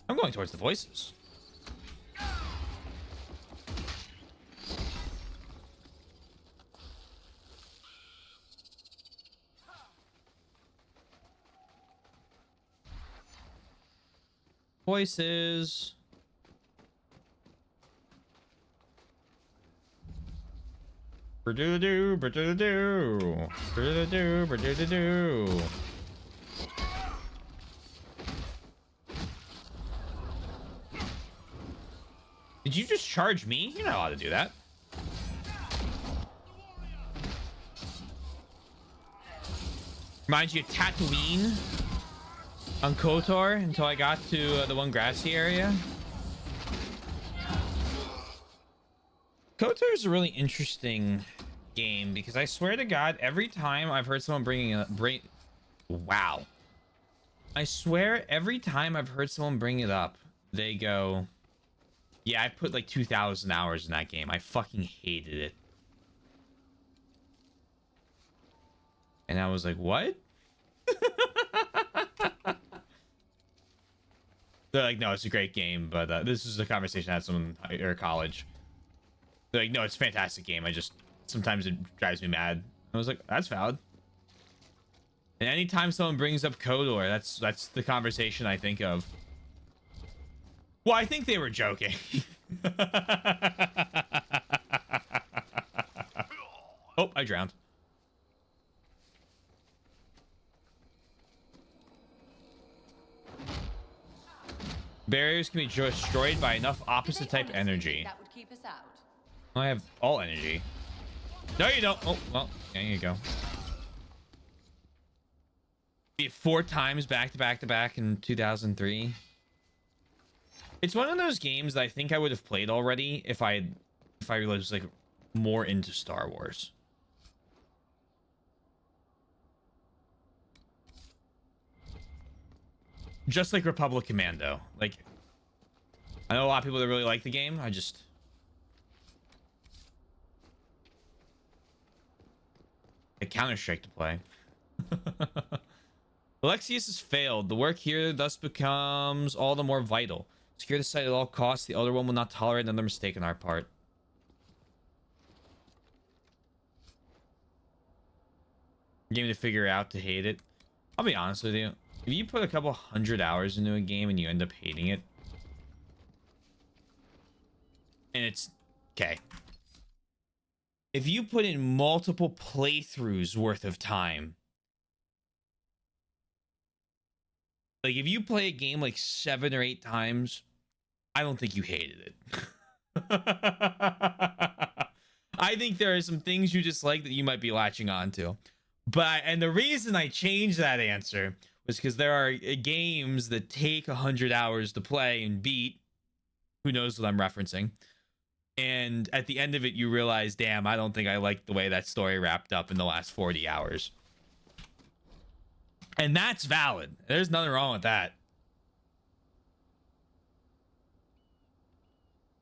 I'm going towards the voices. Voices. Berdoo-doo, berdoo-doo, berdoo-doo, berdoo-doo. Did you just charge me? You're not allowed to do that. Reminds you of Tatooine on KOTOR until I got to the one grassy area. KOTOR is a really interesting game because I swear to God, every time I've heard someone wow. I swear every time I've heard someone bring it up, they go, yeah, I put like 2,000 hours in that game. I fucking hated it. And I was like, what? They're like, no, it's a great game, but this is a conversation I had someone at college. They're like, no, it's a fantastic game. Sometimes it drives me mad. I was like, that's valid. And anytime someone brings up KOTOR, that's the conversation I think of. Well, I think they were joking. Oh, I drowned. Barriers can be destroyed by enough opposite type energy. That would keep us out. I have all energy. No, you don't. Oh, well, there you go. Beat 4 times back to back to back in 2003. It's one of those games that I think I would have played already if I was like more into Star Wars. Just like Republic Commando. Like, I know a lot of people that really like the game. I just... a Counter-Strike to play. Alexius has failed. The work here thus becomes all the more vital. Secure the site at all costs. The other one will not tolerate another mistake on our part. Game to figure out to hate it. I'll be honest with you. If you put a couple 100 hours into a game and you end up hating it, and it's okay. If you put in multiple playthroughs worth of time, like if you play a game like 7 or 8 times, I don't think you hated it. I think there are some things you just like that you might be latching on to. And the reason I changed that answer was because there are games that take 100 hours to play and beat. Who knows what I'm referencing? And at the end of it, you realize, damn, I don't think I like the way that story wrapped up in the last 40 hours. And that's valid. There's nothing wrong with that.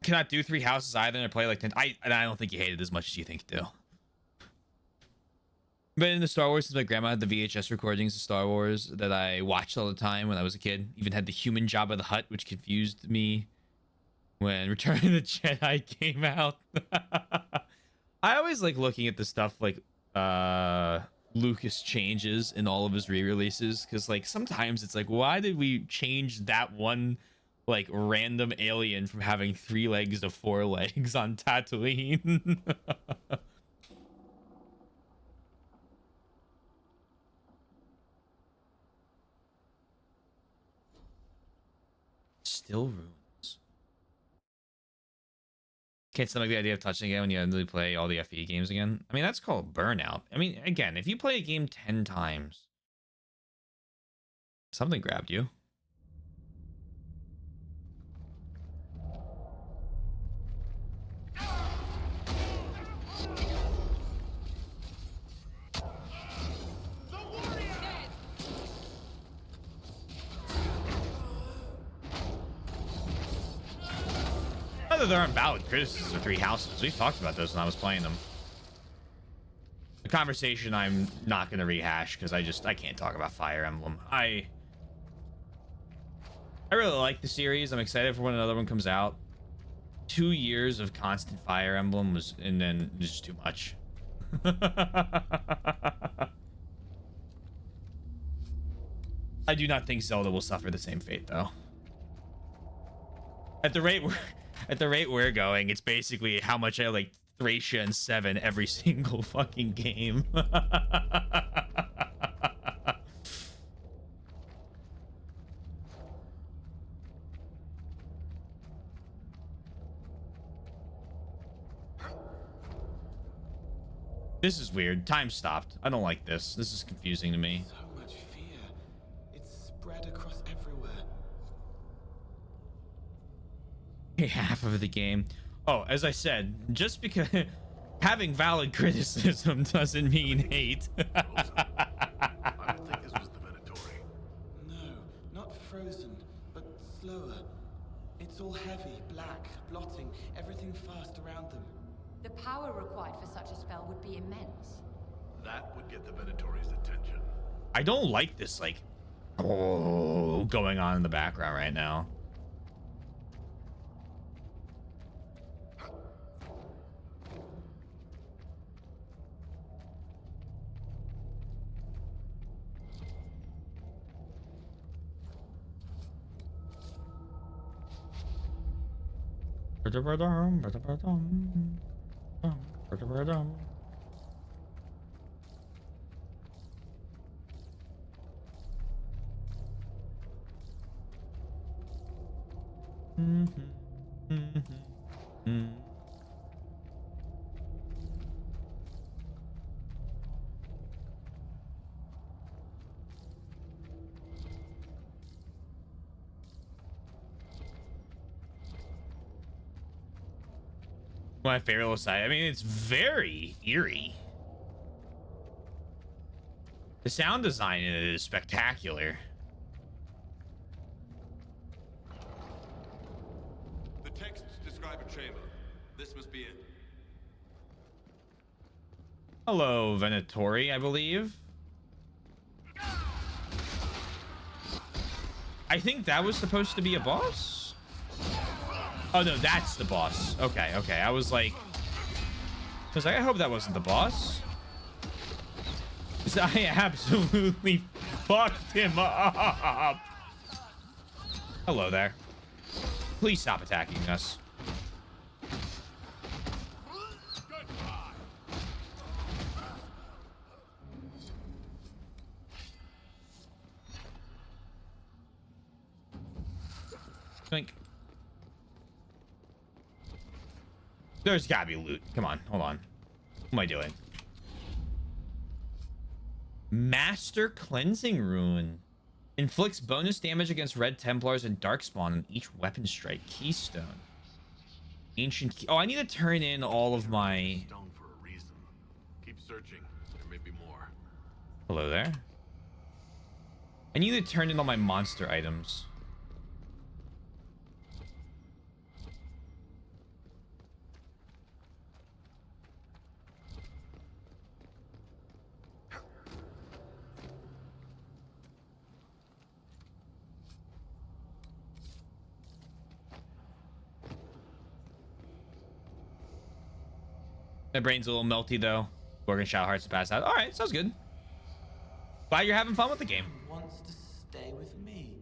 Cannot do 3 houses either and play like 10. I don't think you hate it as much as you think you do. But in the Star Wars, since my grandma had the VHS recordings of Star Wars that I watched all the time when I was a kid, even had the human Jabba the Hutt, which confused me when Return of the Jedi came out. I always like looking at the stuff like Lucas changes in all of his re-releases, because like sometimes it's like, why did we change that one like random alien from having 3 legs to 4 legs on Tatooine? Still runes. Can't stomach the idea of touching it when you endly play all the FE games again. I mean, that's called burnout. I mean, again, if you play a game 10 times, something grabbed you. Whether there aren't valid criticisms of 3 houses, we've talked about those when I was playing them. The conversation I'm not going to rehash because I can't talk about Fire Emblem. I really like the series. I'm excited for when another one comes out. 2 years of constant Fire Emblem was, and then just too much. I do not think Zelda will suffer the same fate, though. At the rate we're going, it's basically how much I like Thracia and 7 every single fucking game. This is weird. Time stopped. I don't like this. This is confusing to me. So much fear. It's spread across everywhere. Half of the game. Oh, as I said, just because having valid criticism doesn't mean hate. I don't think this was the Venatori. No, not frozen, but slower. It's all heavy, black, blotting, everything fast around them. The power required for such a spell would be immense. That would get the Venatori's attention. I don't like this, like, oh, going on in the background right now. My favorite little side. I mean, it's very eerie. The sound design in it is spectacular. The texts describe a chamber. This must be it. Hello, Venatori, I believe. I think that was supposed to be a boss. Oh no, that's the boss. Okay, okay. I was like, I hope that wasn't the boss. 'Cause I absolutely fucked him up. Hello there. Please stop attacking us. Think. There's gotta be loot. Come on, hold on. What am I doing? Master Cleansing Rune. Inflicts bonus damage against Red Templars and Darkspawn on each weapon strike. Keystone. Ancient key. Oh, I need to turn in all of my... Stone for a reason. Keep searching. There may be more. Hello there. I need to turn in all my monster items. My brain's a little melty though. Gorgon Shadow Hearts to pass out. All right, sounds good. Glad you're having fun with the game. Wants to stay with me.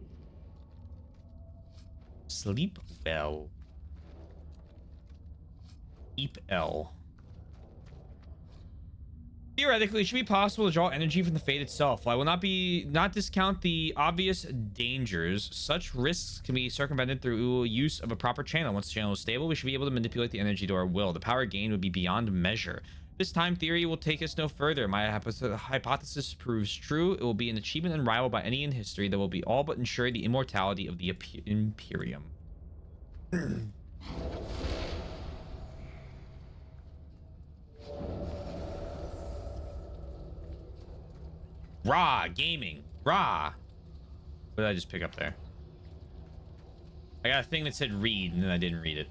Sleep well. Eep L. Theoretically, it should be possible to draw energy from the Fate itself. While I will not discount the obvious dangers, such risks can be circumvented through use of a proper channel. Once the channel is stable, we should be able to manipulate the energy to our will. The power gained would be beyond measure. This time theory will take us no further. My hypothesis proves true. It will be an achievement unrivaled by any in history that will be all but ensure the immortality of the Imperium. Raw gaming. Raw. What did I just pick up there? I got a thing that said read, and then I didn't read it.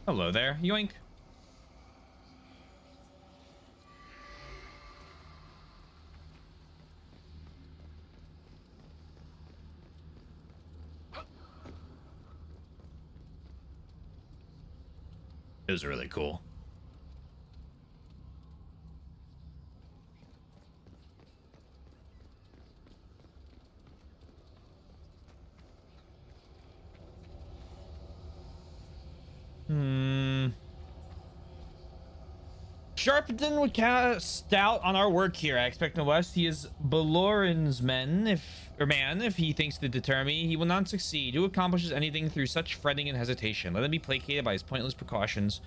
Hello there. Yoink. It was really cool. Sharpton would cast doubt on our work here. I expect no less. He is Baloran's man if he thinks to deter me. He will not succeed. Who accomplishes anything through such fretting and hesitation? Let him be placated by his pointless precautions.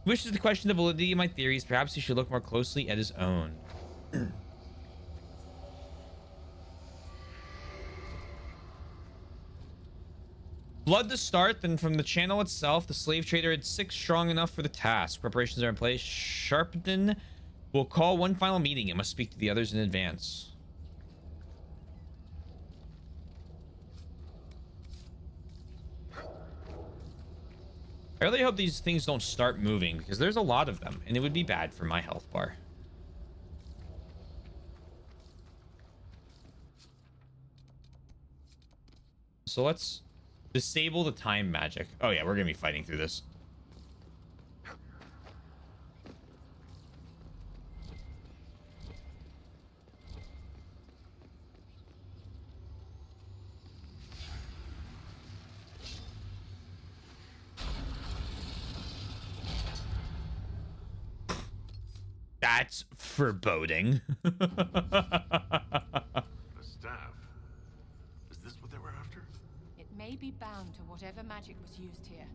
He wishes to question the validity of my theories. Perhaps he should look more closely at his own. Blood to start, then from the channel itself, the slave trader had 6 strong enough for the task. Preparations are in place. Sharpton will call one final meeting and must speak to the others in advance. I really hope these things don't start moving because there's a lot of them and it would be bad for my health bar. So let's disable the time magic. Oh yeah, we're gonna be fighting through this. That's foreboding. May be bound to whatever magic was used here.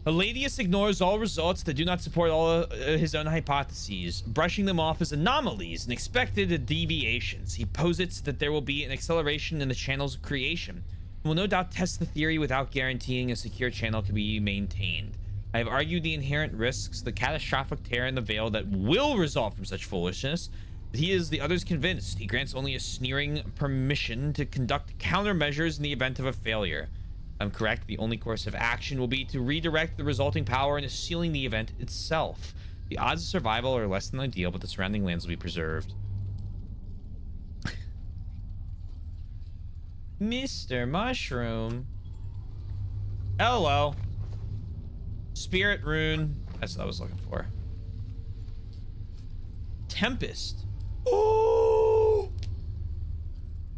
Eladius ignores all results that do not support all his own hypotheses, brushing them off as anomalies and expected deviations. He posits that there will be an acceleration in the channel's creation and will no doubt test the theory without guaranteeing a secure channel can be maintained. I have argued the inherent risks, the catastrophic tear in the veil that will result from such foolishness. He is the others convinced. He grants only a sneering permission to conduct countermeasures in the event of a failure. I'm correct. The only course of action will be to redirect the resulting power into sealing the event itself. The odds of survival are less than ideal, but the surrounding lands will be preserved. Mr. Mushroom. Hello. Spirit rune. That's what I was looking for. Tempest. Oh!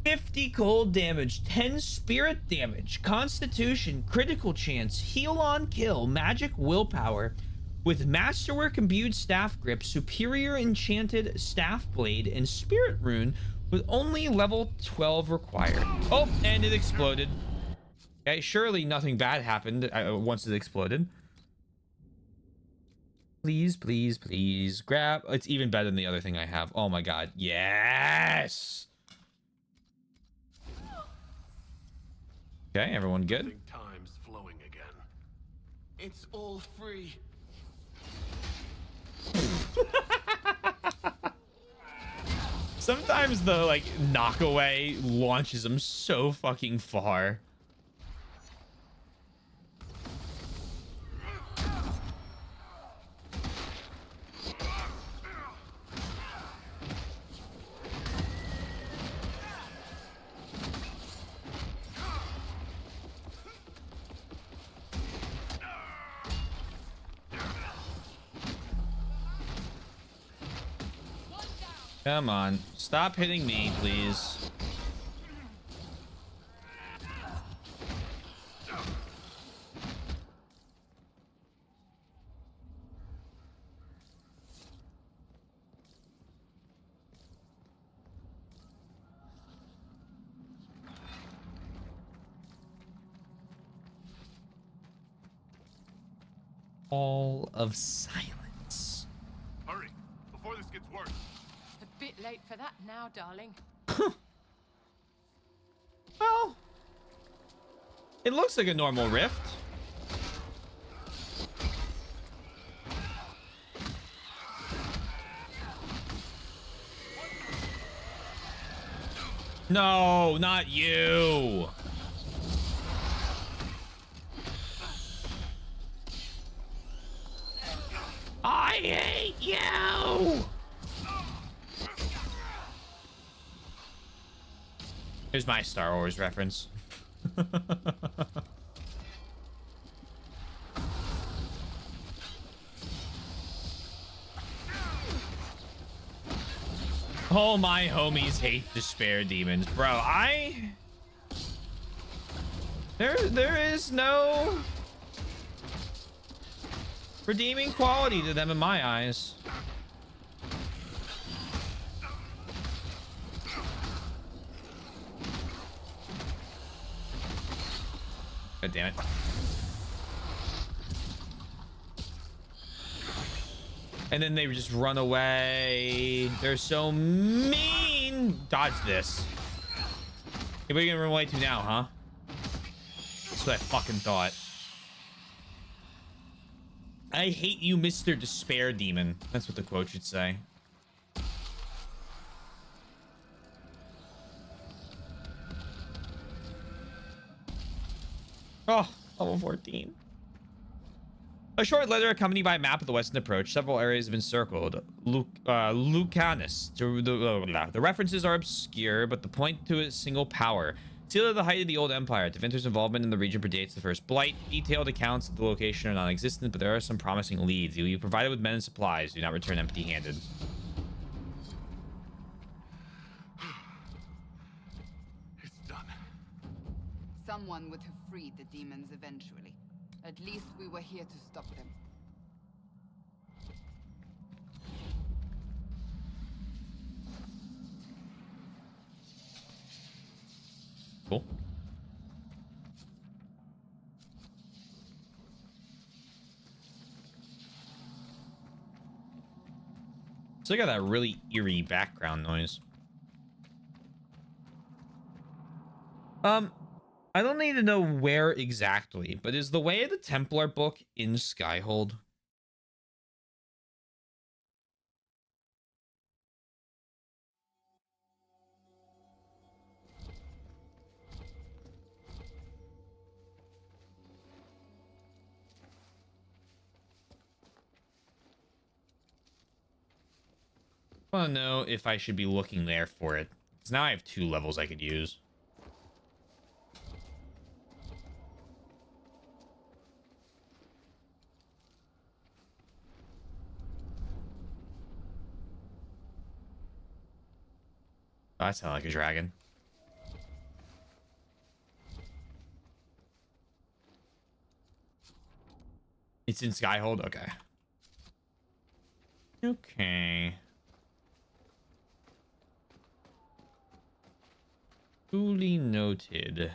50 50 cold damage, 10 spirit damage, constitution, critical chance, heal on kill, magic willpower, with masterwork imbued staff grip, superior enchanted staff blade, and spirit rune, with only level 12 required. Oh, and it exploded. Okay, surely nothing bad happened once it exploded. Please, please, please grab. It's even better than the other thing I have. Oh my god. Yes. Okay, everyone good? Time's flowing again. It's all free. Sometimes the like knockaway launches them so fucking far. Come on, stop hitting me, please. All of silence. Hurry, before this gets worse. A bit late for that now, darling. Well, it looks like a normal rift. No, not you. I hate you. Here's my Star Wars reference. Oh, my homies hate despair demons, bro. There is no redeeming quality to them in my eyes. God damn it. And then they just run away. They're so mean. Dodge this. Hey, what are you gonna run away to now, huh? That's what I fucking thought. I hate you, Mr. Despair Demon. That's what the quote should say. Oh, level 14. A short letter accompanied by a map of the western approach. Several areas have been circled. Lucanus. The references are obscure, but the point to a single power. Sealed at the height of the old empire. Tevinter's involvement in the region predates the first blight. Detailed accounts of the location are non-existent, but there are some promising leads. You'll be provided with men and supplies. Do not return empty-handed. It's done. Someone would have freed the demons eventually. At least we were here to stop them. Cool. So I got that really eerie background noise. I don't need to know where exactly, but is the Way of the Templar book in Skyhold? I want to know if I should be looking there for it. Because now I have 2 levels I could use. Oh, that sounds like a dragon. It's in Skyhold? Okay. Okay. Duly noted.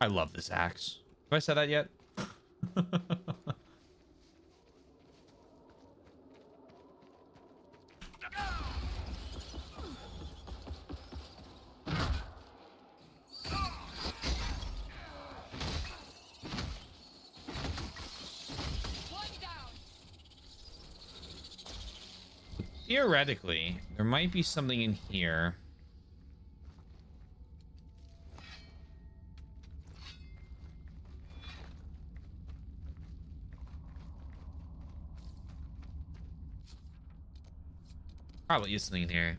I love this axe. Have I said that yet? Theoretically, there might be something in here. Probably is something in here.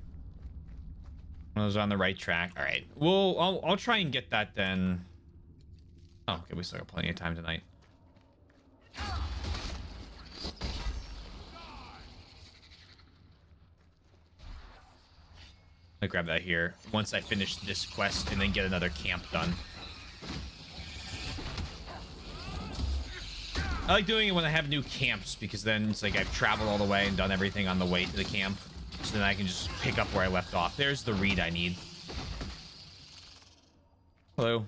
I was on the right track. All right. Well, I'll try and get that then. Oh, okay. We still got plenty of time tonight. I grab that here once I finish this quest and then get another camp done. I like doing it when I have new camps because then it's like I've traveled all the way and done everything on the way to the camp. So then I can just pick up where I left off. There's the read I need. Hello.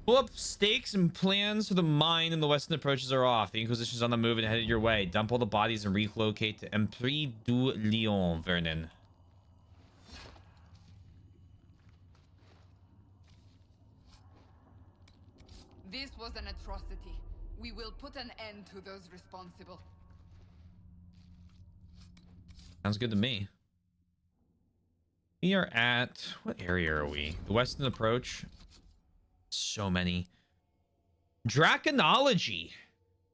Pull up stakes and plans for the mine and the western approaches are off. The Inquisition's on the move and headed your way. Dump all the bodies and relocate to Empire du Lion, Vernon. This was an atrocity. We will put an end to those responsible. Sounds good to me. We are at... What area are we? The western approach. So many. Draconology.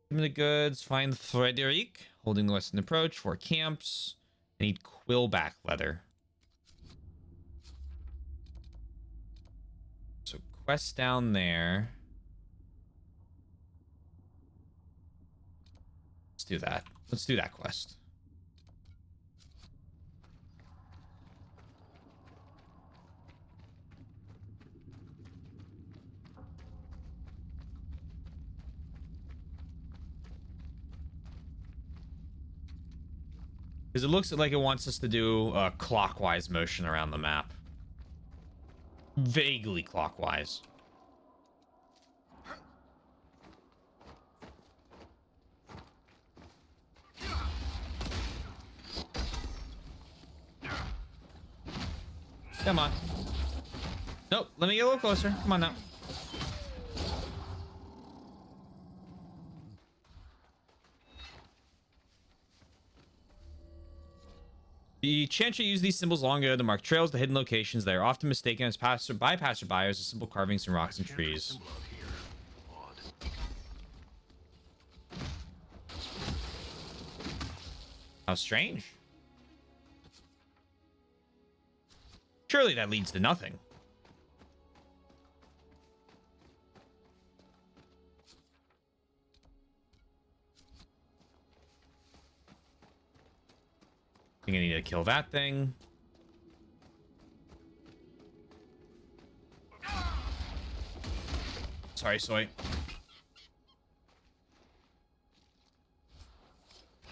Give me the goods. Find Frederic. Holding the western approach. 4 camps. I need quillback leather. So quest down there. Let's do that. Let's do that quest. Because it looks like it wants us to do a clockwise motion around the map. Vaguely clockwise. Come on. Nope, let me get a little closer. Come on now. The Chantry use these symbols long ago to mark trails to hidden locations. They are often mistaken as by passerby as simple carvings in rocks and trees. How strange. Surely that leads to nothing. I think I need to kill that thing. Sorry, Soy.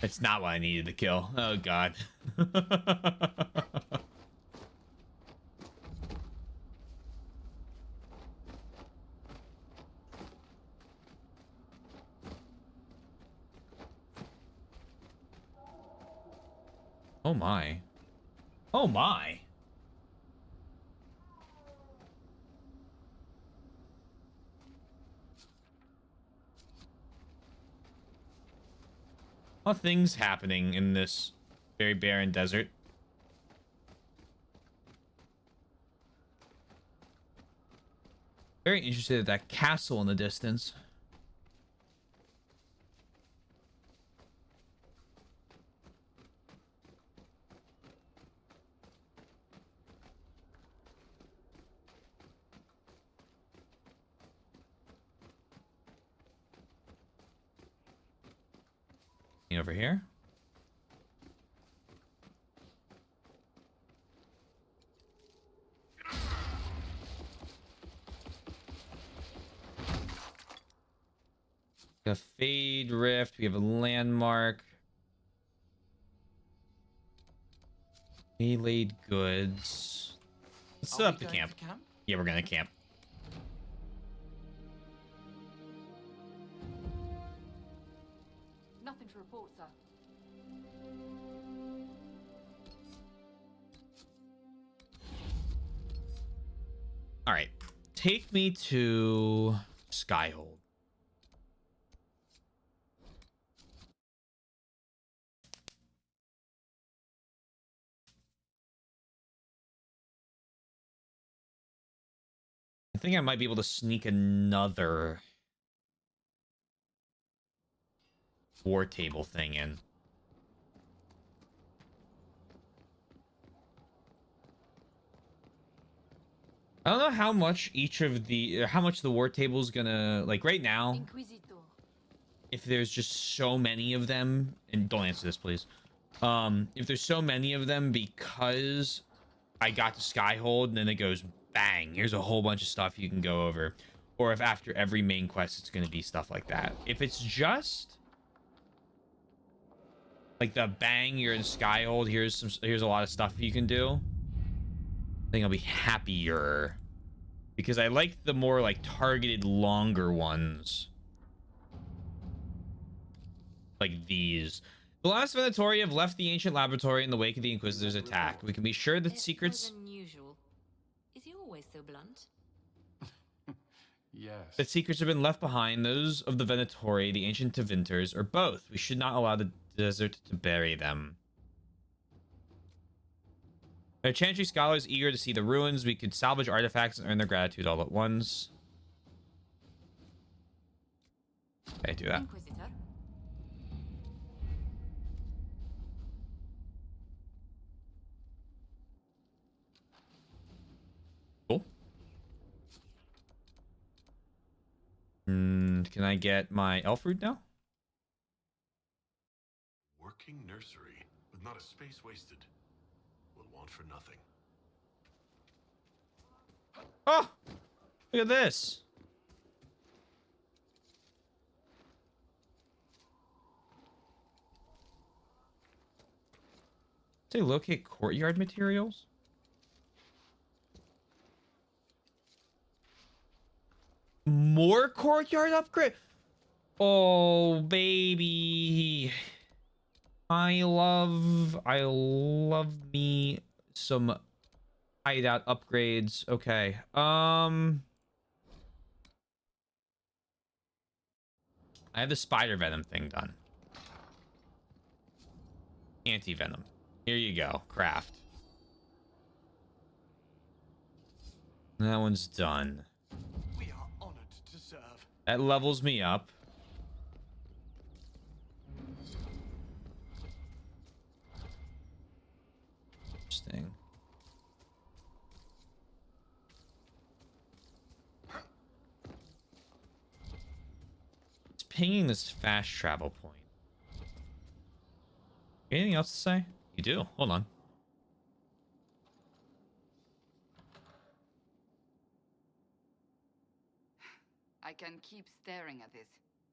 It's not what I needed to kill. Oh, God. Oh, my. Oh, my. A lot of things happening in this very barren desert. Very interested in that castle in the distance. Over here. A Fade Rift. We have a landmark. Waylaid goods. Let's set up the camp. Yeah, we're gonna camp. Nothing to report, sir. All right, take me to Skyhold. I think I might be able to sneak another war table thing in. I don't know how much how much the war table is gonna, like, right now. Inquisitor. If there's just so many of them, and don't answer this, please. If there's so many of them because I got to Skyhold and then it goes bang, here's a whole bunch of stuff you can go over. Or if after every main quest it's gonna be stuff like that. If it's just like the bang, you're in Skyhold, here's a lot of stuff you can do, I think I'll be happier. Because I like the more like targeted longer ones. Like these. The last Venatori have left the ancient laboratory in the wake of the Inquisitor's attack. We can be sure that secrets... Unusual. Is he always so blunt? Yes. That secrets have been left behind, those of the Venatori, the ancient Tevinters, or both. We should not allow the desert to bury them. Our Chantry scholars eager to see the ruins. We could salvage artifacts and earn their gratitude all at once. Okay, do that. Inquisitor. Cool. Can I get my elf root now? Working nursery with not a space wasted. Will want for nothing. Oh! Look at this! Say locate courtyard materials? More courtyard upgrade? Oh, baby. I love me some hideout upgrades. Okay. I have the spider venom thing done. Anti-venom. Here you go. Craft. That one's done. We are honored to serve. That levels me up. Interesting. It's pinging this fast travel point. Anything else to say? You do. Hold on. I can keep staring at this,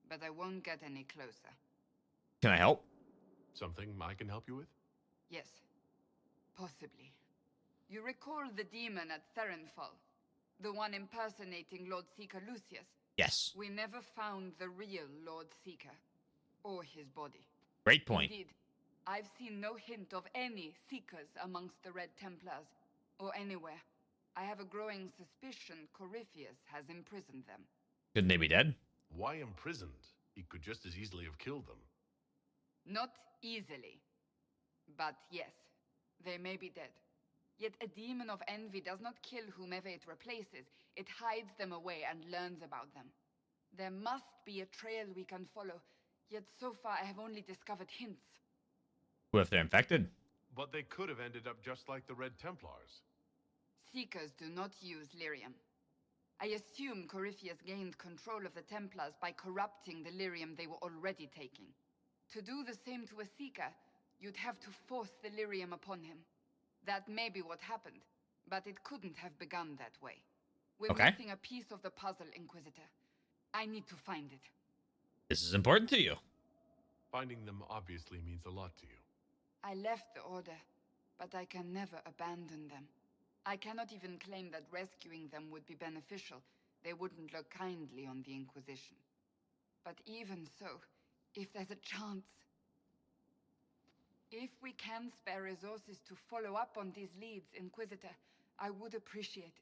but I won't get any closer. Can I help? Something I can help you with? Yes. Possibly. You recall the demon at Therenfall? The one impersonating Lord Seeker Lucius? Yes. We never found the real Lord Seeker. Or his body. Great point. Indeed, I've seen no hint of any Seekers amongst the Red Templars. Or anywhere. I have a growing suspicion Corypheus has imprisoned them. Couldn't they be dead? Why imprisoned? He could just as easily have killed them. Not easily. But yes, they may be dead. Yet a demon of envy does not kill whomever it replaces. It hides them away and learns about them. There must be a trail we can follow, yet so far I have only discovered hints. What if they're infected? But they could have ended up just like the Red Templars. Seekers do not use lyrium. I assume Corypheus gained control of the Templars by corrupting the lyrium they were already taking. To do the same to a Seeker, you'd have to force the lyrium upon him. That may be what happened, but it couldn't have begun that way. We're missing a piece of the puzzle, Inquisitor. I need to find it. This is important to you. Finding them obviously means a lot to you. I left the Order, but I can never abandon them. I cannot even claim that rescuing them would be beneficial. They wouldn't look kindly on the Inquisition. But even so, if there's a chance... If we can spare resources to follow up on these leads, Inquisitor, I would appreciate it.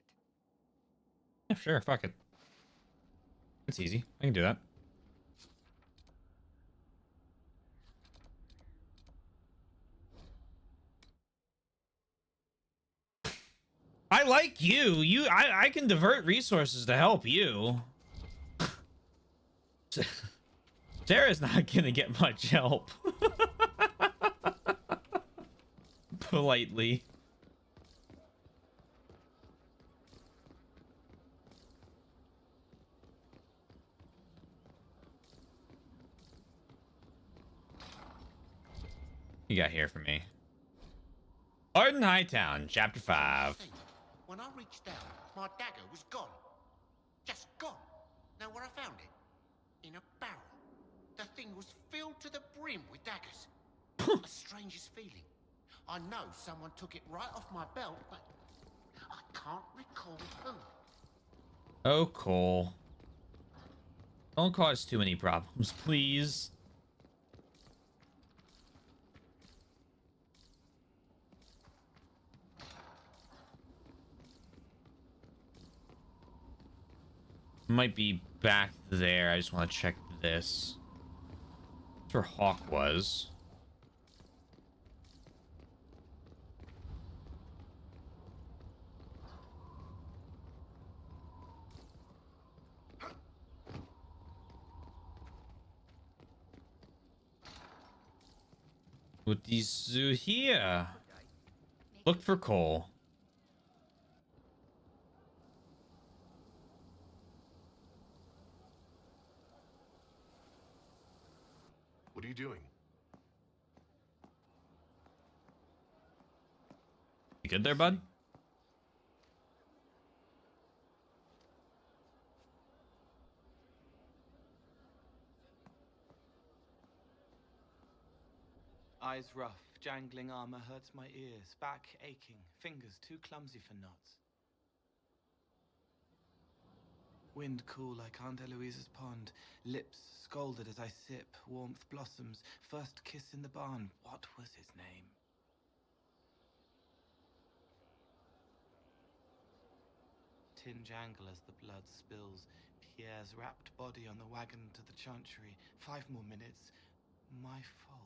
Yeah, sure. Fuck it. It's easy. I can do that. I like you. I can divert resources to help you. Sarah's not gonna get much help. Politely. You got here for me. Arden Hightown, Chapter 5. When I reached down, my dagger was gone. Just gone. Know where I found it? In a barrel. The thing was filled to the brim with daggers. The strangest feeling. I know someone took it right off my belt, but I can't recall who. Oh, Cole. Don't cause too many problems, please. Might be back there. I just want to check this. That's where Hawk was. What these here? Look for Cole. What are you doing? You good there, bud? Eyes rough, jangling armor hurts my ears, back aching, fingers too clumsy for knots. Wind cool like Aunt Eloise's pond, lips scalded as I sip, warmth blossoms, first kiss in the barn, what was his name? Tin jangle as the blood spills, Pierre's wrapped body on the wagon to the chantry, 5 more minutes, my fault.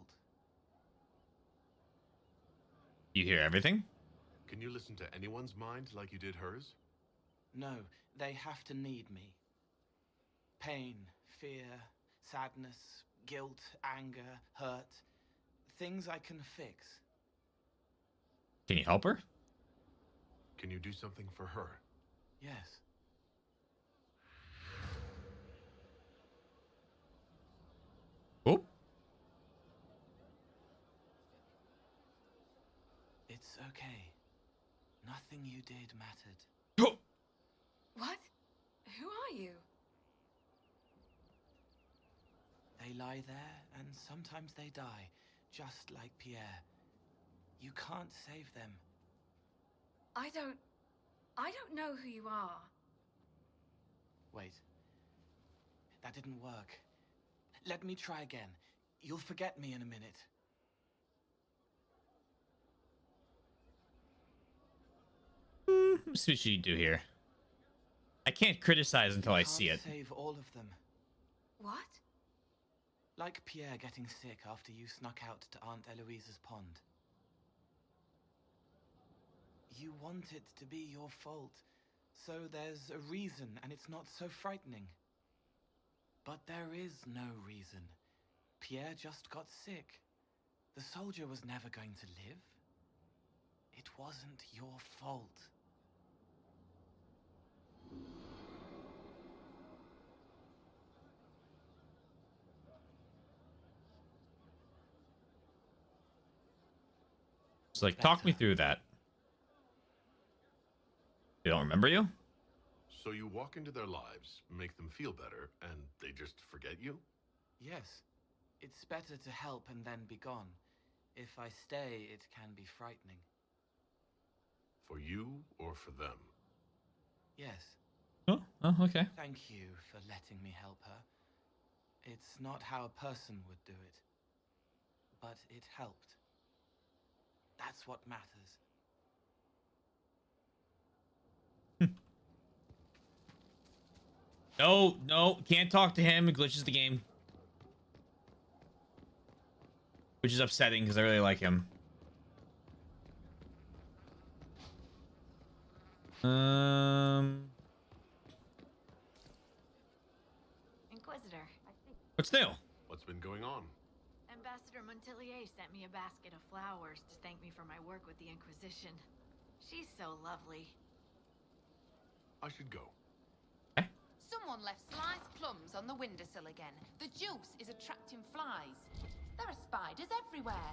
You hear everything? Can you listen to anyone's mind like you did hers? No, they have to need me. Pain, fear, sadness, guilt, anger, hurt. Things I can fix. Can you help her? Can you do something for her? Yes. Oh. It's okay. Nothing you did mattered. What? Who are you? They lie there, and sometimes they die, just like Pierre. You can't save them. I don't know who you are. Wait. That didn't work. Let me try again. You'll forget me in a minute. Let's see what you do here. I can't criticize until I see it. Save all of them. What? Like Pierre getting sick after you snuck out to Aunt Eloise's pond. You want it to be your fault, so there's a reason and it's not so frightening. But there is no reason. Pierre just got sick. The soldier was never going to live. It wasn't your fault. It's like, talk me through that. They don't remember you? So you walk into their lives, make them feel better, and they just forget you? Yes. It's better to help and then be gone. If I stay, it can be frightening. For you or for them? Yes. Oh, okay. Thank you for letting me help her. It's not how a person would do it. But it helped. That's what matters. No, can't talk to him. It glitches the game. Which is upsetting because I really like him. Inquisitor, What's new? What's been going on? Ambassador Montelier sent me a basket of flowers to thank me for my work with the Inquisition. She's so lovely. I should go. Someone left sliced plums on the windowsill again. The juice is attracting flies. There are spiders everywhere.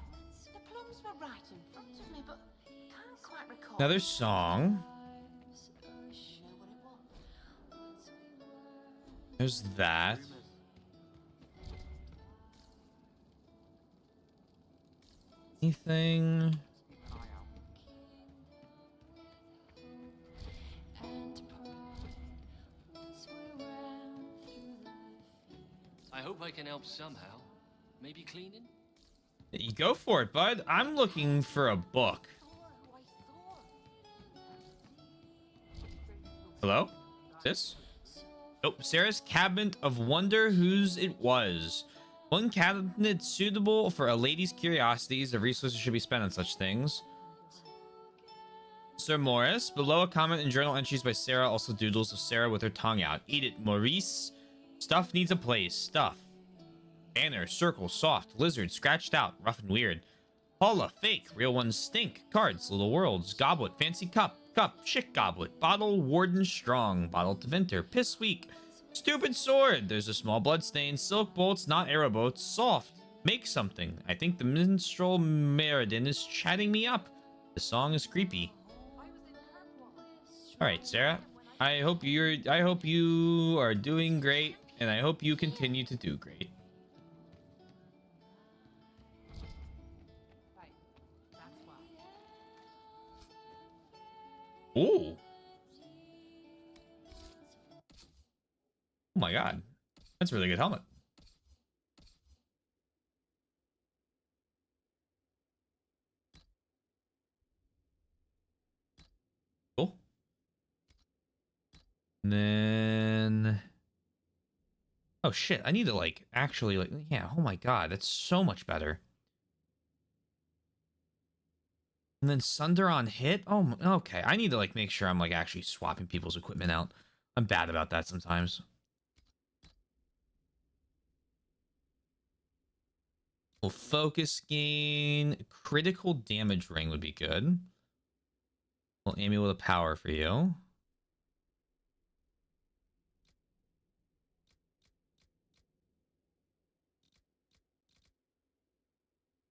The plums were right in front of me, but can't quite recall. Another song. There's that. Anything? I hope I can help somehow. Maybe cleaning? You go for it, bud. I'm looking for a book. Hello? Is this? Nope. Sarah's Cabinet of Wonder, whose it was. One cabinet suitable for a lady's curiosities. The resources should be spent on such things. Sir Morris. Below a comment and journal entries by Sarah. Also doodles of Sarah with her tongue out. Eat it, Maurice. Stuff needs a place. Stuff. Banner, circle, soft, lizard, scratched out, rough and weird. Paula, fake, real ones stink. Cards, little worlds, goblet, fancy cup, chic goblet, bottle, warden, strong, bottle to Vinter, piss weak, stupid sword. There's a small blood stain, silk bolts, not arrow boats, soft. Make something. I think the minstrel Meriden is chatting me up. The song is creepy. All right, Sarah. I hope you are doing great, and I hope you continue to do great. Ooh. Oh my god. That's a really good helmet. Cool. And then... Oh shit, I need to like, actually like, yeah, oh my god, that's so much better. And then Sunder on hit? Oh, okay. I need to like make sure I'm like actually swapping people's equipment out. I'm bad about that sometimes. Well, focus gain. Critical damage ring would be good. Well, Amy with a power for you.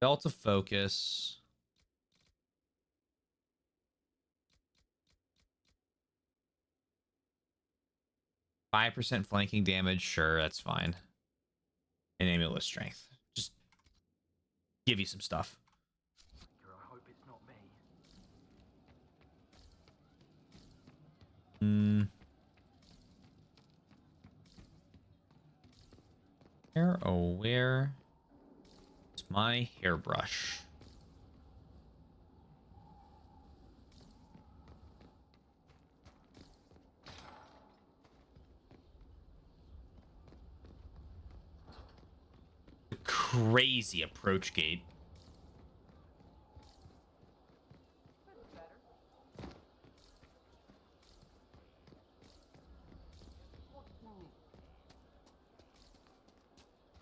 Belt of focus. %5 flanking damage. Sure, that's fine. And amulet strength. Just give you some stuff. I hope it's not me. Where, oh, where is my hairbrush? Crazy approach gate.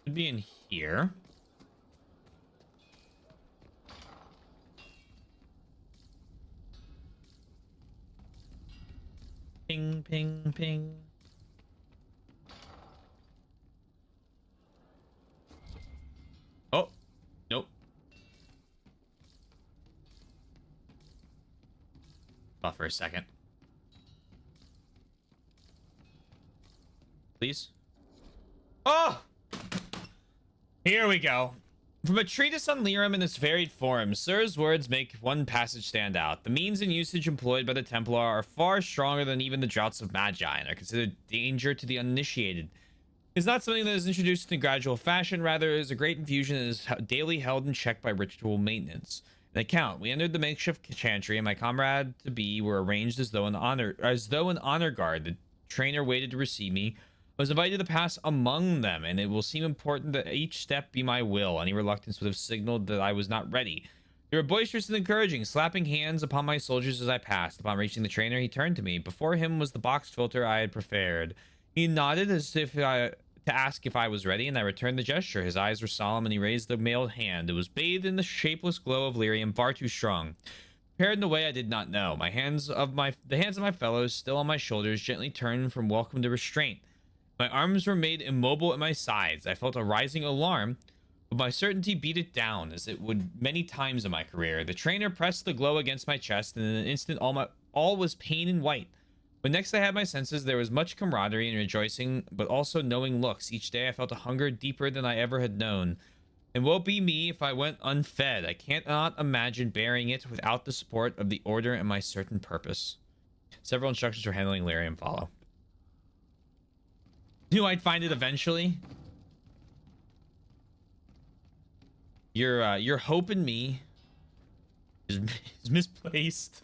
Could be in here. Ping, ping, ping. Oh, nope. Thought for a second. Please. Oh! Here we go. From a treatise on Lyrium in its varied forms, Sir's words make one passage stand out. The means and usage employed by the Templar are far stronger than even the draughts of Magi, and are considered danger to the uninitiated. It's not something that is introduced in gradual fashion, rather it is a great infusion that is daily held in check by ritual maintenance. An account: we entered the makeshift chantry, and my comrade-to-be were arranged as though an honor guard. The trainer waited to receive me. I was invited to pass among them, and it will seem important that each step be my will. Any reluctance would have signaled that I was not ready. They were boisterous and encouraging, slapping hands upon my soldiers as I passed. Upon reaching the trainer, he turned to me. Before him was the boxed filter I had prepared. He nodded as if to ask if I was ready, and I returned the gesture. His eyes were solemn, and he raised the mailed hand. It was bathed in the shapeless glow of lyrium, far too strong. Prepared in a way I did not know. The hands of my fellows, still on my shoulders, gently turned from welcome to restraint. My arms were made immobile at my sides. I felt a rising alarm, but my certainty beat it down, as it would many times in my career. The trainer pressed the glow against my chest, and in an instant all was pain and white. When next I had my senses, there was much camaraderie and rejoicing, but also knowing looks. Each day I felt a hunger deeper than I ever had known. And woe be me if I went unfed. I cannot imagine bearing it without the support of the order and my certain purpose. Several instructions for handling lyrium follow. Knew I'd find it eventually. Your hope in me is misplaced,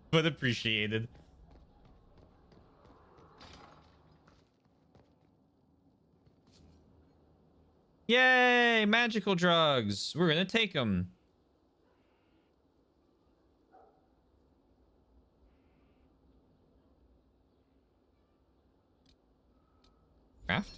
but appreciated. Yay, magical drugs. We're gonna take them. Craft?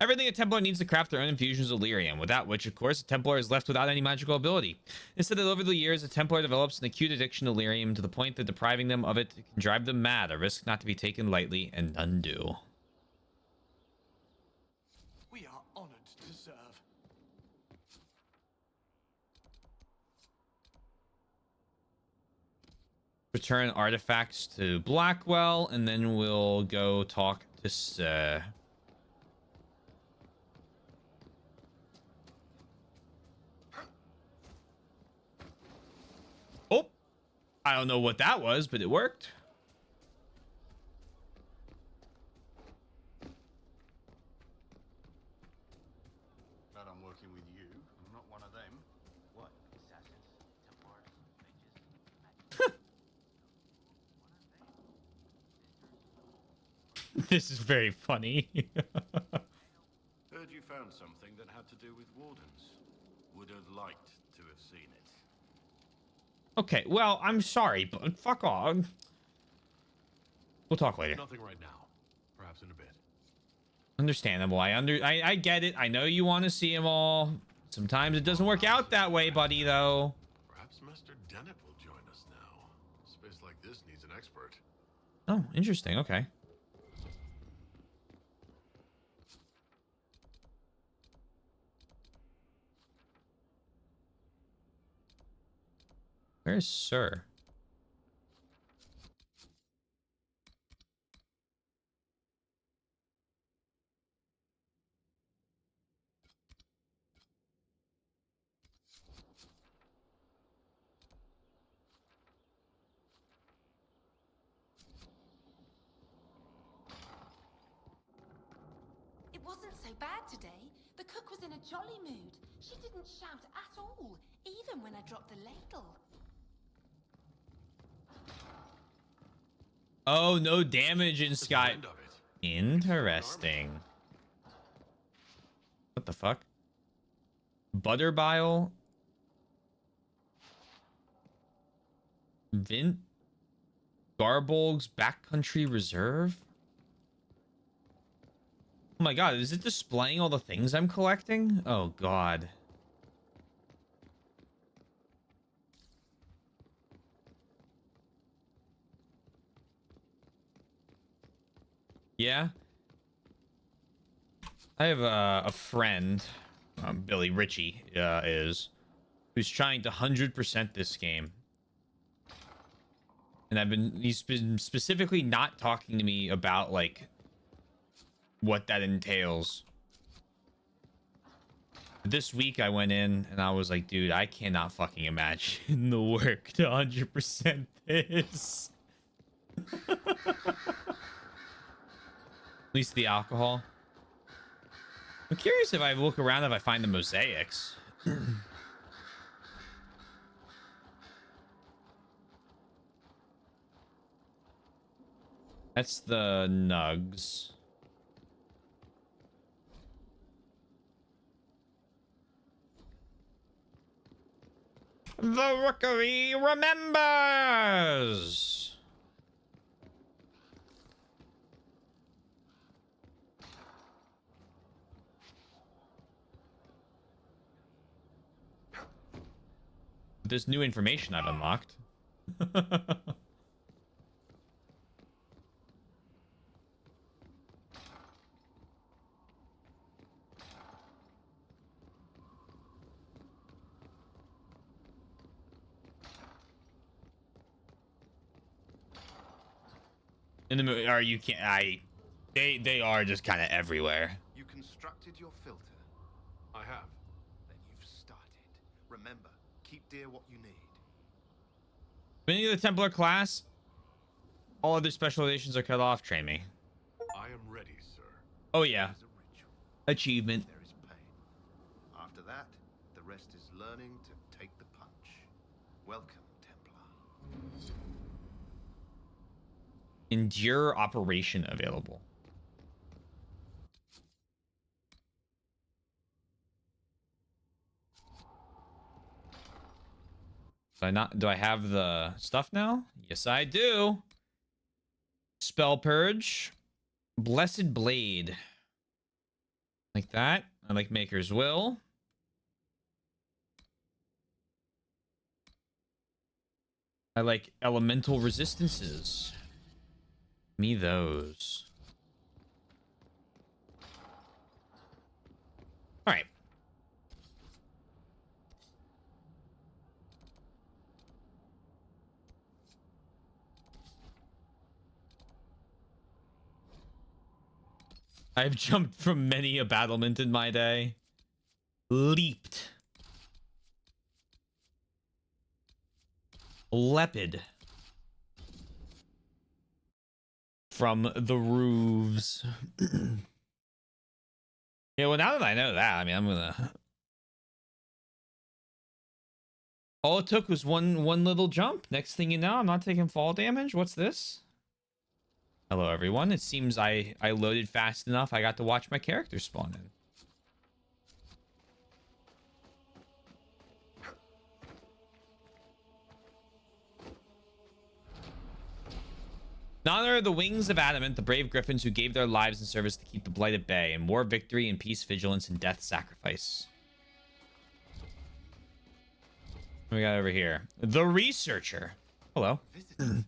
Everything a Templar needs to craft their own infusions of lyrium, without which, of course, a Templar is left without any magical ability. Instead, over the years, a Templar develops an acute addiction to lyrium to the point that depriving them of it can drive them mad, a risk not to be taken lightly, and none do. We are honored to serve. Return artifacts to Blackwell, and then we'll go talk to Oh, I don't know what that was, but it worked. Glad I'm working with you. I'm not one of them. What? Assassins? Templars? Mages? This is very funny. Heard you found something that had to do with wardens. Would have liked to have seen it. Okay, well, I'm sorry, but fuck off. We'll talk later. Nothing right now. Perhaps in a bit. Understandable. I get it. I know you want to see them all. Sometimes it doesn't work out that way, buddy, though. Perhaps Master Dennett will join us now. Space like this needs an expert. Oh, interesting. Okay. Where's Sir? It wasn't so bad today. The cook was in a jolly mood. She didn't shout at all, even when I dropped the ladle. Oh, no damage in Sky. Interesting. What the fuck? Butter bile? Garbolg's Backcountry Reserve? Oh my god, is it displaying all the things I'm collecting? Oh god. Yeah. I have a friend, Billy Ritchie, who's trying to 100% this game. And he's been specifically not talking to me about, like, what that entails. This week I went in and I was like, dude, I cannot fucking imagine the work to 100% this. At least the alcohol. I'm curious if I look around if I find the mosaics. That's the nugs. The Rookery remembers. There's new information I've unlocked. In the movie, or you can't. They are just kind of everywhere. You constructed your filter. I have. Then you've started. Remember, keep dear what you need. Beginning of the Templar class, all other specializations are cut off. Train me. I am ready, sir. Oh yeah. Achievement. There is pain. After that, the rest is learning to take the punch. Welcome, Templar. Endure operation available. Do I have the stuff now? Yes, I do. Spell Purge. Blessed Blade. Like that. I like Maker's Will. I like Elemental Resistances. Me those. All right. I've jumped from many a battlement in my day. Leaped. Leopard. From the roofs. Yeah, well, now that I know that, I mean, I'm gonna... All it took was one little jump. Next thing you know, I'm not taking fall damage. What's this? Hello, everyone. It seems I loaded fast enough. I got to watch my character spawn in. In honor of the wings of adamant, the brave griffins who gave their lives in service to keep the blight at bay, in war, victory, and peace, vigilance, and death, sacrifice. What we got over here? The researcher. Hello. Thank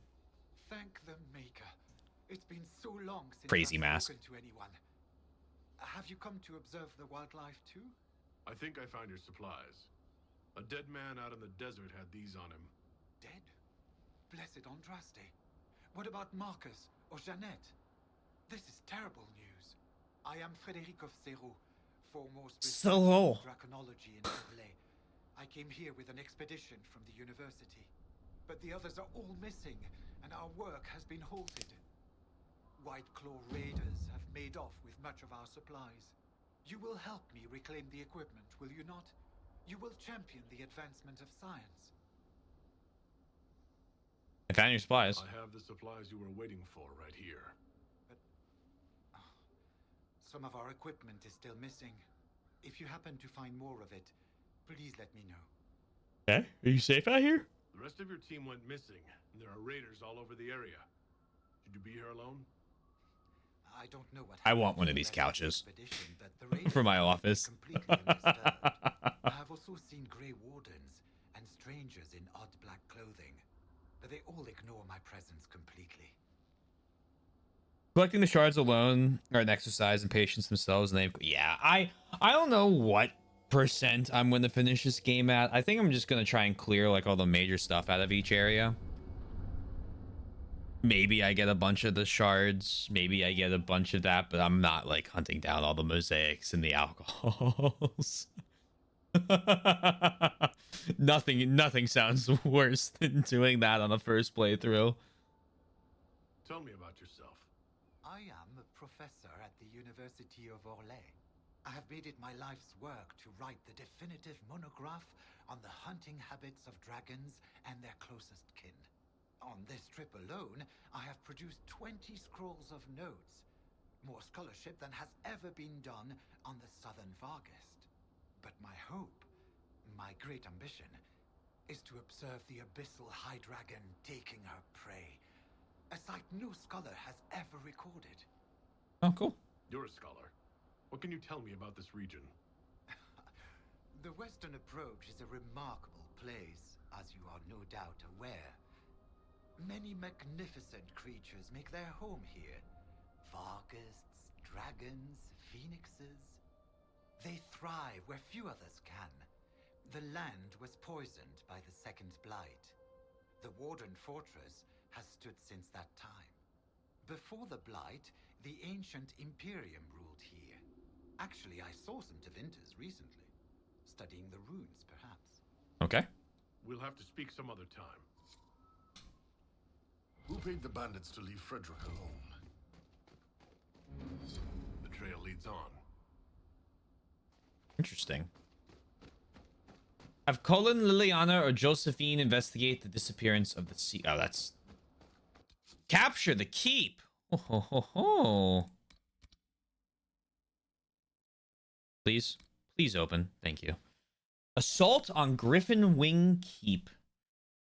the Maker. It's been so long since Crazy I've mask. spoken to anyone. Have you come to observe the wildlife too? I think I found your supplies. A dead man out in the desert had these on him. Dead? Blessed Andraste. What about Marcus or Jeannette? This is terrible news. I am Frederic of Serrault, foremost Serrault. in draconology in Orlais. I came here with an expedition from the university. But the others are all missing, and our work has been halted. White Claw raiders have made off with much of our supplies. You will help me reclaim the equipment, will you not? You will champion the advancement of science. I found your supplies. I have the supplies you were waiting for right here. But some of our equipment is still missing. If you happen to find more of it, please let me know. Okay, are you safe out here? The rest of your team went missing, and there are raiders all over the area. Should you be here alone? I don't know what I want one of these couches expedition, but the raiders for my office. completely undisturbed. I have also seen Grey Wardens and strangers in odd black clothing, but they all ignore my presence completely. Collecting the shards alone are an exercise in patience themselves, and I don't know what percent I'm going to finish this game at. I think I'm just going to try and clear like all the major stuff out of each area. Maybe I get a bunch of the shards, maybe I get a bunch of that, but I'm not like hunting down all the mosaics and the alcohols. Nothing sounds worse than doing that on the first playthrough. Tell me about yourself. I am a professor at the University of Orlais. I have made it my life's work to write the definitive monograph on the hunting habits of dragons and their closest kin. On this trip alone, I have produced 20 scrolls of notes, more scholarship than has ever been done on the southern Vargest. But my hope, my great ambition, is to observe the abyssal high dragon taking her prey, a sight no scholar has ever recorded. Oh, cool. You're a scholar. What can you tell me about this region? The Western Approach is a remarkable place, as you are no doubt aware. Many magnificent creatures make their home here. Vargests, dragons, phoenixes. They thrive where few others can. The land was poisoned by the Second Blight. The Warden Fortress has stood since that time. Before the Blight, the ancient Imperium ruled here. Actually, I saw some Tevinters recently. Studying the runes, perhaps. Okay. We'll have to speak some other time. Who paid the bandits to leave Frederick alone? The trail leads on. Interesting. Have Colin, Liliana, or Josephine investigate the disappearance of the sea. Oh, that's... Capture the keep. Oh, ho, ho, ho. Please. Please open. Thank you. Assault on Griffin Wing Keep.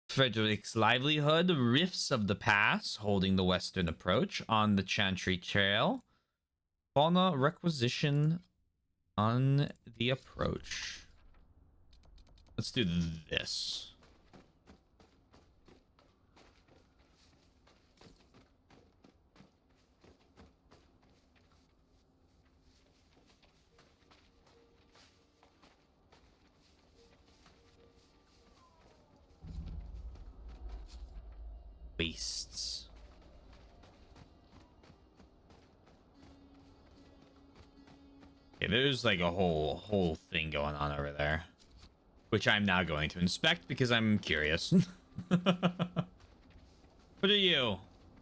Frederick's livelihood. Rifts of the Pass. Holding the western approach on the Chantry Trail. Fauna requisition on the approach. Let's do this. Wastes. Okay, there's like a whole thing going on over there, which I'm now going to inspect because I'm curious. What are you?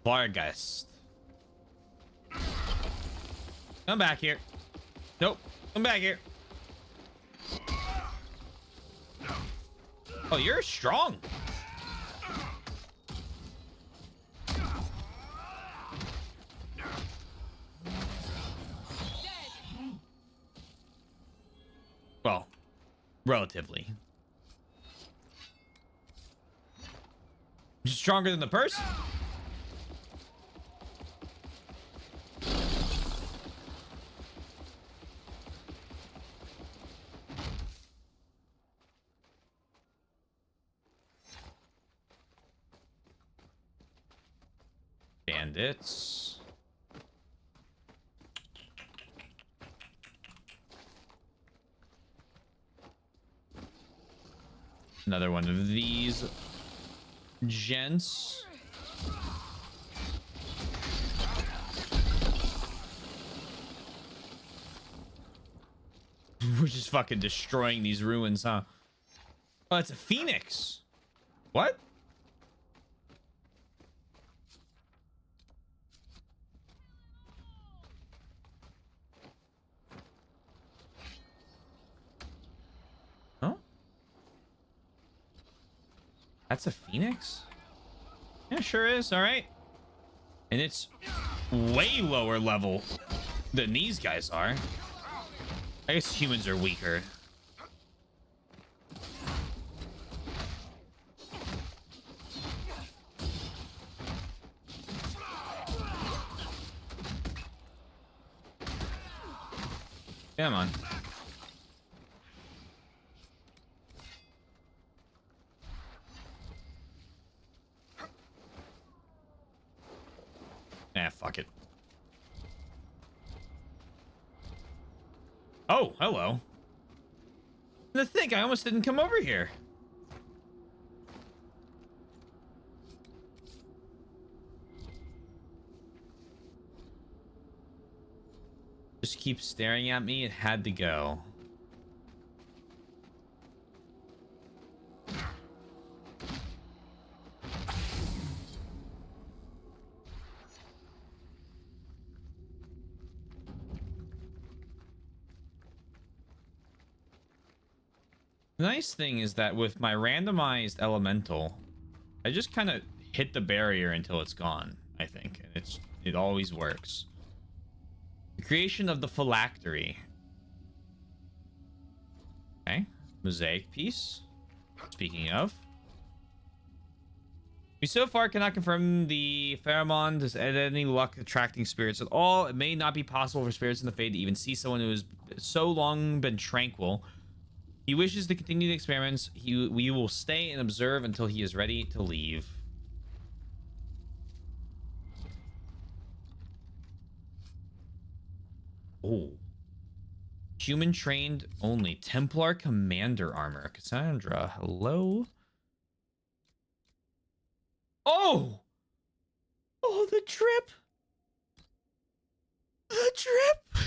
Vargest. Come back here. Nope. Come back here. Oh, you're strong. Well, relatively. Stronger than the person? Bandits. Another one of these gents. We're just fucking destroying these ruins, huh? Oh, it's a phoenix. What? Huh? That's a phoenix? Yeah, sure is. All right. And it's way lower level than these guys are. I guess humans are weaker. Come on. Nah, fuck it. Oh, hello. To think, I almost didn't come over here. Just keep staring at me. It had to go. The nice thing is that with my randomized elemental, I just kind of hit the barrier until it's gone, I think. And it always works. The creation of the phylactery. Okay. Mosaic piece. Speaking of. We so far cannot confirm the pheromone has had any luck attracting spirits at all. It may not be possible for spirits in the Fade to even see someone who has so long been tranquil. He wishes to continue the experiments. We will stay and observe until he is ready to leave. Oh. Human trained only. Templar commander armor. Cassandra, hello? Oh! Oh, the drip! The drip!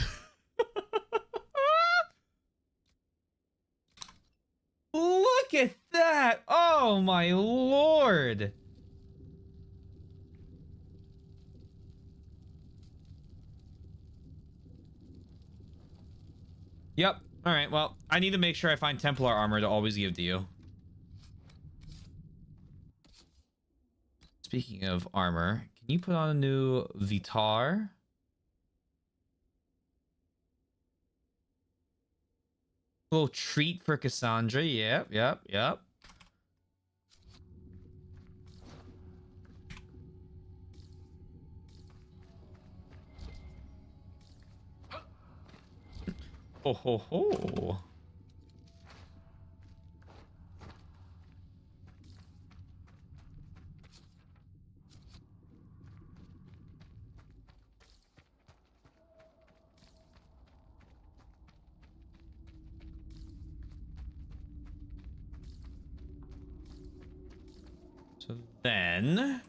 Look at that! Oh my lord! Yep. Alright, well, I need to make sure I find Templar armor to always give to you. Speaking of armor, can you put on a new Vitar? Little treat for Cassandra. Yep. Ho ho ho. So then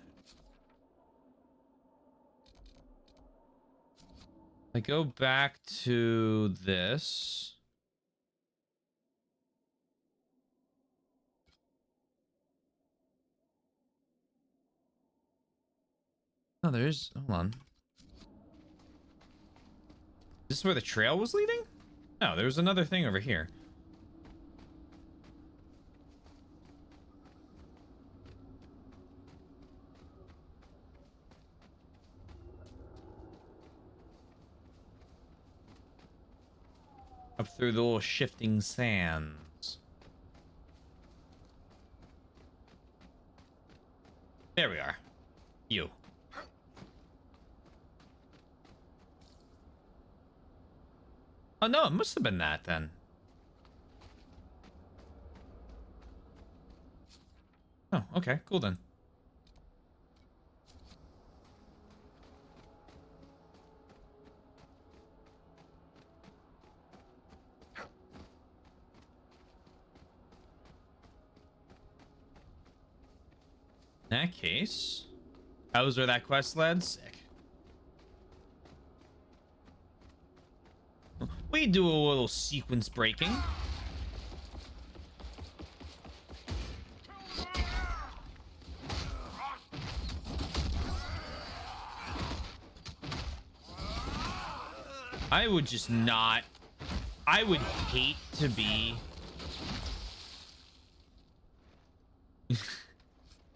I go back to this. Oh, there's... Hold on. This is where the trail was leading? No, there's another thing over here. Up through the little shifting sands. There we are. You. Oh no, it must have been that then. Oh, okay, cool then. In that case, that was where that quest led. Sick. We do a little sequence breaking. I would just not... I would hate to be...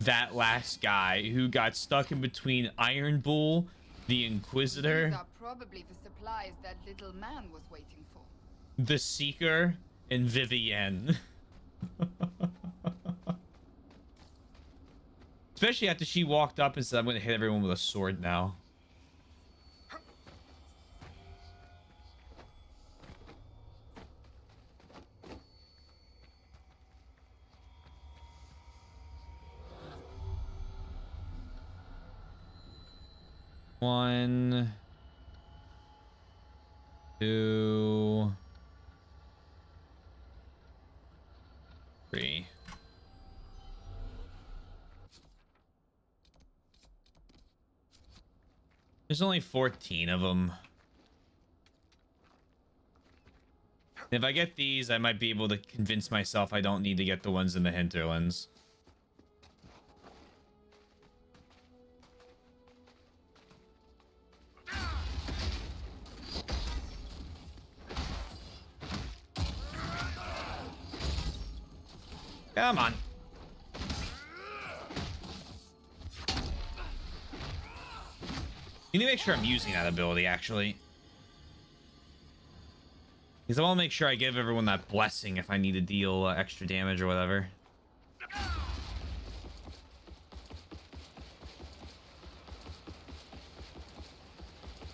that last guy who got stuck in between Iron Bull, the Inquisitor... These are probably the supplies that little man was waiting for. The Seeker, and Vivienne. Especially after she walked up and said, I'm going to hit everyone with a sword now. One, two, three. There's only 14 of them. If I get these, I might be able to convince myself I don't need to get the ones in the hinterlands. Come on. You need to make sure I'm using that ability, actually. Because I want to make sure I give everyone that blessing if I need to deal extra damage or whatever.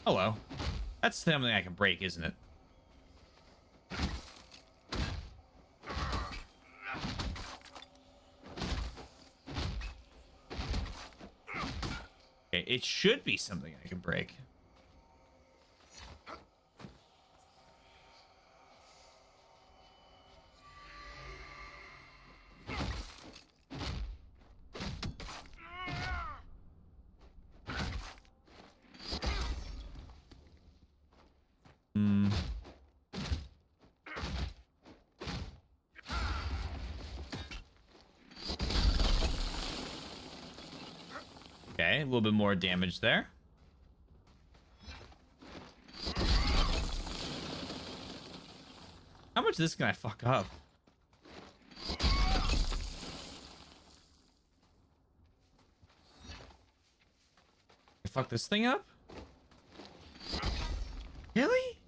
Hello. That's something I can break, isn't it? Okay, it should be something I can break. Okay, a little bit more damage there. How much of this can I fuck up? Fuck this thing up? Really?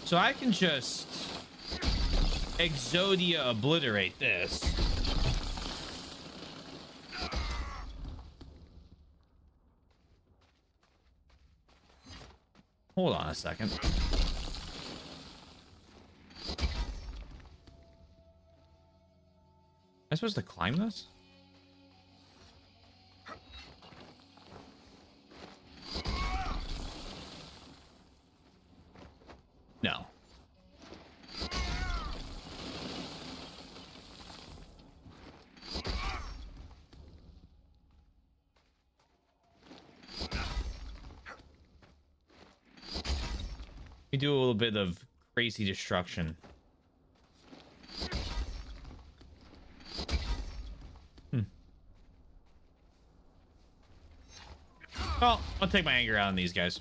So I can just Exodia obliterate this. Hold on a second. Am I supposed to climb this? No. We do a little bit of crazy destruction. Well, I'll take my anger out on these guys.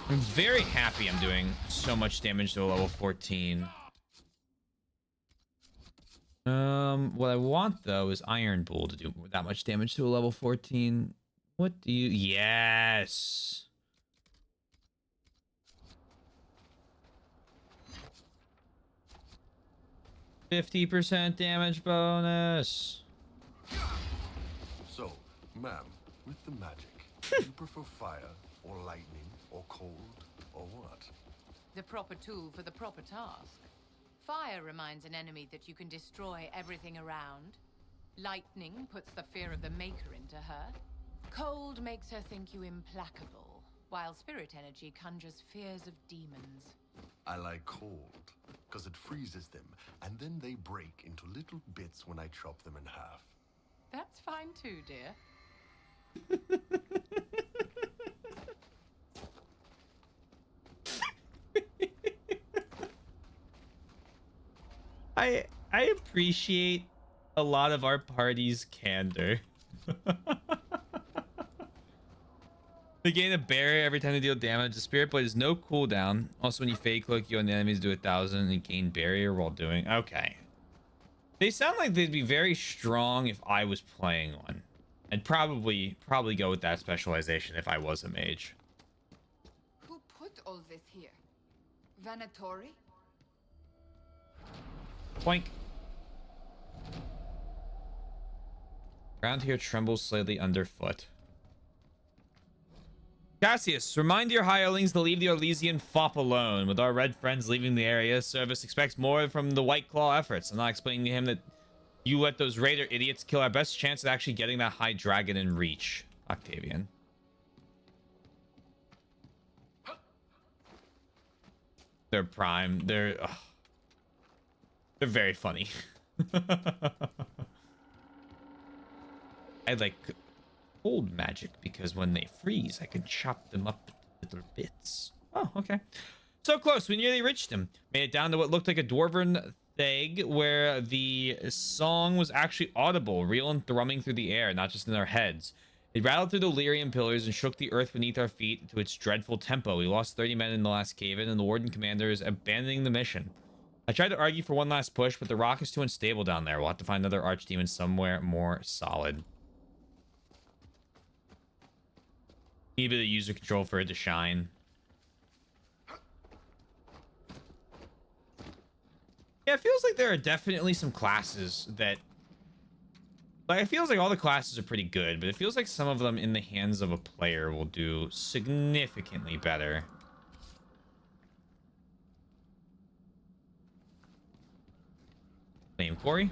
I'm very happy I'm doing so much damage to a level 14. What I want though is Iron Bull to do that much damage to a level 14. What do you... Yes. %50 damage bonus. So, ma'am, with the magic, do you prefer fire or lightning or cold or what? The proper tool for the proper task. Fire reminds an enemy that you can destroy everything around. Lightning puts the fear of the Maker into her. Cold makes her think you implacable, while spirit energy conjures fears of demons. I like cold, because it freezes them, and then they break into little bits when I chop them in half. That's fine too, dear. I appreciate a lot of our party's candor. They gain a barrier every time they deal damage. The Spirit Blade is no cooldown. Also, when you fade cloak, you and the enemies do 1,000 and gain barrier while doing... Okay. They sound like they'd be very strong if I was playing one. I'd probably go with that specialization if I was a mage. Who put all this here? Venatori? Boink. Ground here trembles slightly underfoot. Cassius, remind your hirelings to leave the Orlesian fop alone. With our red friends leaving the area, Service expects more from the White Claw efforts. I'm not explaining to him that you let those raider idiots kill our best chance at actually getting that high dragon in reach. Octavian. They're prime. They're very funny. I like cold magic because when they freeze, I can chop them up into little bits. Oh, okay. So close. We nearly reached him. Made it down to what looked like a dwarven theg where the song was actually audible, real and thrumming through the air, not just in our heads. It rattled through the Lyrian pillars and shook the earth beneath our feet to its dreadful tempo. We lost 30 men in the last cave-in, and the Warden Commander is abandoning the mission. I tried to argue for one last push, but the rock is too unstable down there. We'll have to find another archdemon somewhere more solid. Need a bit of user control for it to shine. Yeah, it feels like there are definitely some classes that... Like, it feels like all the classes are pretty good, but it feels like some of them in the hands of a player will do significantly better. Flame Quarry.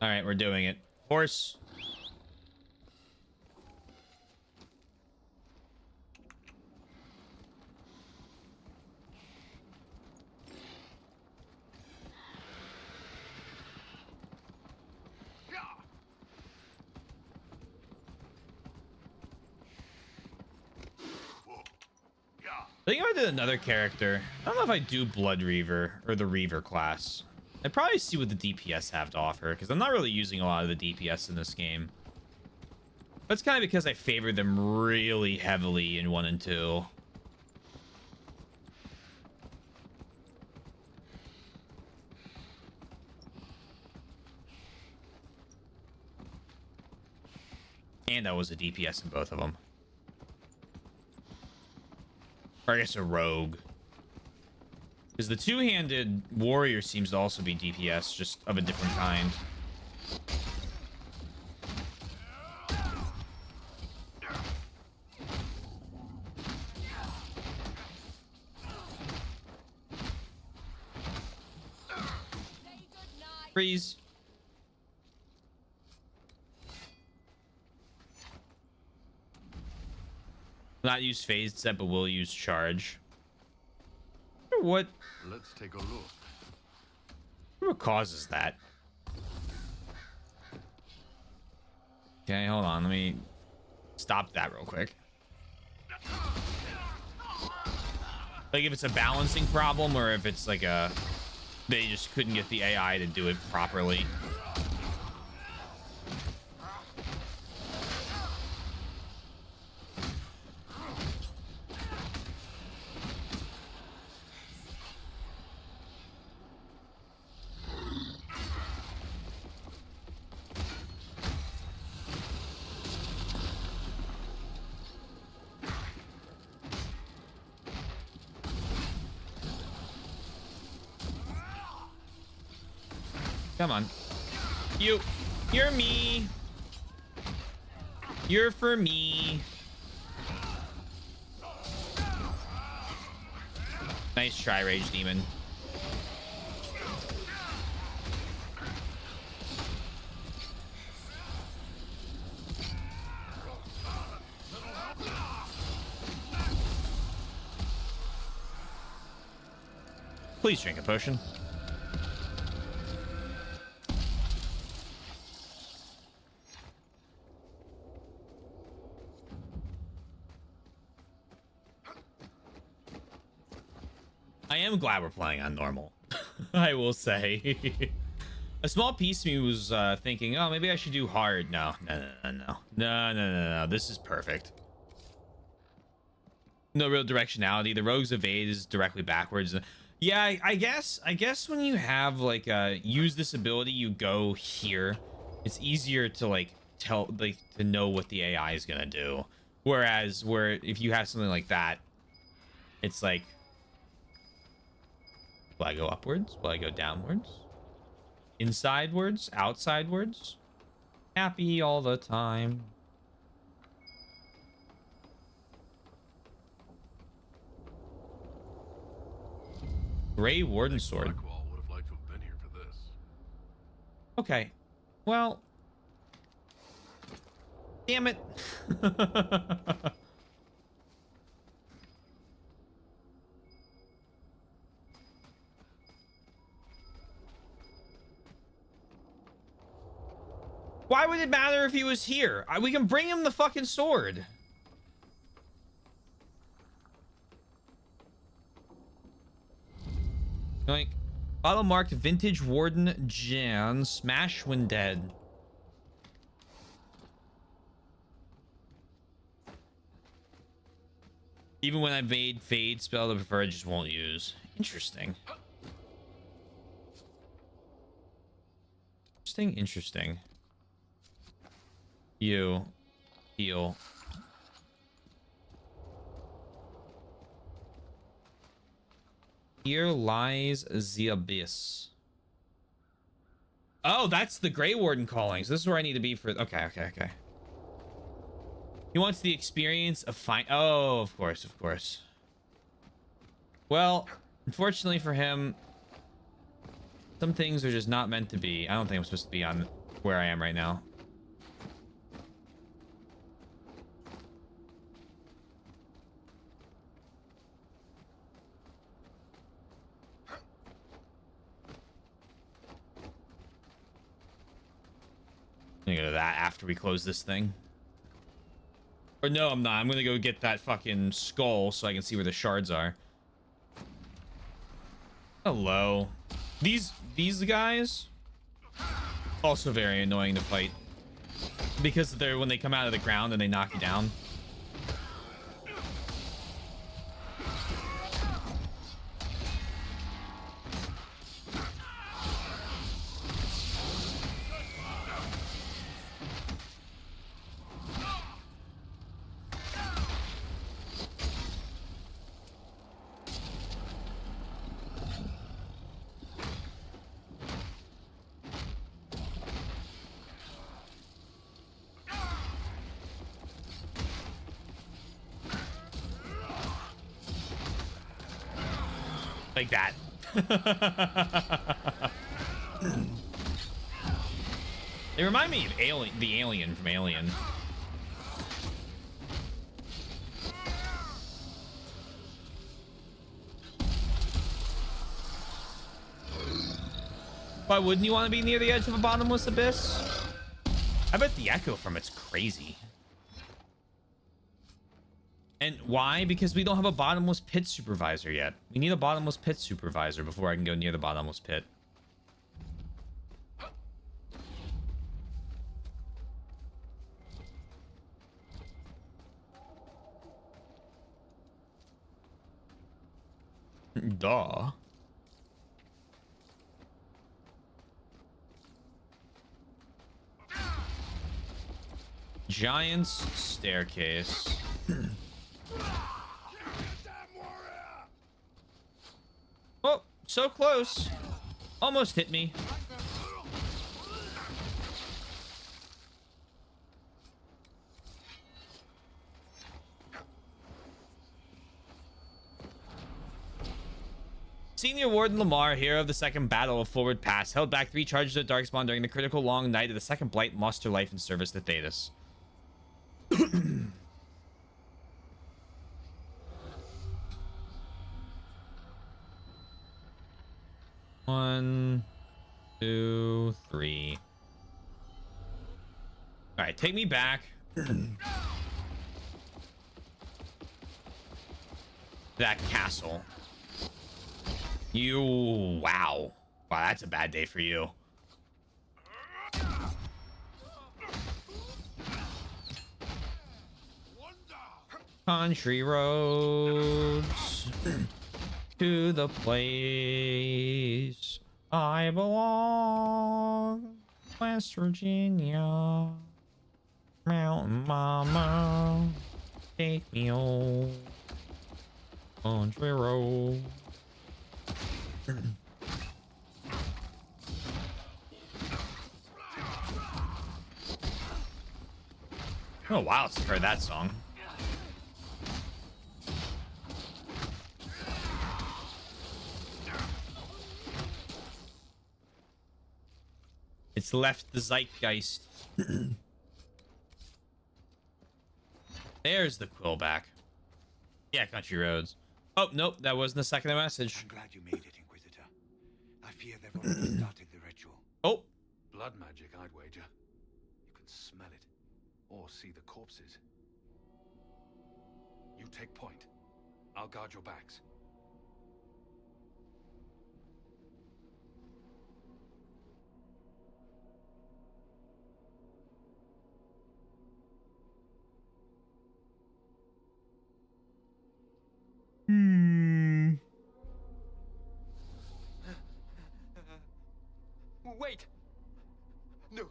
All right, we're doing it. Horse. I think if I did another character, I don't know if I do Blood Reaver or the Reaver class. I'd probably see what the DPS have to offer, because I'm not really using a lot of the DPS in this game. That's kind of because I favor them really heavily in 1 and 2. And I was a DPS in both of them. Or I guess a rogue. Because the two-handed warrior seems to also be DPS, just of a different kind. Freeze. Not use phased set, but we'll use charge. What? Let's take a look. What causes that? Okay, hold on. Let me stop that real quick. Like if it's a balancing problem or if it's like a... They just couldn't get the AI to do it properly. Come on. You're me. You're for me. Nice try, Rage Demon. Please drink a potion. I am glad we're playing on normal. I will say. A small piece of me was thinking, oh, maybe I should do hard. No. This is perfect. No real directionality. The rogue's evade is directly backwards. Yeah, I guess when you have like use this ability, you go here. It's easier to like tell, like, to know what the AI is gonna do. Whereas if you have something like that, it's like, will I go upwards? Will I go downwards? Insidewards? Outsidewards? Happy all the time. Gray Warden Sword. Blackwall would have liked to have been here for this. Okay. Well. Damn it. Why would it matter if he was here? We can bring him the fucking sword. Like, bottle marked Vintage Warden Jan. Smash when dead. Even when I made Fade spell to prefer, I just won't use. Interesting. Interesting. You heal. Here lies the abyss. Oh, that's the Grey Warden calling. So this is where I need to be for. Okay. He wants the experience of fine. Oh, of course. Well, unfortunately for him, some things are just not meant to be. I don't think I'm supposed to be on where I am right now. I'm gonna go to that after we close this thing. Or no, I'm not. I'm gonna go get that fucking skull so I can see where the shards are. Hello. These guys also very annoying to fight because they're when they come out of the ground and they knock you down. Like that. They remind me of the alien from Alien. Why wouldn't you want to be near the edge of a bottomless abyss? I bet the echo from it's crazy. And why? Because we don't have a bottomless pit supervisor yet. We need a bottomless pit supervisor before I can go near the bottomless pit. Duh. Giant's staircase. Oh, so close. Almost hit me. Senior Warden Lamar, hero of the second Battle of Forward Pass, held back 3 charges of Darkspawn during the critical long night of the second Blight and lost her life in service to Thetis. One, 2, 3. All right, take me back. That castle. Wow, that's a bad day for you. Country roads to the place I belong, West Virginia, Mountain Mama, take me home, country road. Oh wow, it's heard that song. It's left the zeitgeist. There's the quill back. Yeah, country roads. Oh, nope, that wasn't the second message. I'm glad you made it, Inquisitor. I fear they've already started the ritual. Oh. Blood magic, I'd wager. could smell it. Or see the corpses. You take point. I'll guard your backs. Wait! No.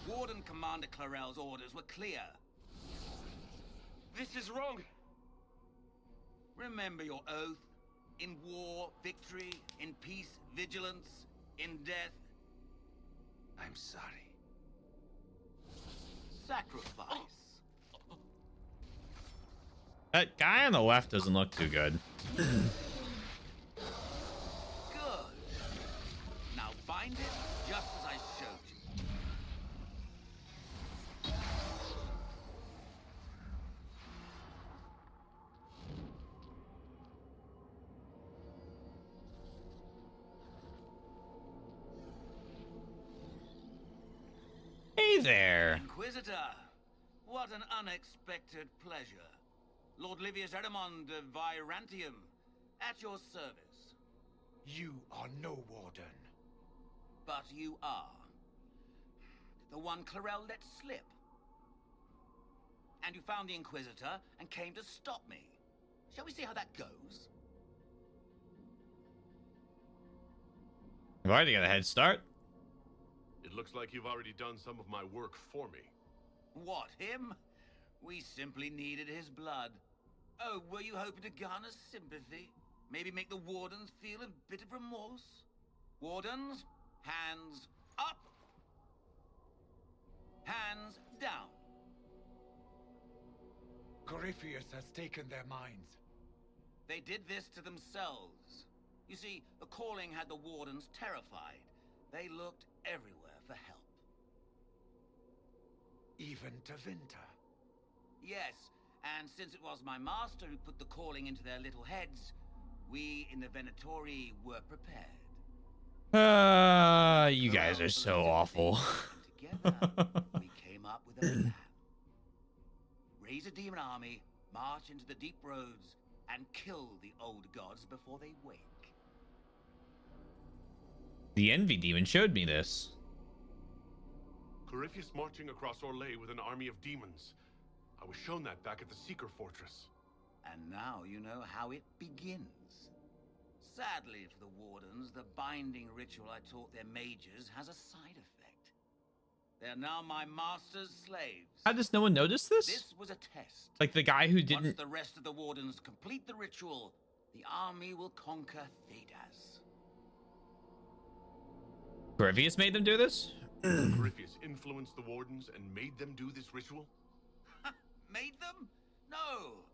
Warden Commander Clarel's orders were clear. This is wrong. Remember your oath. In war, victory. In peace, vigilance. In death, I'm sorry. Sacrifice. That guy on the left doesn't look too good. Good. Now bind it just as I showed you. Hey there. Inquisitor, what an unexpected pleasure. Lord Livius Eramond of Virantium, at your service. You are no warden. But you are. The one Clarel let slip. And you found the Inquisitor and came to stop me. Shall we see how that goes? I've already got a head start. It looks like you've already done some of my work for me. What, him? We simply needed his blood. Oh, were you hoping to garner sympathy? Maybe make the Wardens feel a bit of remorse? Wardens, hands up! Hands down. Corypheus has taken their minds. They did this to themselves. You see, the calling had the Wardens terrified. They looked everywhere for help. Even to Vinter. Yes, and since it was my master who put the calling into their little heads, we in the Venatori were prepared. You guys are so awful. Together, we came up with a plan. Raise a demon army, march into the deep roads, and kill the old gods before they wake. The Envy Demon showed me this. Corypheus marching across Orlais with an army of demons. I was shown that back at the Seeker Fortress. And now you know how it begins. Sadly for the Wardens, the binding ritual I taught their mages has a side effect. They're now my master's slaves. How does no one notice this? This was a test. Like the guy who didn't... Once the rest of the Wardens complete the ritual, the army will conquer Thedas. Corypheus made them do this? Corypheus influenced the Wardens and made them do this ritual? Made them? No.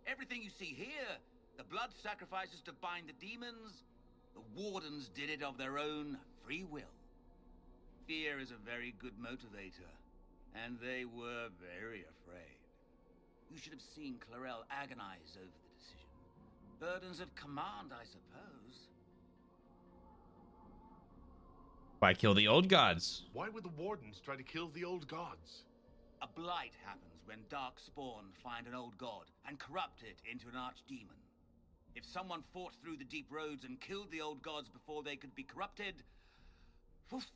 Everything you see here, the blood sacrifices to bind the demons, the Wardens did it of their own free will. Fear is a very good motivator, and they were very afraid. You should have seen Clarel agonize over the decision. Burdens of command, I suppose. Why kill the old gods? Why would the Wardens try to kill the old gods? A blight happens when Darkspawn find an old god and corrupt it into an archdemon. If someone fought through the deep roads and killed the old gods before they could be corrupted, woof,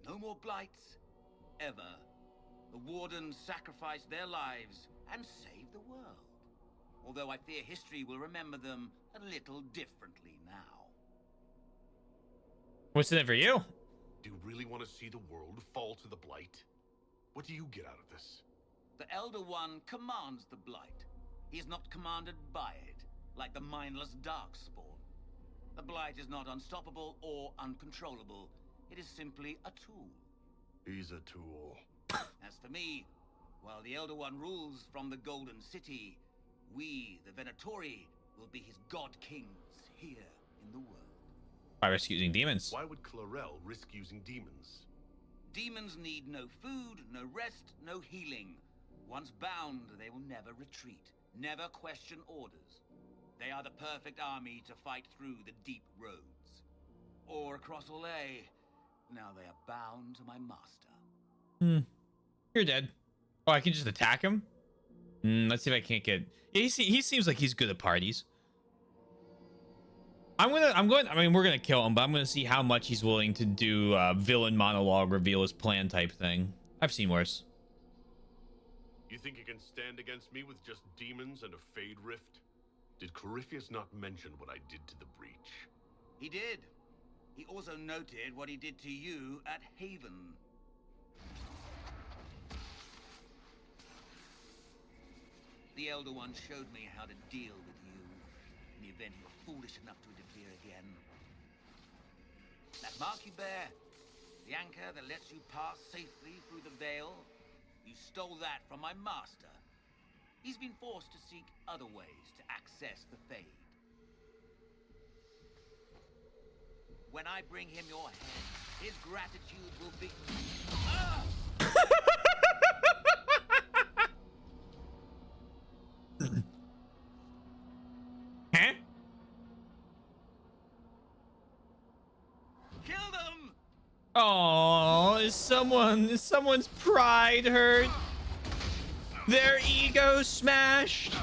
no more blights, ever. The Wardens sacrificed their lives and saved the world. Although I fear history will remember them a little differently now. What's in it for you? Do you really want to see the world fall to the Blight? What do you get out of this? The Elder One commands the Blight. He is not commanded by it, like the mindless Darkspawn. The Blight is not unstoppable or uncontrollable. It is simply a tool. He's a tool. As for me, while the Elder One rules from the Golden City, we, the Venatori, will be his god kings here in the world. By risk using demons. Why would Clarel risk using demons? Demons need no food, no rest, no healing. Once bound, they will never retreat, never question orders. They are the perfect army to fight through the deep roads. or across Olay. Now they are bound to my master. You're dead. Oh, I can just attack him? Let's see if I can't get... Yeah, he seems like he's good at parties. I mean, we're gonna kill him, but I'm gonna see how much he's willing to do villain monologue, reveal his plan type thing. I've seen worse. You think you can stand against me with just demons and a Fade Rift? Did Corypheus not mention what I did to the breach? He did. He also noted what he did to you at Haven. The Elder One showed me how to deal with you in the event you were foolish enough to interfere again. That mark you bear, the anchor that lets you pass safely through the veil, you stole that from my master. He's been forced to seek other ways to access the Fade. When I bring him your head, his gratitude will be... Huh? Kill them! Oh, is someone's pride hurt? Their ego smashed?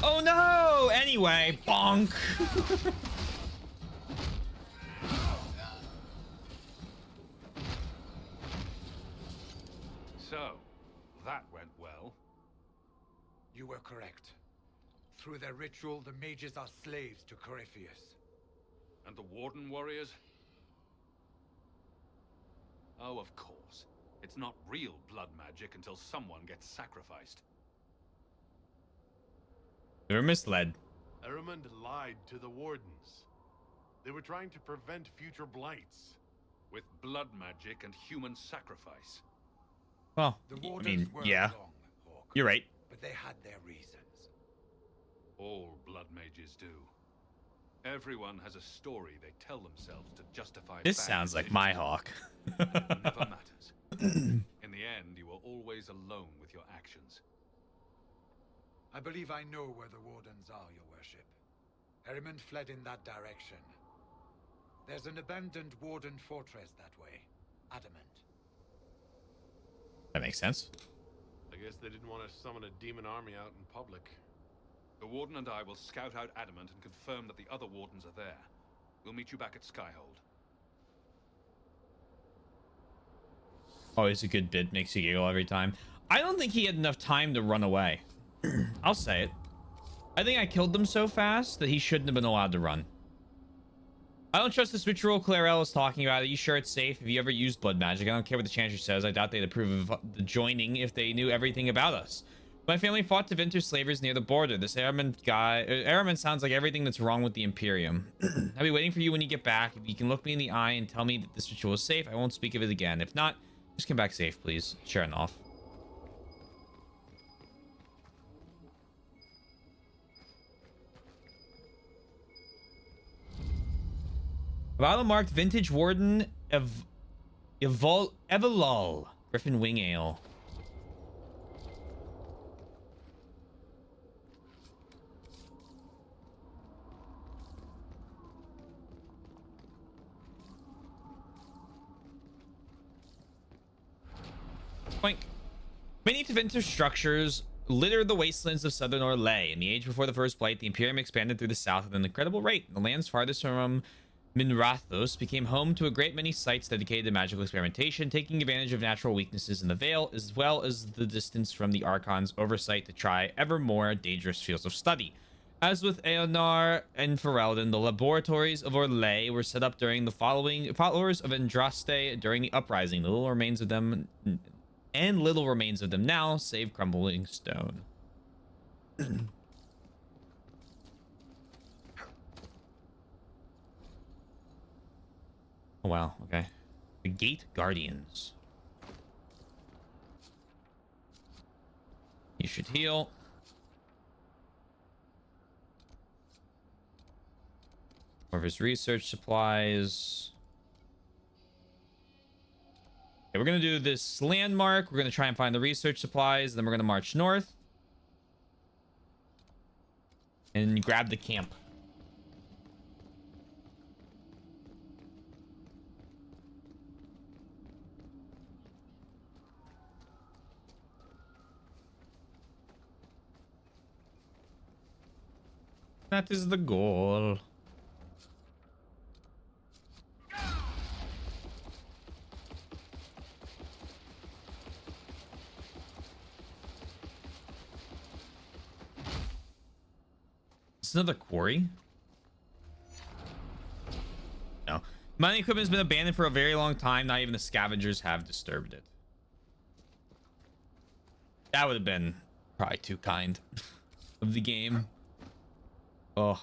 Oh no! Anyway, bonk. So, that went well. You were correct. Through their ritual, the mages are slaves to Corypheus. And the Warden warriors? Oh, of course. It's not real blood magic until someone gets sacrificed. They were misled. Ehrman lied to the Wardens. They were trying to prevent future blights. With blood magic and human sacrifice. Well, The I Wardens mean, were yeah. wrong, Hawk. You're right. But they had their reasons. All blood mages do. Everyone has a story they tell themselves to justify. This bad sounds like decisions. my hawk. It never matters. In the end, you are always alone with your actions. I believe I know where the Wardens are, Your Worship. Ehrman fled in that direction. There's an abandoned Warden fortress that way. Adamant. That makes sense. I guess they didn't want to summon a demon army out in public. The Warden and I will scout out Adamant and confirm that the other Wardens are there. We'll meet you back at Skyhold. Always a good bit, makes you giggle every time. I don't think he had enough time to run away. I'll say it. I think I killed them so fast that he shouldn't have been allowed to run. I don't trust this ritual Clarel is talking about. Are you sure it's safe? Have you ever used blood magic? I don't care what the Chancellor says. I doubt they'd approve of the joining if they knew everything about us. My family fought to vinter slavers near the border. This Ehrman sounds like everything that's wrong with the Imperium. I'll be waiting for you when you get back. If you can look me in the eye and tell me that this ritual is safe, I won't speak of it again. If not, just come back safe, please. Sure enough. Battle marked Vintage Warden Evolol Griffin Wing Ale. Boink. Many Tevinter structures litter the wastelands of southern Orlais. In the age before the First Blight, the Imperium expanded through the south at an incredible rate. The lands farthest from Minrathos became home to a great many sites dedicated to magical experimentation, taking advantage of natural weaknesses in the Veil, as well as the distance from the Archon's oversight to try ever more dangerous fields of study. As with Eonar and Ferelden, the laboratories of Orlais were set up during the followers of Andraste during the uprising. The little remains of them now, save crumbling stone. Oh, wow. Okay. The Gate Guardians. You should heal. More of his research supplies. we're gonna do this landmark. We're gonna try and find the research supplies. Then we're gonna march north and grab the camp. That is the goal. Is another quarry? No. Mining equipment has been abandoned for a very long time. Not even the scavengers have disturbed it. That would have been probably too kind of the game. Oh.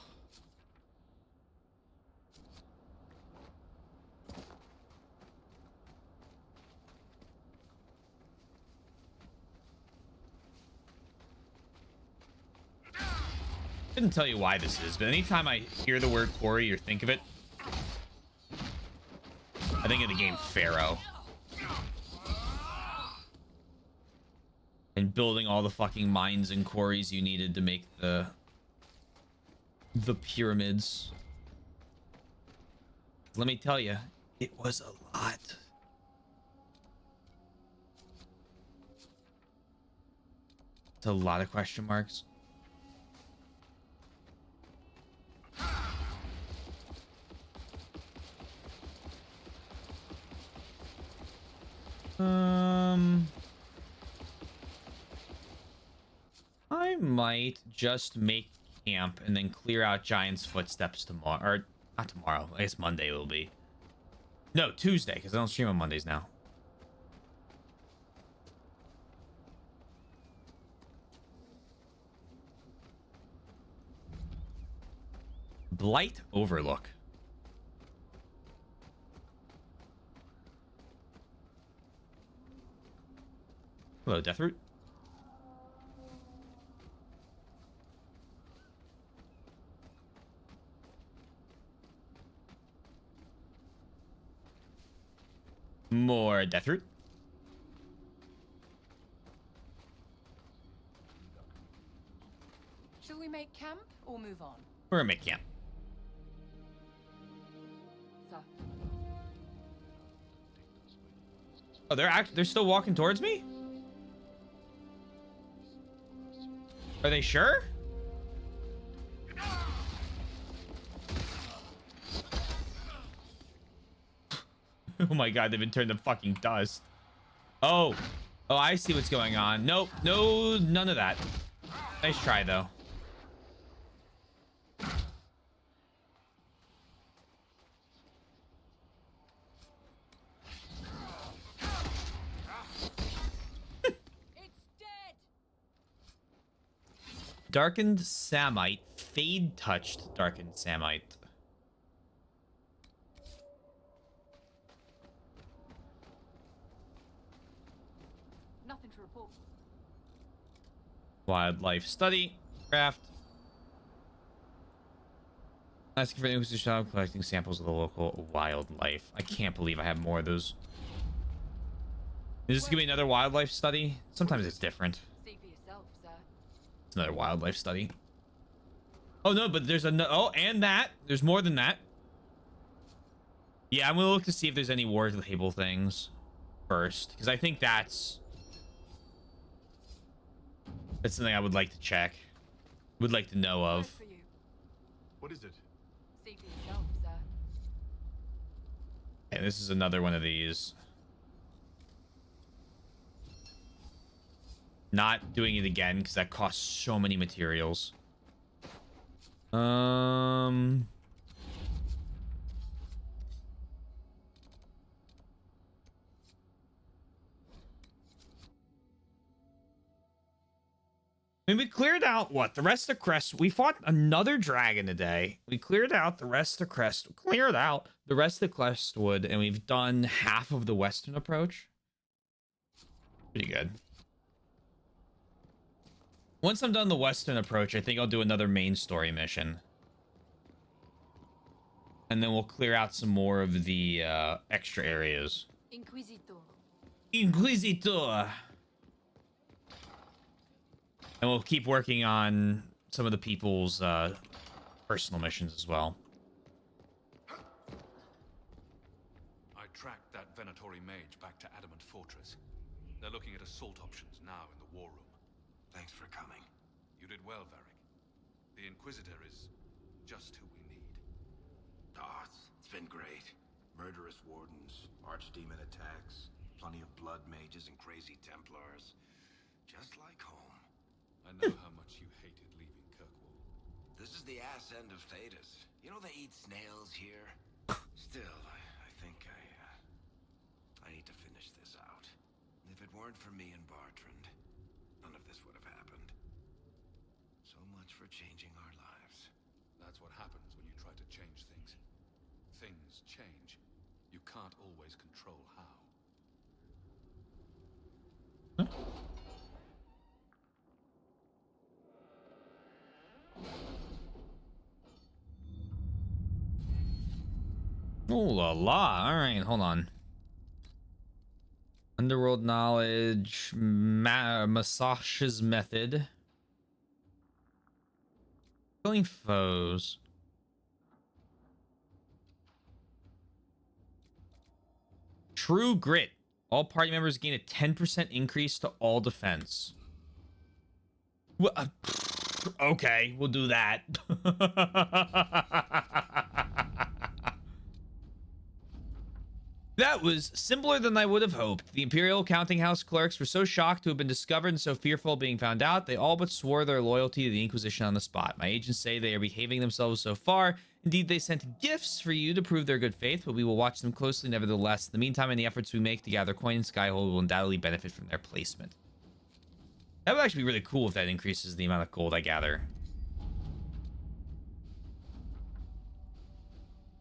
Couldn't tell you why this is, but anytime I hear the word quarry or think of it, I think of the game Pharaoh. And building all the fucking mines and quarries you needed to make the pyramids. Let me tell you, it was a lot. It's a lot of question marks. I might just make camp and then clear out Giant's Footsteps tomorrow, or not tomorrow. I guess Monday will be. No, Tuesday, because I don't stream on Mondays now. Blight Overlook. Hello, Deathroot. More Deathroot. Shall we make camp or move on? We're gonna make camp. Sir. Oh, they're still walking towards me? Are they sure? Oh my god, they've been turned to fucking dust. Oh. Oh, I see what's going on. Nope. No, none of that. Nice try, though. Darkened Samite. Fade touched Darkened Samite. Nothing to report. Wildlife study. Craft. Asking for Inquisition, collecting samples of the local wildlife. I can't believe I have more of those. Is this gonna be another wildlife study? Sometimes it's different. See for yourself, sir. It's another wildlife study. Oh no, but there's oh, and that. There's more than that. Yeah, I'm gonna look to see if there's any war table things first, because I think that's something I would like to check. Would like to know of. What is it? See for yourself, sir. And this is another one of these. Not doing it again because that costs so many materials. I mean, we cleared out what? The rest of Crest. We fought another dragon today. We cleared out the rest of Crest. Cleared out the rest of Crestwood, and we've done half of the western approach. Pretty good. Once I'm done the western approach, I think I'll do another main story mission. And then we'll clear out some more of the extra areas. Inquisitor. Inquisitor. And we'll keep working on some of the people's personal missions as well. I tracked that Venatori mage back to Adamant Fortress. They're looking at assault options now in the war room. Thanks for coming. You did well, Varric. The Inquisitor is just who we need. Oh, it's been great. Murderous wardens, archdemon attacks, plenty of blood mages and crazy Templars. Just like home. I know how much you hated leaving Kirkwall. This is the ass end of Thetis. You know they eat snails here? Still, I think I need to finish this out. If it weren't for me and Bartrand, none of this would have happened. So much for changing our lives. That's what happens when you try to change things. Things change. You can't always control how. Oh la la. All right, hold on. Underworld knowledge, Massage's method. Killing foes. True grit. All party members gain a 10% increase to all defense. Well, okay, we'll do that. That was simpler than I would have hoped. The Imperial Counting House clerks were so shocked to have been discovered and so fearful of being found out, they all but swore their loyalty to the Inquisition on the spot. My agents say they are behaving themselves so far. Indeed, they sent gifts for you to prove their good faith, but we will watch them closely nevertheless. In the meantime, any efforts we make to gather coin in Skyhold will undoubtedly benefit from their placement. That would actually be really cool if that increases the amount of gold I gather.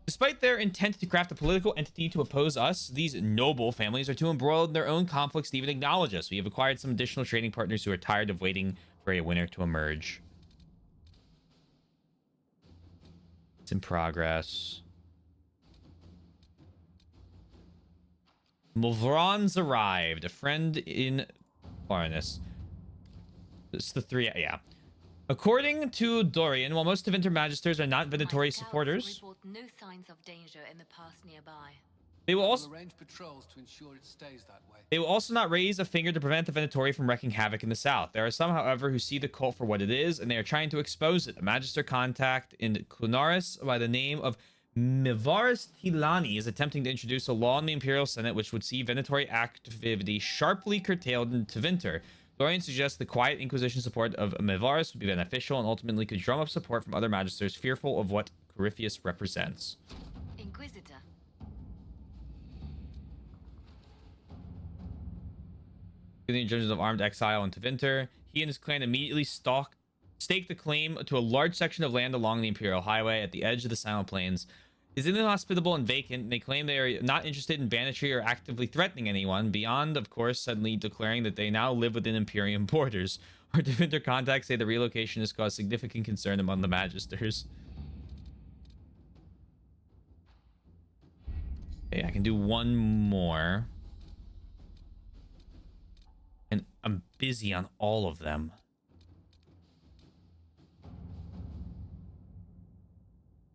Despite their intent to craft a political entity to oppose us, these noble families are too embroiled in their own conflicts to even acknowledge us. We have acquired some additional trading partners who are tired of waiting for a winner to emerge. It's in progress. Mulvron's arrived. A friend in Clarnus. It's the three, yeah. According to Dorian, while most of Magisters are not Venatori supporters, report no signs of danger in the pass nearby. They will also arrange patrols to ensure it stays that way. They will also not raise a finger to prevent the Venatori from wreaking havoc in the south. There are some, however, who see the cult for what it is, and they are trying to expose it. A Magister contact in Clunaris by the name of Mivaris Tilani is attempting to introduce a law in the Imperial Senate which would see Venatori activity sharply curtailed in Tevinter. Dorian suggests the quiet Inquisition support of Mivaris would be beneficial and ultimately could drum up support from other Magisters fearful of what Corypheus represents. Inquisitor. The Judges of Armed Exile in Tevinter. He and his clan immediately staked the claim to a large section of land along the Imperial Highway at the edge of the Silent Plains. It is inhospitable and vacant, and they claim they are not interested in banditry or actively threatening anyone, beyond, of course, suddenly declaring that they now live within Imperium borders. Our Tevinter contacts say the relocation has caused significant concern among the Magisters. Okay, I can do one more. And I'm busy on all of them.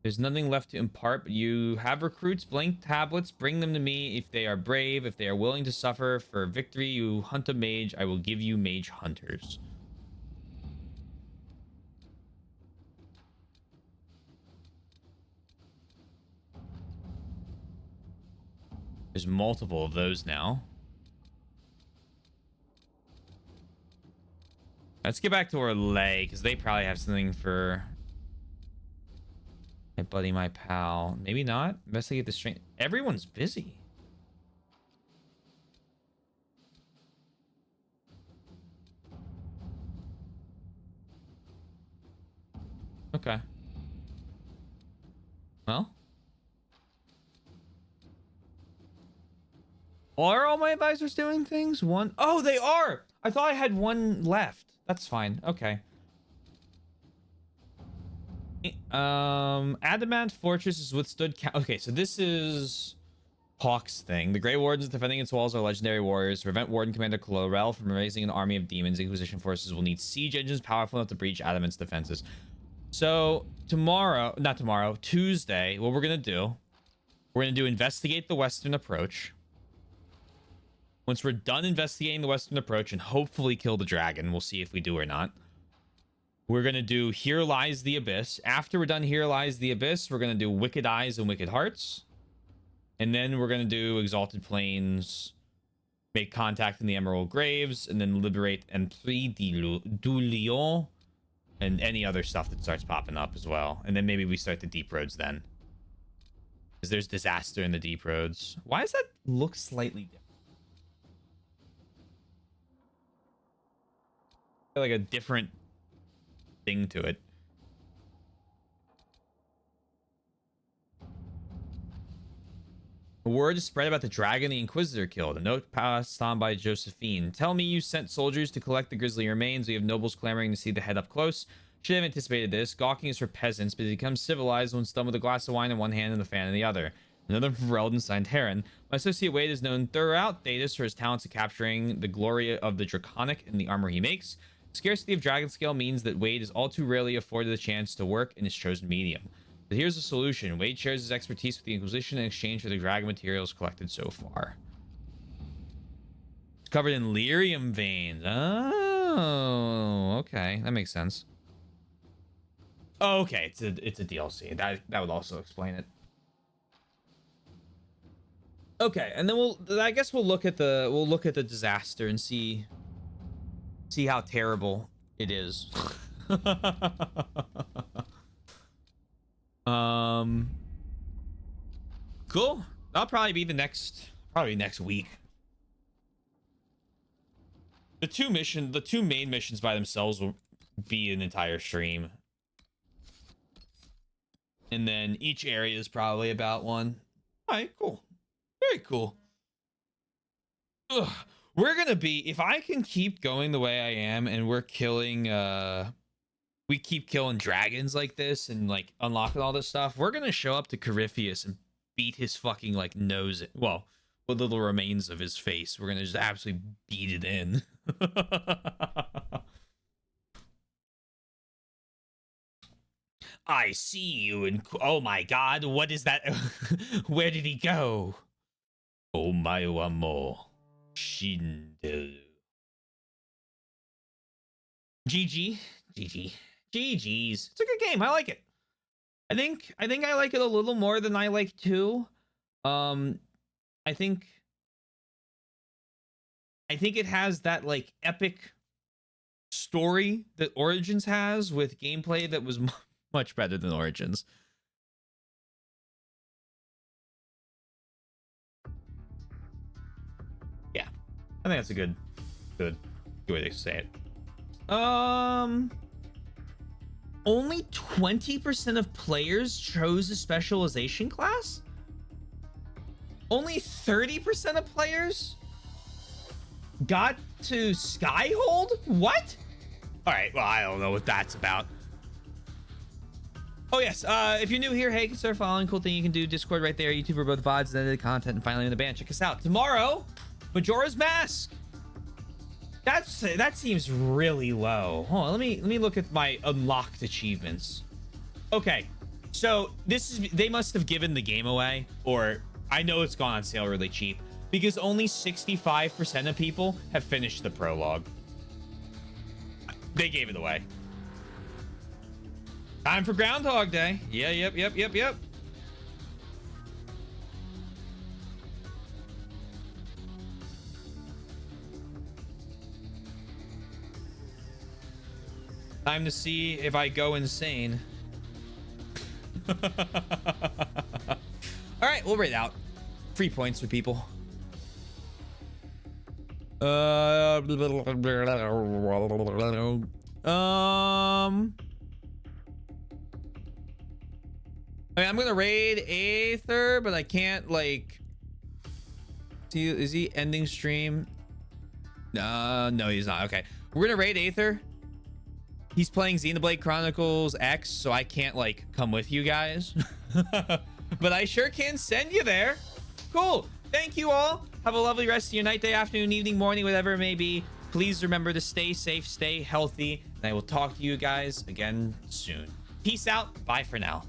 There's nothing left to impart, but you have recruits, blank tablets. Bring them to me if they are brave, if they are willing to suffer for victory. You hunt a mage, I will give you mage hunters. There's multiple of those now. Let's get back to Orlais, because they probably have something for my buddy, my pal. Maybe not. Investigate the strength. Everyone's busy. Okay. Well. Are all my advisors doing things? One. Oh, they are. I thought I had one left. That's fine. Okay. Adamant Fortress has withstood. Okay, so this is Hawks thing. The Grey Wardens defending its walls are legendary warriors. To prevent Warden Commander Clorel from raising an army of demons, Inquisition forces will need siege engines powerful enough to breach Adamant's defenses. So Tuesday, what we're going to do, we're going to do investigate the Western approach. Once we're done investigating the Western approach and hopefully kill the dragon, we'll see if we do or not. We're going to do Here Lies the Abyss. After we're done Here Lies the Abyss, we're going to do Wicked Eyes and Wicked Hearts. And then we're going to do Exalted Plains, make contact in the Emerald Graves, and then liberate Emprise du Lion, and any other stuff that starts popping up as well. And then maybe we start the Deep Roads then. Because there's disaster in the Deep Roads. Why does that look slightly different? Like a different thing to it. A word is spread about the dragon the Inquisitor killed. A note passed on by Josephine. Tell me you sent soldiers to collect the grisly remains. We have nobles clamoring to see the head up close. Should have anticipated this. Gawking is for peasants, but it becomes civilized when done with a glass of wine in one hand and the fan in the other. Another from Reldon signed Heron. My associate Wade is known throughout Thedas for his talents of capturing the glory of the Draconic in the armor he makes. Scarcity of dragon scale means that Wade is all too rarely afforded the chance to work in his chosen medium. But here's the solution. Wade shares his expertise with the Inquisition in exchange for the dragon materials collected so far. It's covered in lyrium veins. Oh, okay. That makes sense. Oh, okay. It's a DLC. That would also explain it. Okay, and then I guess we'll look at the disaster and see how terrible it is. Cool. That'll probably be next week. The two main missions by themselves will be an entire stream. And then each area is probably about one. All right, cool. Very cool. Ugh. We're gonna be, if I can keep going the way I am and we're killing we keep killing dragons like this and like unlocking all this stuff, we're gonna show up to Corypheus and beat his fucking like nose, well, what little remains of his face. We're gonna just absolutely beat it in. I see you and oh my god, what is that? Where did he go? Oh my amo Shindel. GG's. It's a good game. I like it. I think I like it a little more than I like 2. I think it has that like epic story that Origins has, with gameplay that was much better than Origins. Yeah, I think that's a good way to say it. Only 20% of players chose a specialization class? Only 30% of players got to Skyhold? What? All right, well, I don't know what that's about. Oh, yes. If you're new here, hey, consider following. Cool thing you can do. Discord right there. YouTube for both VODs and edited content. And finally in the band. Check us out. Tomorrow, Majora's Mask. That seems really low. Hold on, let me look at my unlocked achievements. Okay, so they must have given the game away, or I know it's gone on sale really cheap, because only 65% of people have finished the prologue. They gave it away. Time for Groundhog Day. Yeah, yep. Time to see if I go insane. All right, we'll rate out. Free points for people. Okay, I'm gonna raid Aether, but I can't like see. Is he ending stream? No, he's not. Okay, we're gonna raid Aether. He's playing Xenoblade Chronicles X, so I can't like come with you guys. But I sure can send you there. Cool. Thank you all. Have a lovely rest of your night, day, afternoon, evening, morning, whatever it may be. Please remember to stay safe, stay healthy, and I will talk to you guys again soon. Peace out. Bye for now.